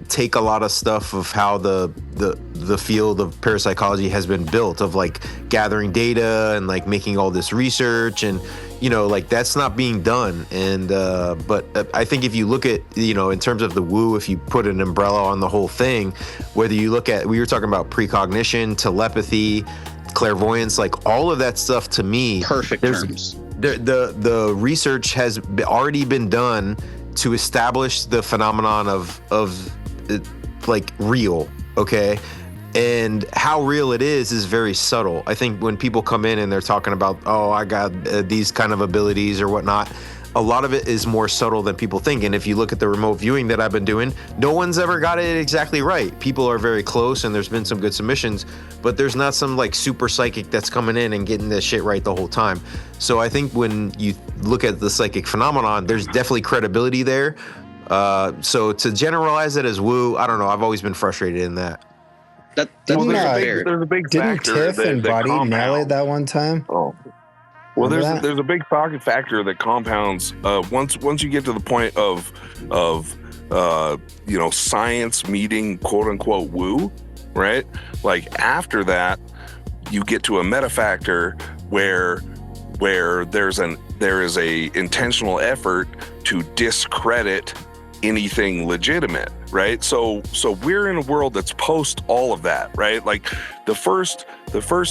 take a lot of stuff of how the field of parapsychology has been built, of like gathering data and like making all this research, and like that's not being done. And but I think if you look at in terms of the woo, if you put an umbrella on the whole thing, whether you look at, we were talking about precognition, telepathy, clairvoyance, like all of that stuff, to me, perfect terms. The research has already been done to establish the phenomenon of like real, okay? And how real it is very subtle. I think when people come in and they're talking about, oh, I got these kind of abilities or whatnot, a lot of it is more subtle than people think. And if you look at the remote viewing that I've been doing, no one's ever got it exactly right. People are very close, and there's been some good submissions, but there's not some like super psychic that's coming in and getting this shit right the whole time. So I think when you look at the psychic phenomenon, there's definitely credibility there. So to generalize it as woo, I don't know. I've always been frustrated in that. There's a big Didn't factor Tiff and Buddy nail it that one time? Oh. Well, Remember there's a big factor that compounds once you get to the point of science meeting quote unquote woo, right? Like after that, you get to a meta factor where there is a intentional effort to discredit anything legitimate, right? So we're in a world that's post all of that, right? Like the first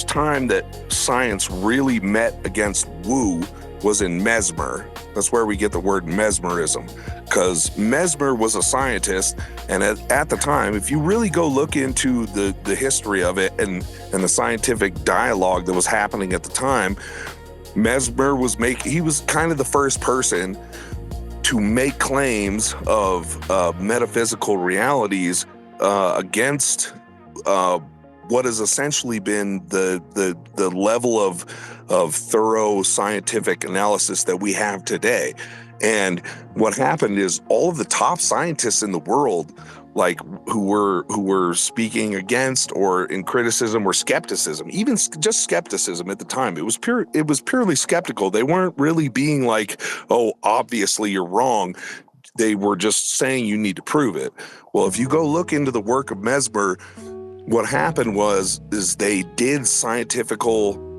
time that science really met against woo was in Mesmer. That's where we get the word mesmerism, because Mesmer was a scientist, and at the time, if you really go look into the history of it and the scientific dialogue that was happening at the time, Mesmer he was kind of the first person to make claims of metaphysical realities against what has essentially been the level of thorough scientific analysis that we have today. And what happened is all of the top scientists in the world, like who were speaking against or in criticism or skepticism, even just skepticism at the time, it was purely skeptical. They weren't really being like, oh, obviously you're wrong. They were just saying you need to prove it. Well, if you go look into the work of Mesmer, what happened is they did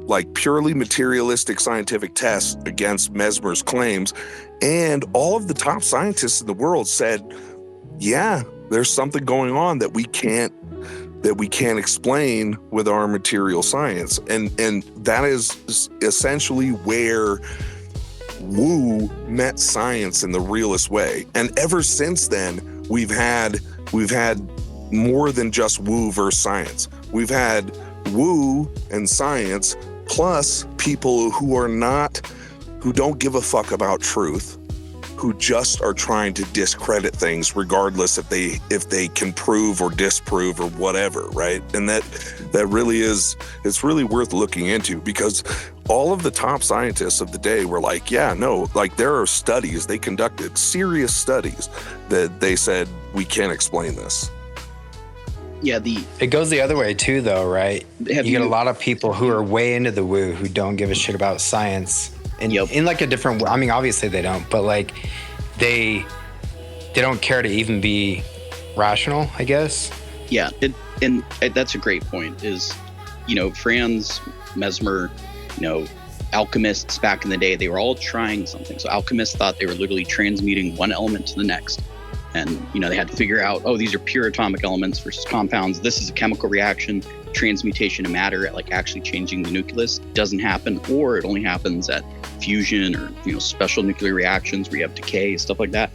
like purely materialistic scientific tests against Mesmer's claims, and all of the top scientists in the world said, yeah, there's something going on that we can't explain with our material science. And that is essentially where woo met science in the realest way. And ever since then, we've had more than just woo versus science. We've had woo and science plus people who don't give a fuck about truth, who just are trying to discredit things regardless if they can prove or disprove or whatever, right? And that really is, it's really worth looking into, because all of the top scientists of the day were like, yeah, no, like there are studies, they conducted serious studies that they said we can't explain this. Yeah, it goes the other way too, though, right? You get a lot of people who are way into the woo who don't give a shit about science, and in like a different. I mean, obviously they don't, but like they don't care to even be rational, I guess. Yeah, and that's a great point. Is, you know, Franz, Mesmer, you know, alchemists back in the day, they were all trying something. So alchemists thought they were literally transmuting one element to the next. And, you know, they had to figure out, oh, these are pure atomic elements versus compounds. This is a chemical reaction. Transmutation of matter, at like actually changing the nucleus, doesn't happen, or it only happens at fusion or, you know, special nuclear reactions where you have decay, stuff like that.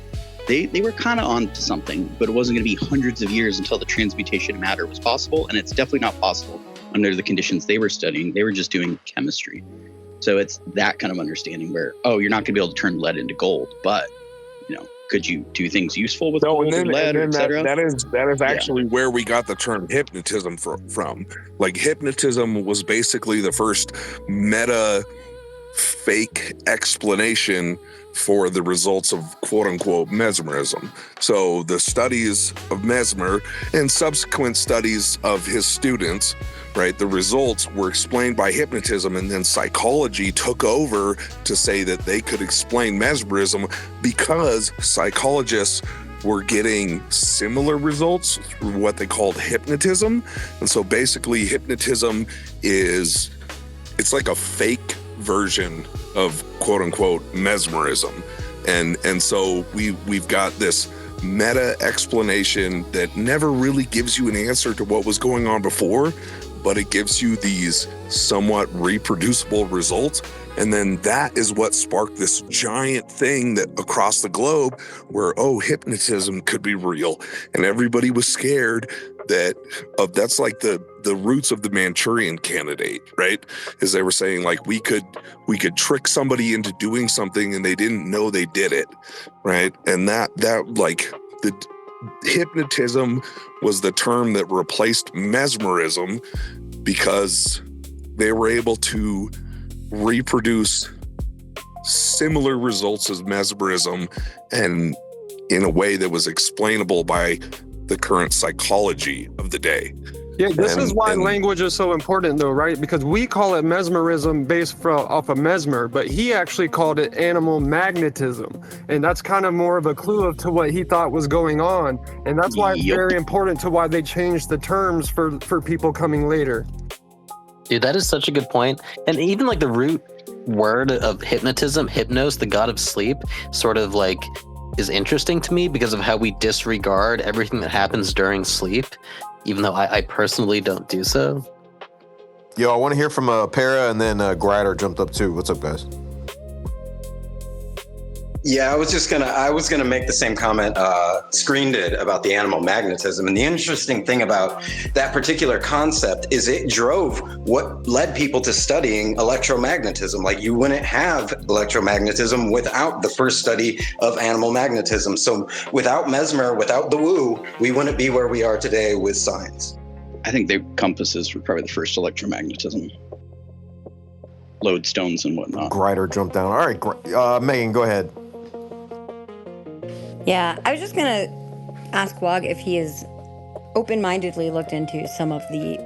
They were kind of on to something, but it wasn't going to be hundreds of years until the transmutation of matter was possible. And it's definitely not possible under the conditions they were studying. They were just doing chemistry. So it's that kind of understanding where, oh, you're not going to be able to turn lead into gold, but, you know, could you do things useful with gold and lead, et cetera? That is actually where we got the term hypnotism from. Like, hypnotism was basically the first meta fake explanation for the results of quote unquote mesmerism. So the studies of Mesmer and subsequent studies of his students, right, the results were explained by hypnotism, and then psychology took over to say that they could explain mesmerism because psychologists were getting similar results through what they called hypnotism. And so basically hypnotism it's like a fake version of quote unquote mesmerism. And so we've got this meta explanation that never really gives you an answer to what was going on before, but it gives you these somewhat reproducible results. And then that is what sparked this giant thing that across the globe where, oh, hypnotism could be real. And everybody was scared that's like the roots of the Manchurian Candidate, right? Is they were saying like we could trick somebody into doing something and they didn't know they did it, right? And that like the hypnotism was the term that replaced mesmerism because they were able to reproduce similar results as mesmerism and in a way that was explainable by the current psychology of the day. Yeah, this is why language is so important though, right? Because we call it mesmerism based off of Mesmer, but he actually called it animal magnetism. And that's kind of more of a clue to what he thought was going on. And that's why it's very important to why they changed the terms for people coming later. Dude, that is such a good point. And even like the root word of hypnotism, hypnos, the god of sleep, sort of like is interesting to me because of how we disregard everything that happens during sleep, even though I personally don't do so. Yo, I want to hear from Para, and then Grider jumped up too. What's up, guys? Yeah, I was gonna make the same comment Screen did about the animal magnetism. And the interesting thing about that particular concept is it drove what led people to studying electromagnetism. Like, you wouldn't have electromagnetism without the first study of animal magnetism. So without Mesmer, without the woo, we wouldn't be where we are today with science. I think the compasses were probably the first electromagnetism. Lodestones and whatnot. Grider jumped down. All right, Megan, go ahead. Yeah, I was just gonna ask Wog if he has open-mindedly looked into some of the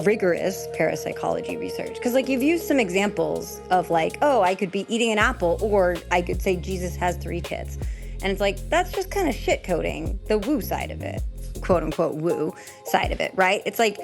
rigorous parapsychology research, because you've used some examples of I could be eating an apple, or I could say Jesus has 3 tits, and it's that's just kind of shit coding the woo side of it, quote unquote woo side of it, right? It's I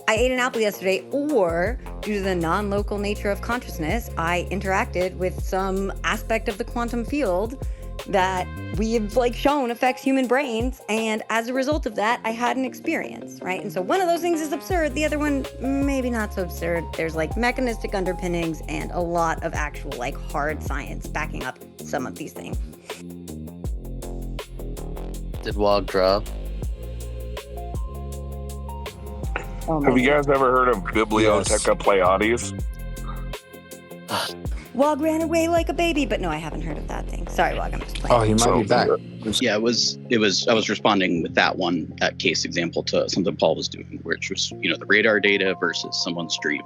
ate an apple yesterday, or due to the non-local nature of consciousness, I interacted with some aspect of the quantum field that we have shown affects human brains, and as a result of that, I had an experience, right? And so one of those things is absurd, the other one maybe not so absurd. There's mechanistic underpinnings and a lot of actual hard science backing up some of these things. Did Wog drop? Have you guys ever heard of Bibliotheca Pleiades? Wog ran away like a baby, but no, I haven't heard of that thing. Sorry, Wog, I'm just playing. Oh, he might be back. Yeah, it was. I was responding with that case example to something Paul was doing, which was, the radar data versus someone's dream.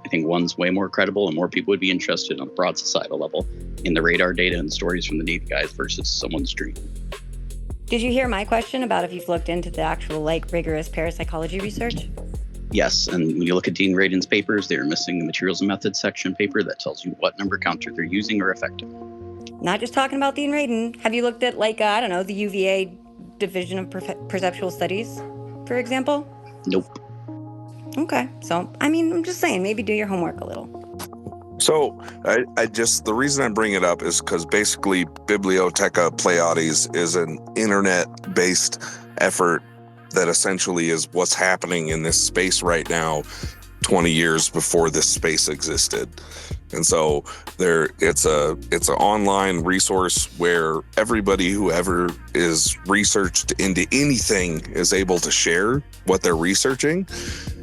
I think one's way more credible and more people would be interested on a broad societal level in the radar data and stories from the Navy guys versus someone's dream. Did you hear my question about if you've looked into the actual rigorous parapsychology research? Yes, and when you look at Dean Radin's papers, they're missing the materials and methods section paper that tells you what number counter they're using or effective. Not just talking about Dean Radin. Have you looked at, the UVA Division of Perceptual Studies, for example? Nope. Okay, so, I'm just saying, maybe do your homework a little. So the reason I bring it up is because basically Bibliotheca Pleiades is an internet-based effort that essentially is what's happening in this space right now 20 years before this space existed. And so it's an online resource where everybody who ever is researched into anything is able to share what they're researching.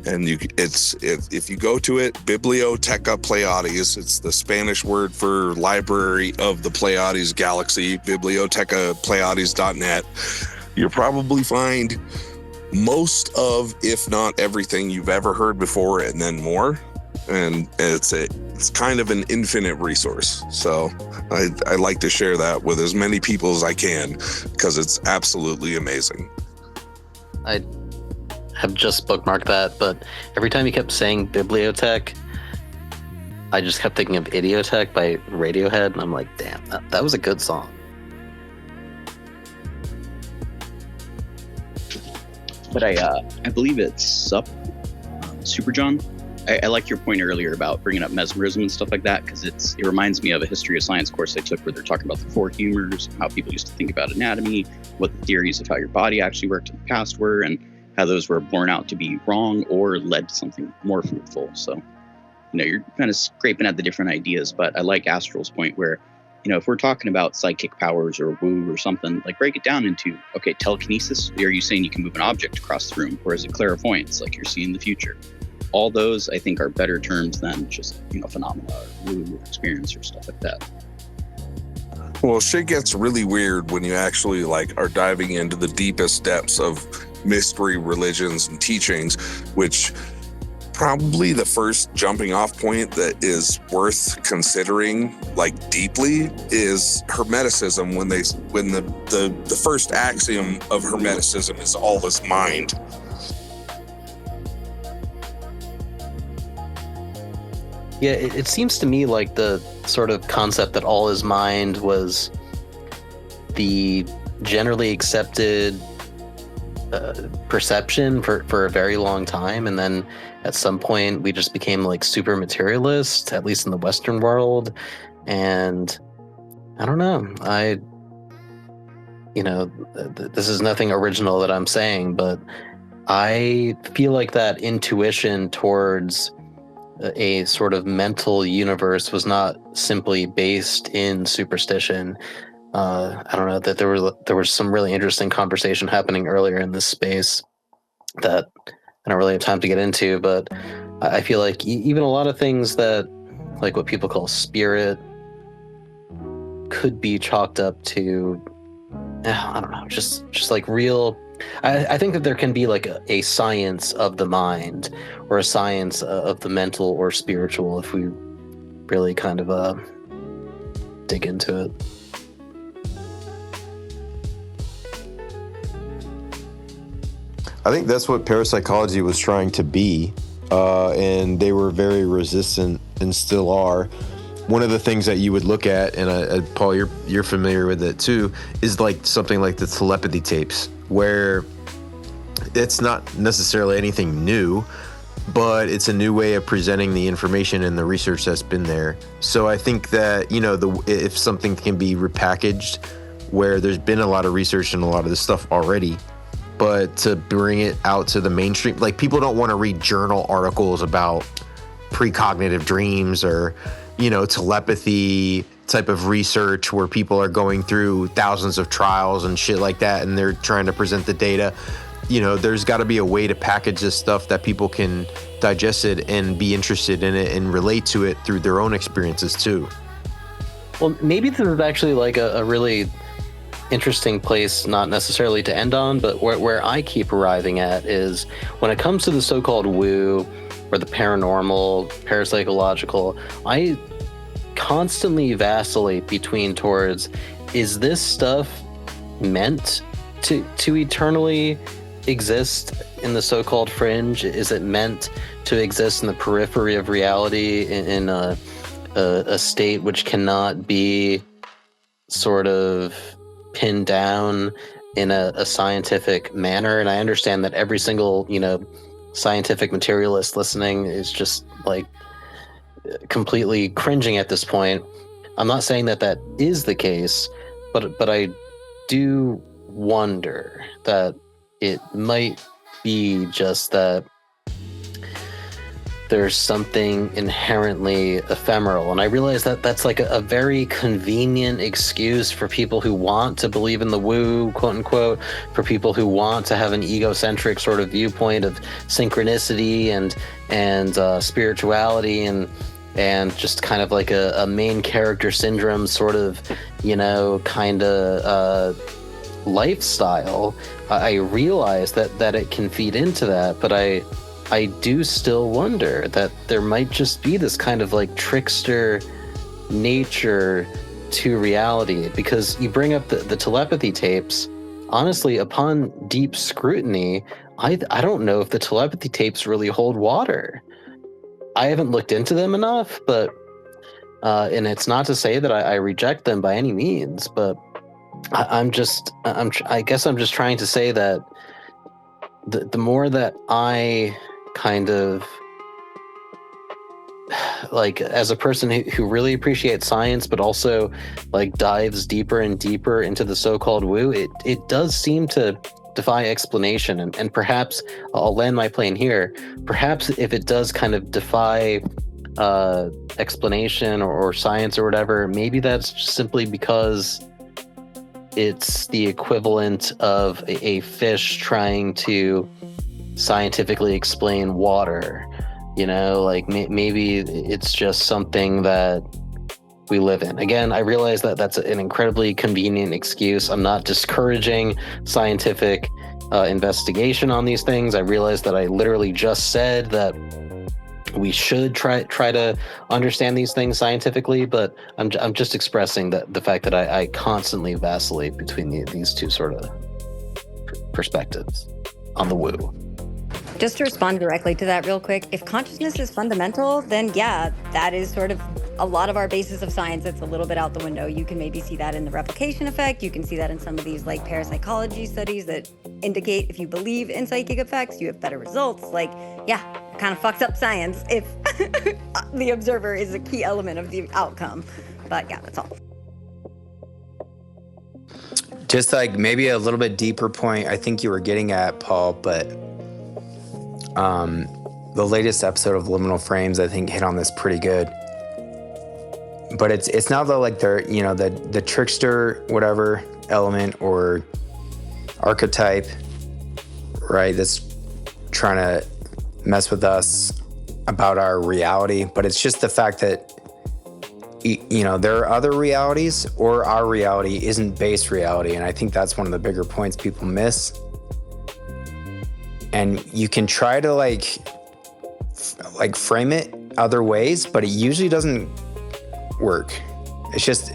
And if you go to it, Bibliotheca Pleiades, it's the Spanish word for library of the Pleiades galaxy, bibliotecapleiades.net. You'll probably find most of, if not everything you've ever heard before, and then more. And it's kind of an infinite resource. So I like to share that with as many people as I can because it's absolutely amazing. I have just bookmarked that, but every time you kept saying bibliotech, I just kept thinking of Idiotech by Radiohead, and I'm like, damn, that was a good song. But I believe it's Super John. I like your point earlier about bringing up mesmerism and stuff like that, because it reminds me of a history of science course I took where they're talking about the four humors, how people used to think about anatomy, what the theories of how your body actually worked in the past were, and how those were borne out to be wrong or led to something more fruitful. So, you're kind of scraping at the different ideas, but I like Astral's point where, if we're talking about psychic powers or woo or something, break it down into, okay, telekinesis. Are you saying you can move an object across the room? Or is it clairvoyance, like you're seeing the future? All those, I think, are better terms than just, phenomena or woo experience or stuff like that. Well, shit gets really weird when you actually are diving into the deepest depths of mystery religions and teachings, which probably the first jumping off point that is worth considering deeply is Hermeticism, when the first axiom of Hermeticism is all is mind. Yeah, it seems to me like the sort of concept that all is mind was the generally accepted perception for a very long time, and then at some point we just became super materialist, at least in the Western world. And I don't know, this is nothing original that I'm saying, but I feel like that intuition towards a sort of mental universe was not simply based in superstition. I don't know, that there was some really interesting conversation happening earlier in this space that I don't really have time to get into, but I feel like even a lot of things that what people call spirit could be chalked up to, I don't know, just real. I think that there can be a science of the mind or a science of the mental or spiritual if we really kind of dig into it. I think that's what parapsychology was trying to be, and they were very resistant and still are. One of the things that you would look at, and Paul, you're familiar with it too, is something like the telepathy tapes, where it's not necessarily anything new, but it's a new way of presenting the information and the research that's been there. So I think that, if something can be repackaged, where there's been a lot of research and a lot of this stuff already, but to bring it out to the mainstream, people don't want to read journal articles about precognitive dreams or, telepathy type of research where people are going through thousands of trials and shit like that, and they're trying to present the data. there's got to be a way to package this stuff that people can digest it and be interested in it and relate to it through their own experiences too. Well, maybe this is actually like a really interesting place, not necessarily to end on, but where I keep arriving at is when it comes to the so-called woo or the paranormal, parapsychological, I constantly vacillate towards, is this stuff meant to eternally exist in the so-called fringe? Is it meant to exist in the periphery of reality in a state which cannot be sort of pinned down in a scientific manner? And I understand that every single, scientific materialist listening is just like completely cringing at this point. I'm not saying that is the case, but I do wonder that it might be just that there's something inherently ephemeral. And I realize that that's like a very convenient excuse for people who want to believe in the woo, quote unquote, for people who want to have an egocentric sort of viewpoint of synchronicity and spirituality and just kind of like a main character syndrome sort of, kind of lifestyle. I realize that it can feed into that, but I do still wonder that there might just be this kind of like trickster nature to reality, because you bring up the telepathy tapes. Honestly, upon deep scrutiny, I don't know if the telepathy tapes really hold water. I haven't looked into them enough, but and it's not to say that I reject them by any means, but I guess I'm just trying to say that the more that I kind of like, as a person who really appreciates science but also like dives deeper and deeper into the so-called woo, it does seem to defy explanation. And perhaps I'll land my plane here. Perhaps if it does kind of defy explanation or science or whatever, maybe that's simply because it's the equivalent of a fish trying to scientifically explain water. Like maybe it's just something that we live in. Again, I realize that that's an incredibly convenient excuse. I'm not discouraging scientific investigation on these things. I realize that I literally just said that we should try to understand these things scientifically, but I'm just expressing the fact that I constantly vacillate between these two sort of perspectives on the woo. Just to respond directly to that real quick, if consciousness is fundamental, then yeah, that is sort of a lot of our basis of science that's a little bit out the window. You can maybe see that in the replication effect. You can see that in some of these like parapsychology studies that indicate if you believe in psychic effects, you have better results. Like, yeah, it kind of fucks up science if the observer is a key element of the outcome. But yeah, that's all. Just like maybe a little bit deeper point I think you were getting at, Paul, but the latest episode of Liminal Frames, I think, hit on this pretty good. But it's not like they're, the trickster, whatever element or archetype, right, that's trying to mess with us about our reality. But it's just the fact that, there are other realities, or our reality isn't base reality. And I think that's one of the bigger points people miss. And you can try to like frame it other ways, but it usually doesn't work. It's just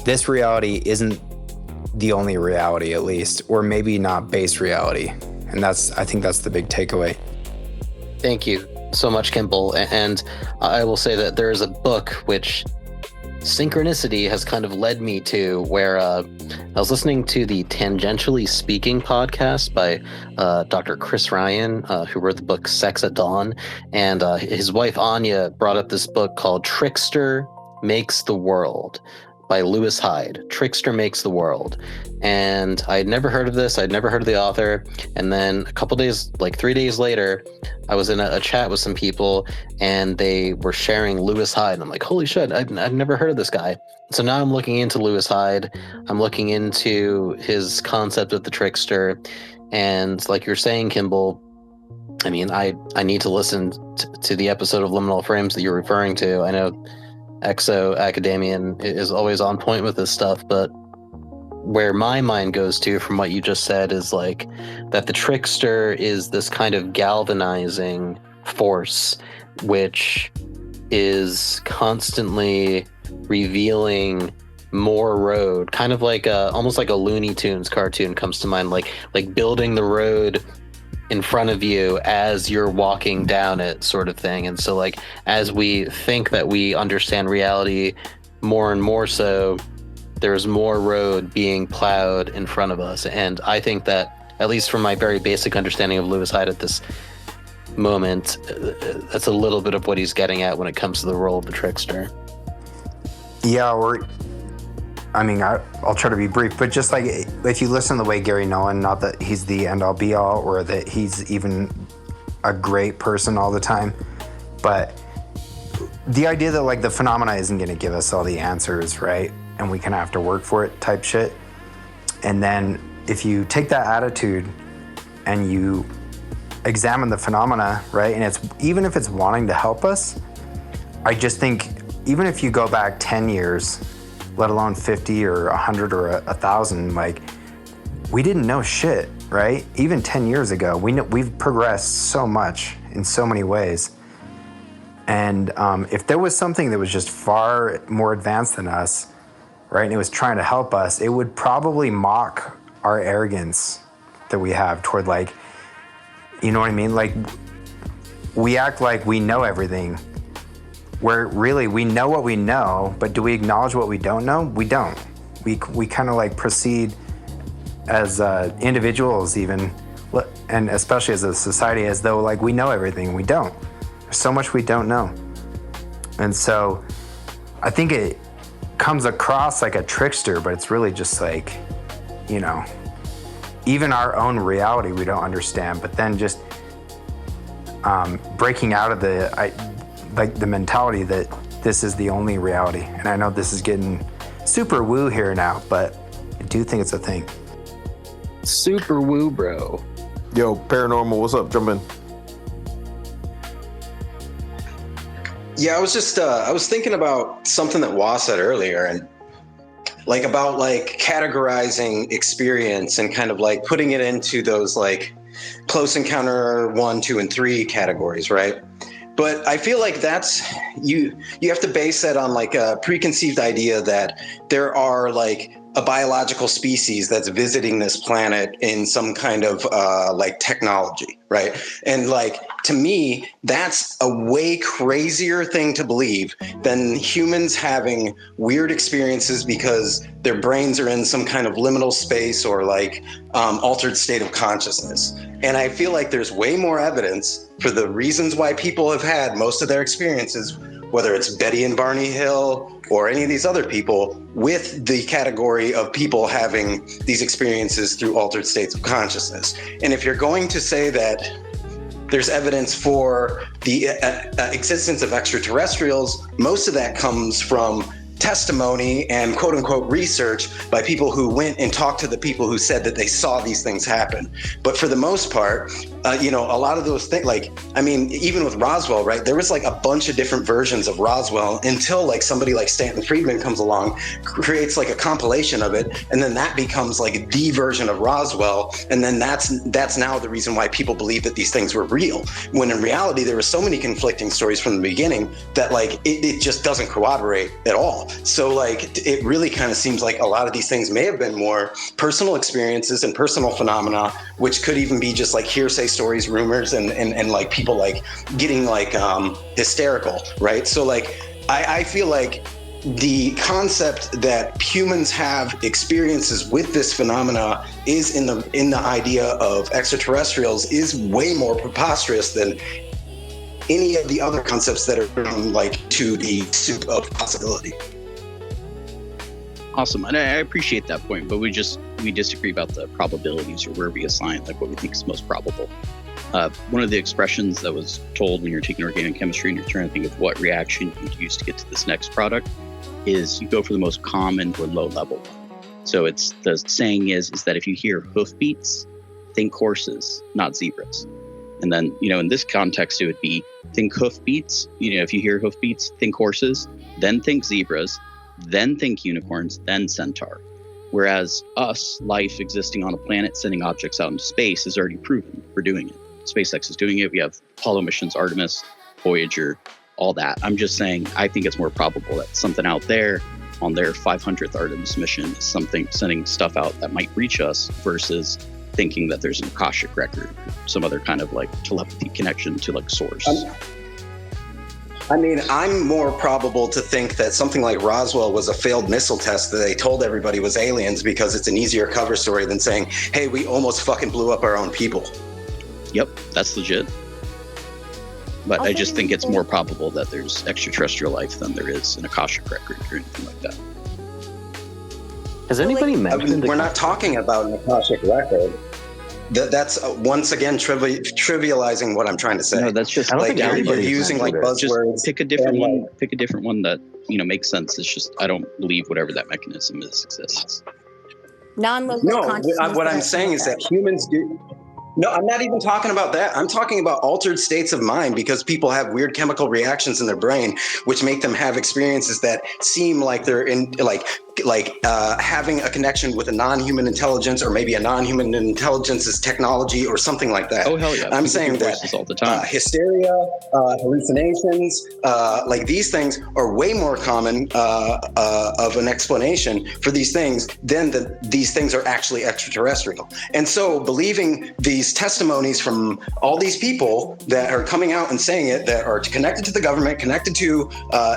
this reality isn't the only reality, at least, or maybe not base reality. And I think that's the big takeaway. Thank you so much, Kimball. And I will say that there is a book which synchronicity has kind of led me to, where I was listening to the Tangentially Speaking podcast by Dr. Chris Ryan, who wrote the book Sex at Dawn. And his wife, Anya, brought up this book called Trickster Makes the World by Lewis Hyde. Trickster Makes the World. And I had never heard of this. I'd never heard of the author. And then a couple days, like 3 days later, I was in a chat with some people and they were sharing Lewis Hyde. And I'm like, holy shit, I've never heard of this guy. So now I'm looking into Lewis Hyde. I'm looking into his concept of the trickster. And like you're saying, Kimball, I mean, I need to listen to the episode of Liminal Frames that you're referring to. I know Exo Academian is always on point with this stuff, but where my mind goes to from what you just said is like that the trickster is this kind of galvanizing force which is constantly revealing more road, kind of like almost like a Looney Tunes cartoon comes to mind, like building the road in front of you as you're walking down it, sort of thing. And so like as we think that we understand reality more and more so, there's more road being plowed in front of us. And I think that, at least from my very basic understanding of Lewis Hyde at this moment, that's a little bit of what he's getting at when it comes to the role of the trickster. Yeah, I'll try to be brief, but just like if you listen to the way Gary Nolan, not that he's the end all be all or that he's even a great person all the time, but the idea that like the phenomena isn't going to give us all the answers, right? And we kind of have to work for it type shit. And then if you take that attitude and you examine the phenomena, right? And it's even if it's wanting to help us, I just think even if you go back 10 years, let alone 50 or 100 or 1,000, like we didn't know shit, right? Even 10 years ago, we've progressed so much in so many ways. And if there was something that was just far more advanced than us, right, and it was trying to help us, it would probably mock our arrogance that we have toward like, you know what I mean? Like we act like we know everything, where really we know what we know, but do we acknowledge what we don't know? We don't. We kind of like proceed as individuals even, and especially as a society, as though like we know everything. We don't. There's so much we don't know. And so I think it comes across like a trickster, but it's really just like, you know, even our own reality we don't understand, but then just breaking out of the mentality that this is the only reality. And I know this is getting super woo here now, but I do think it's a thing. Super woo, bro. Yo, Paranormal, what's up? Jump in. Yeah, I was thinking about something that Wah said earlier, and like about like categorizing experience and kind of like putting it into those like close encounter 1, 2, and 3 categories, right? But I feel like that's you have to base that on like a preconceived idea that there are like a biological species that's visiting this planet in some kind of like technology, right? And like to me, that's a way crazier thing to believe than humans having weird experiences because their brains are in some kind of liminal space or like altered state of consciousness. And I feel like there's way more evidence for the reasons why people have had most of their experiences, whether it's Betty and Barney Hill or any of these other people, with the category of people having these experiences through altered states of consciousness. And if you're going to say that there's evidence for the existence of extraterrestrials, most of that comes from testimony and quote unquote research by people who went and talked to the people who said that they saw these things happen. But for the most part, a lot of those things, like, I mean, even with Roswell, right, there was like a bunch of different versions of Roswell until like somebody like Stanton Friedman comes along, creates like a compilation of it, and then that becomes like the version of Roswell, and then that's now the reason why people believe that these things were real, when in reality there were so many conflicting stories from the beginning that like it just doesn't corroborate at all. So like it really kind of seems like a lot of these things may have been more personal experiences and personal phenomena, which could even be just like hearsay stories, rumors, and like people like getting like hysterical, right? So like I feel like the concept that humans have experiences with this phenomena is in the idea of extraterrestrials is way more preposterous than any of the other concepts that are like to the soup of possibility. Awesome, and I appreciate that point, but we disagree about the probabilities or where we assign like what we think is most probable. One of the expressions that was told when you're taking organic chemistry and you're trying to think of what reaction you'd use to get to this next product is you go for the most common or low level. So it's the saying is that if you hear hoofbeats, think horses, not zebras. And then, in this context, it would be think hoofbeats. If you hear hoofbeats, think horses, then think zebras, then think unicorns, then centaur. Whereas us, life existing on a planet, sending objects out into space is already proven. We're doing it. SpaceX is doing it. We have Apollo missions, Artemis, Voyager, all that. I'm just saying, I think it's more probable that something out there on their 500th Artemis mission is something sending stuff out that might reach us versus thinking that there's an Akashic record, some other kind of like telepathy connection to like source. I mean, I'm more probable to think that something like Roswell was a failed missile test that they told everybody was aliens because it's an easier cover story than saying, hey, we almost fucking blew up our own people. Yep, that's legit. But I just think it's more probable that there's extraterrestrial life than there is an Akashic record or anything like that. Has anybody mentioned? We're not talking about an Akashic record. That's once again trivializing what I'm trying to say. No, that's just like you're using like buzzwords. Just pick a different one. Pick a different one that makes sense. It's just I don't believe whatever that mechanism is exists. No, what I'm saying is that humans do. No, I'm not even talking about that. I'm talking about altered states of mind because people have weird chemical reactions in their brain, which make them have experiences that seem like they're in having a connection with a non-human intelligence, or maybe a non-human intelligence's technology or something like that. Oh hell yeah! I'm saying that all the time. Hysteria, hallucinations, like these things are way more common of an explanation for these things than these things are actually extraterrestrial. And so believing these testimonies from all these people that are coming out and saying it, that are connected to the government, connected to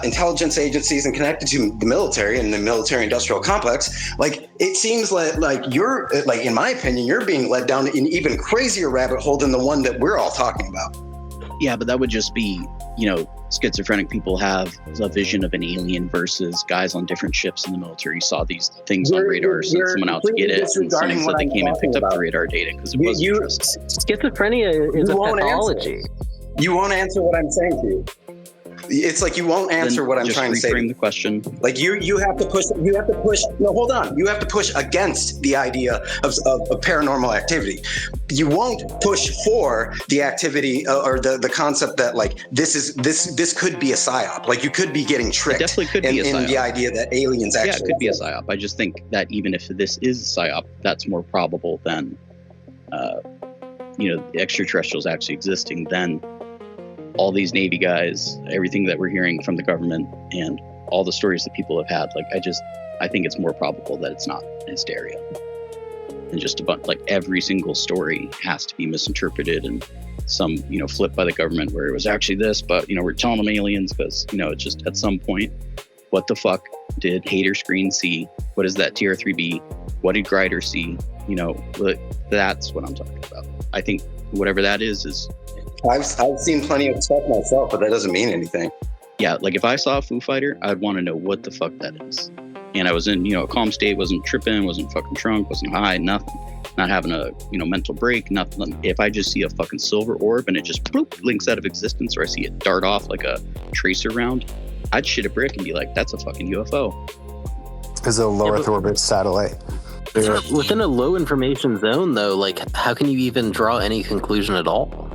intelligence agencies, and connected to the military and the military industrial complex, like it seems like you're, like in my opinion, you're being led down an even crazier rabbit hole than the one that we're all talking about. Yeah, but that would just be, schizophrenic people have a vision of an alien versus guys on different ships in the military saw these things on radar, sent someone out to get it, and someone said they came and picked up the radar data because it was interesting. Schizophrenia is a pathology. You won't answer what I'm saying to you. It's like you won't answer what I'm trying to say. Reframe the question. Like you have to push. No, hold on. You have to push against the idea of paranormal activity. You won't push for the activity or the concept that like this could be a psyop. Like you could be getting tricked. It definitely could be a psyop. In the idea that aliens actually. Yeah, it could be a psyop. I just think that even if this is a psyop, that's more probable than, the extraterrestrials actually existing than all these Navy guys, everything that we're hearing from the government, and all the stories that people have had. Like, I think it's more probable that it's not hysteria. And just about like every single story has to be misinterpreted and some, flipped by the government where it was actually this, but, we're telling them aliens because, it's just at some point, what the fuck did Hater Screen see? What is that TR3B? What did Grider see? That's what I'm talking about. I think whatever that is I've seen plenty of stuff myself, but that doesn't mean anything. Yeah, like if I saw a Foo Fighter, I'd want to know what the fuck that is. And I was in, a calm state, wasn't tripping, wasn't fucking drunk, wasn't high, nothing. Not having a, mental break, nothing. If I just see a fucking silver orb and it just bloop, blinks out of existence, or I see it dart off like a tracer round, I'd shit a brick and be like, that's a fucking UFO. It's a low Earth orbit satellite. Yeah. Within a low information zone, though, like how can you even draw any conclusion at all?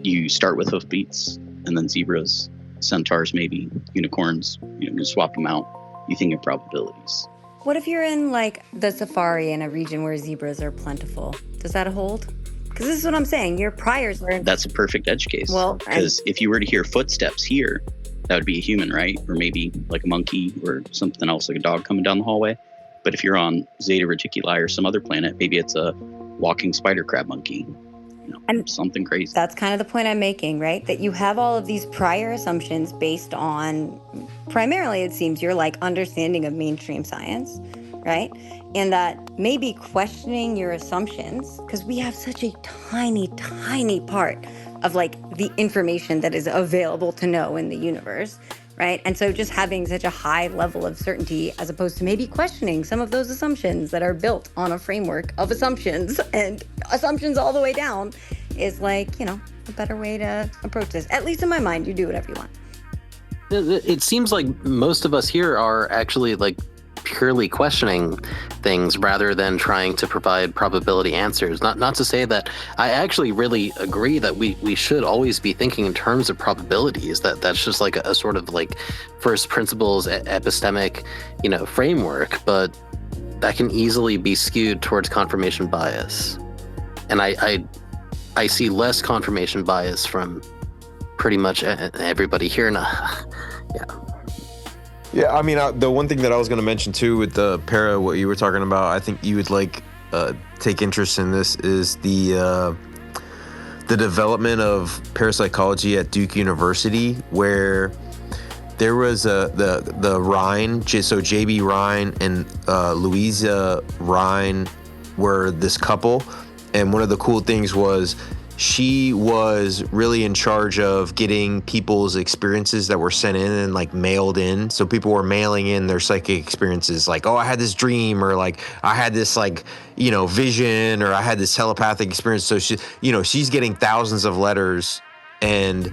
You start with hoofbeats and then zebras, centaurs, maybe unicorns. You swap them out. You think in probabilities. What if you're in like the safari in a region where zebras are plentiful? Does that hold? Because this is what I'm saying. Your priors were. That's a perfect edge case. Well, because if you were to hear footsteps here, that would be a human, right? Or maybe like a monkey or something else, like a dog coming down the hallway. But if you're on Zeta Reticuli or some other planet, maybe it's a walking spider crab monkey. And something crazy. That's kind of the point I'm making, right? That you have all of these prior assumptions based on, primarily it seems, your like understanding of mainstream science, right? And that maybe questioning your assumptions, because we have such a tiny, tiny part of like the information that is available to know in the universe, right? And so just having such a high level of certainty as opposed to maybe questioning some of those assumptions that are built on a framework of assumptions and assumptions all the way down is like, a better way to approach this. At least in my mind, you do whatever you want. It seems like most of us here are actually like purely questioning things rather than trying to provide probability answers. Not to say that I actually really agree that we should always be thinking in terms of probabilities. That's just like a sort of like first principles epistemic, framework, but that can easily be skewed towards confirmation bias. And I see less confirmation bias from pretty much everybody here now. Yeah, I mean, the one thing that I was going to mention too with the para, what you were talking about, I think you would take interest in this is the development of parapsychology at Duke University, where there was the Rhine, so J.B. Rhine and Louisa Rhine were this couple, and one of the cool things was she was really in charge of getting people's experiences that were sent in and like mailed in. So people were mailing in their psychic experiences, like, oh, I had this dream, or like I had this vision, or I had this telepathic experience. So she's getting thousands of letters, and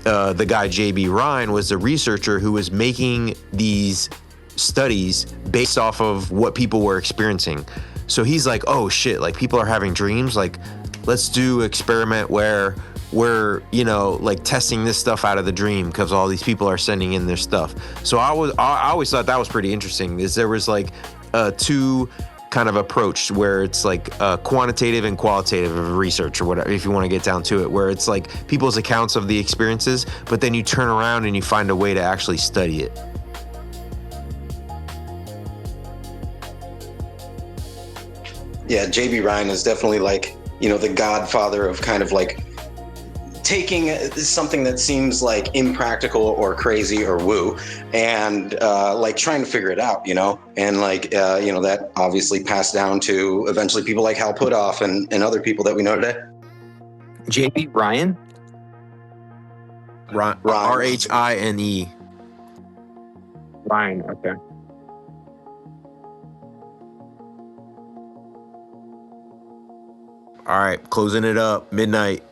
the guy J.B. Rhine was the researcher who was making these studies based off of what people were experiencing. So he's like, oh shit, like people are having dreams, like let's do experiment where we're, testing this stuff out of the dream because all these people are sending in their stuff. So I always thought that was pretty interesting, is there was like two kind of approach where it's like quantitative and qualitative research, or whatever, if you want to get down to it, where it's like people's accounts of the experiences, but then you turn around and you find a way to actually study it. Yeah, J.B. Rhine is definitely the godfather of kind of like taking something that seems like impractical or crazy or woo and trying to figure it out, and that obviously passed down to eventually people like Hal Puthoff and other people that we know today. J.B. Ryan? R-H-I-N-E. Ryan, okay. All right, closing it up. Midnight.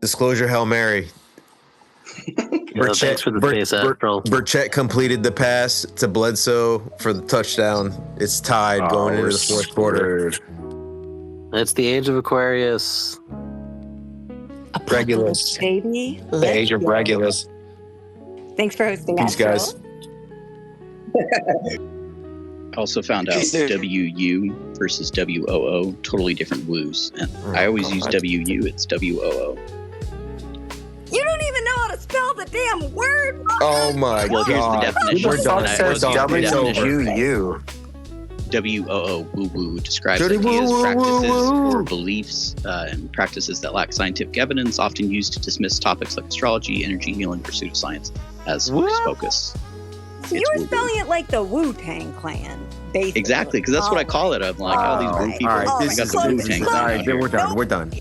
Disclosure, Hail Mary. Thanks for the space, Astral. Burchett completed the pass to Bledsoe for the touchdown. It's tied going into the fourth quarter. It's the age of Aquarius. Regulus. Baby. The age of Regulus. Thanks for hosting us, guys. I also found out WU versus WOO, totally different woos. And I always use WU, it's WOO. You don't even know how to spell the damn word. Oh my God. Here's the definition. We're done. WOO. WOO, woo-woo, describes ideas, practices, or beliefs, and practices that lack scientific evidence, often used to dismiss topics like astrology, energy healing, pursuit of science as hocus pocus. So you were spelling it like the Wu-Tang Clan, basically. Exactly, because that's what I call it. I'm like, all these Wu people. All right, this is Wu-Tang. All right, then we're done.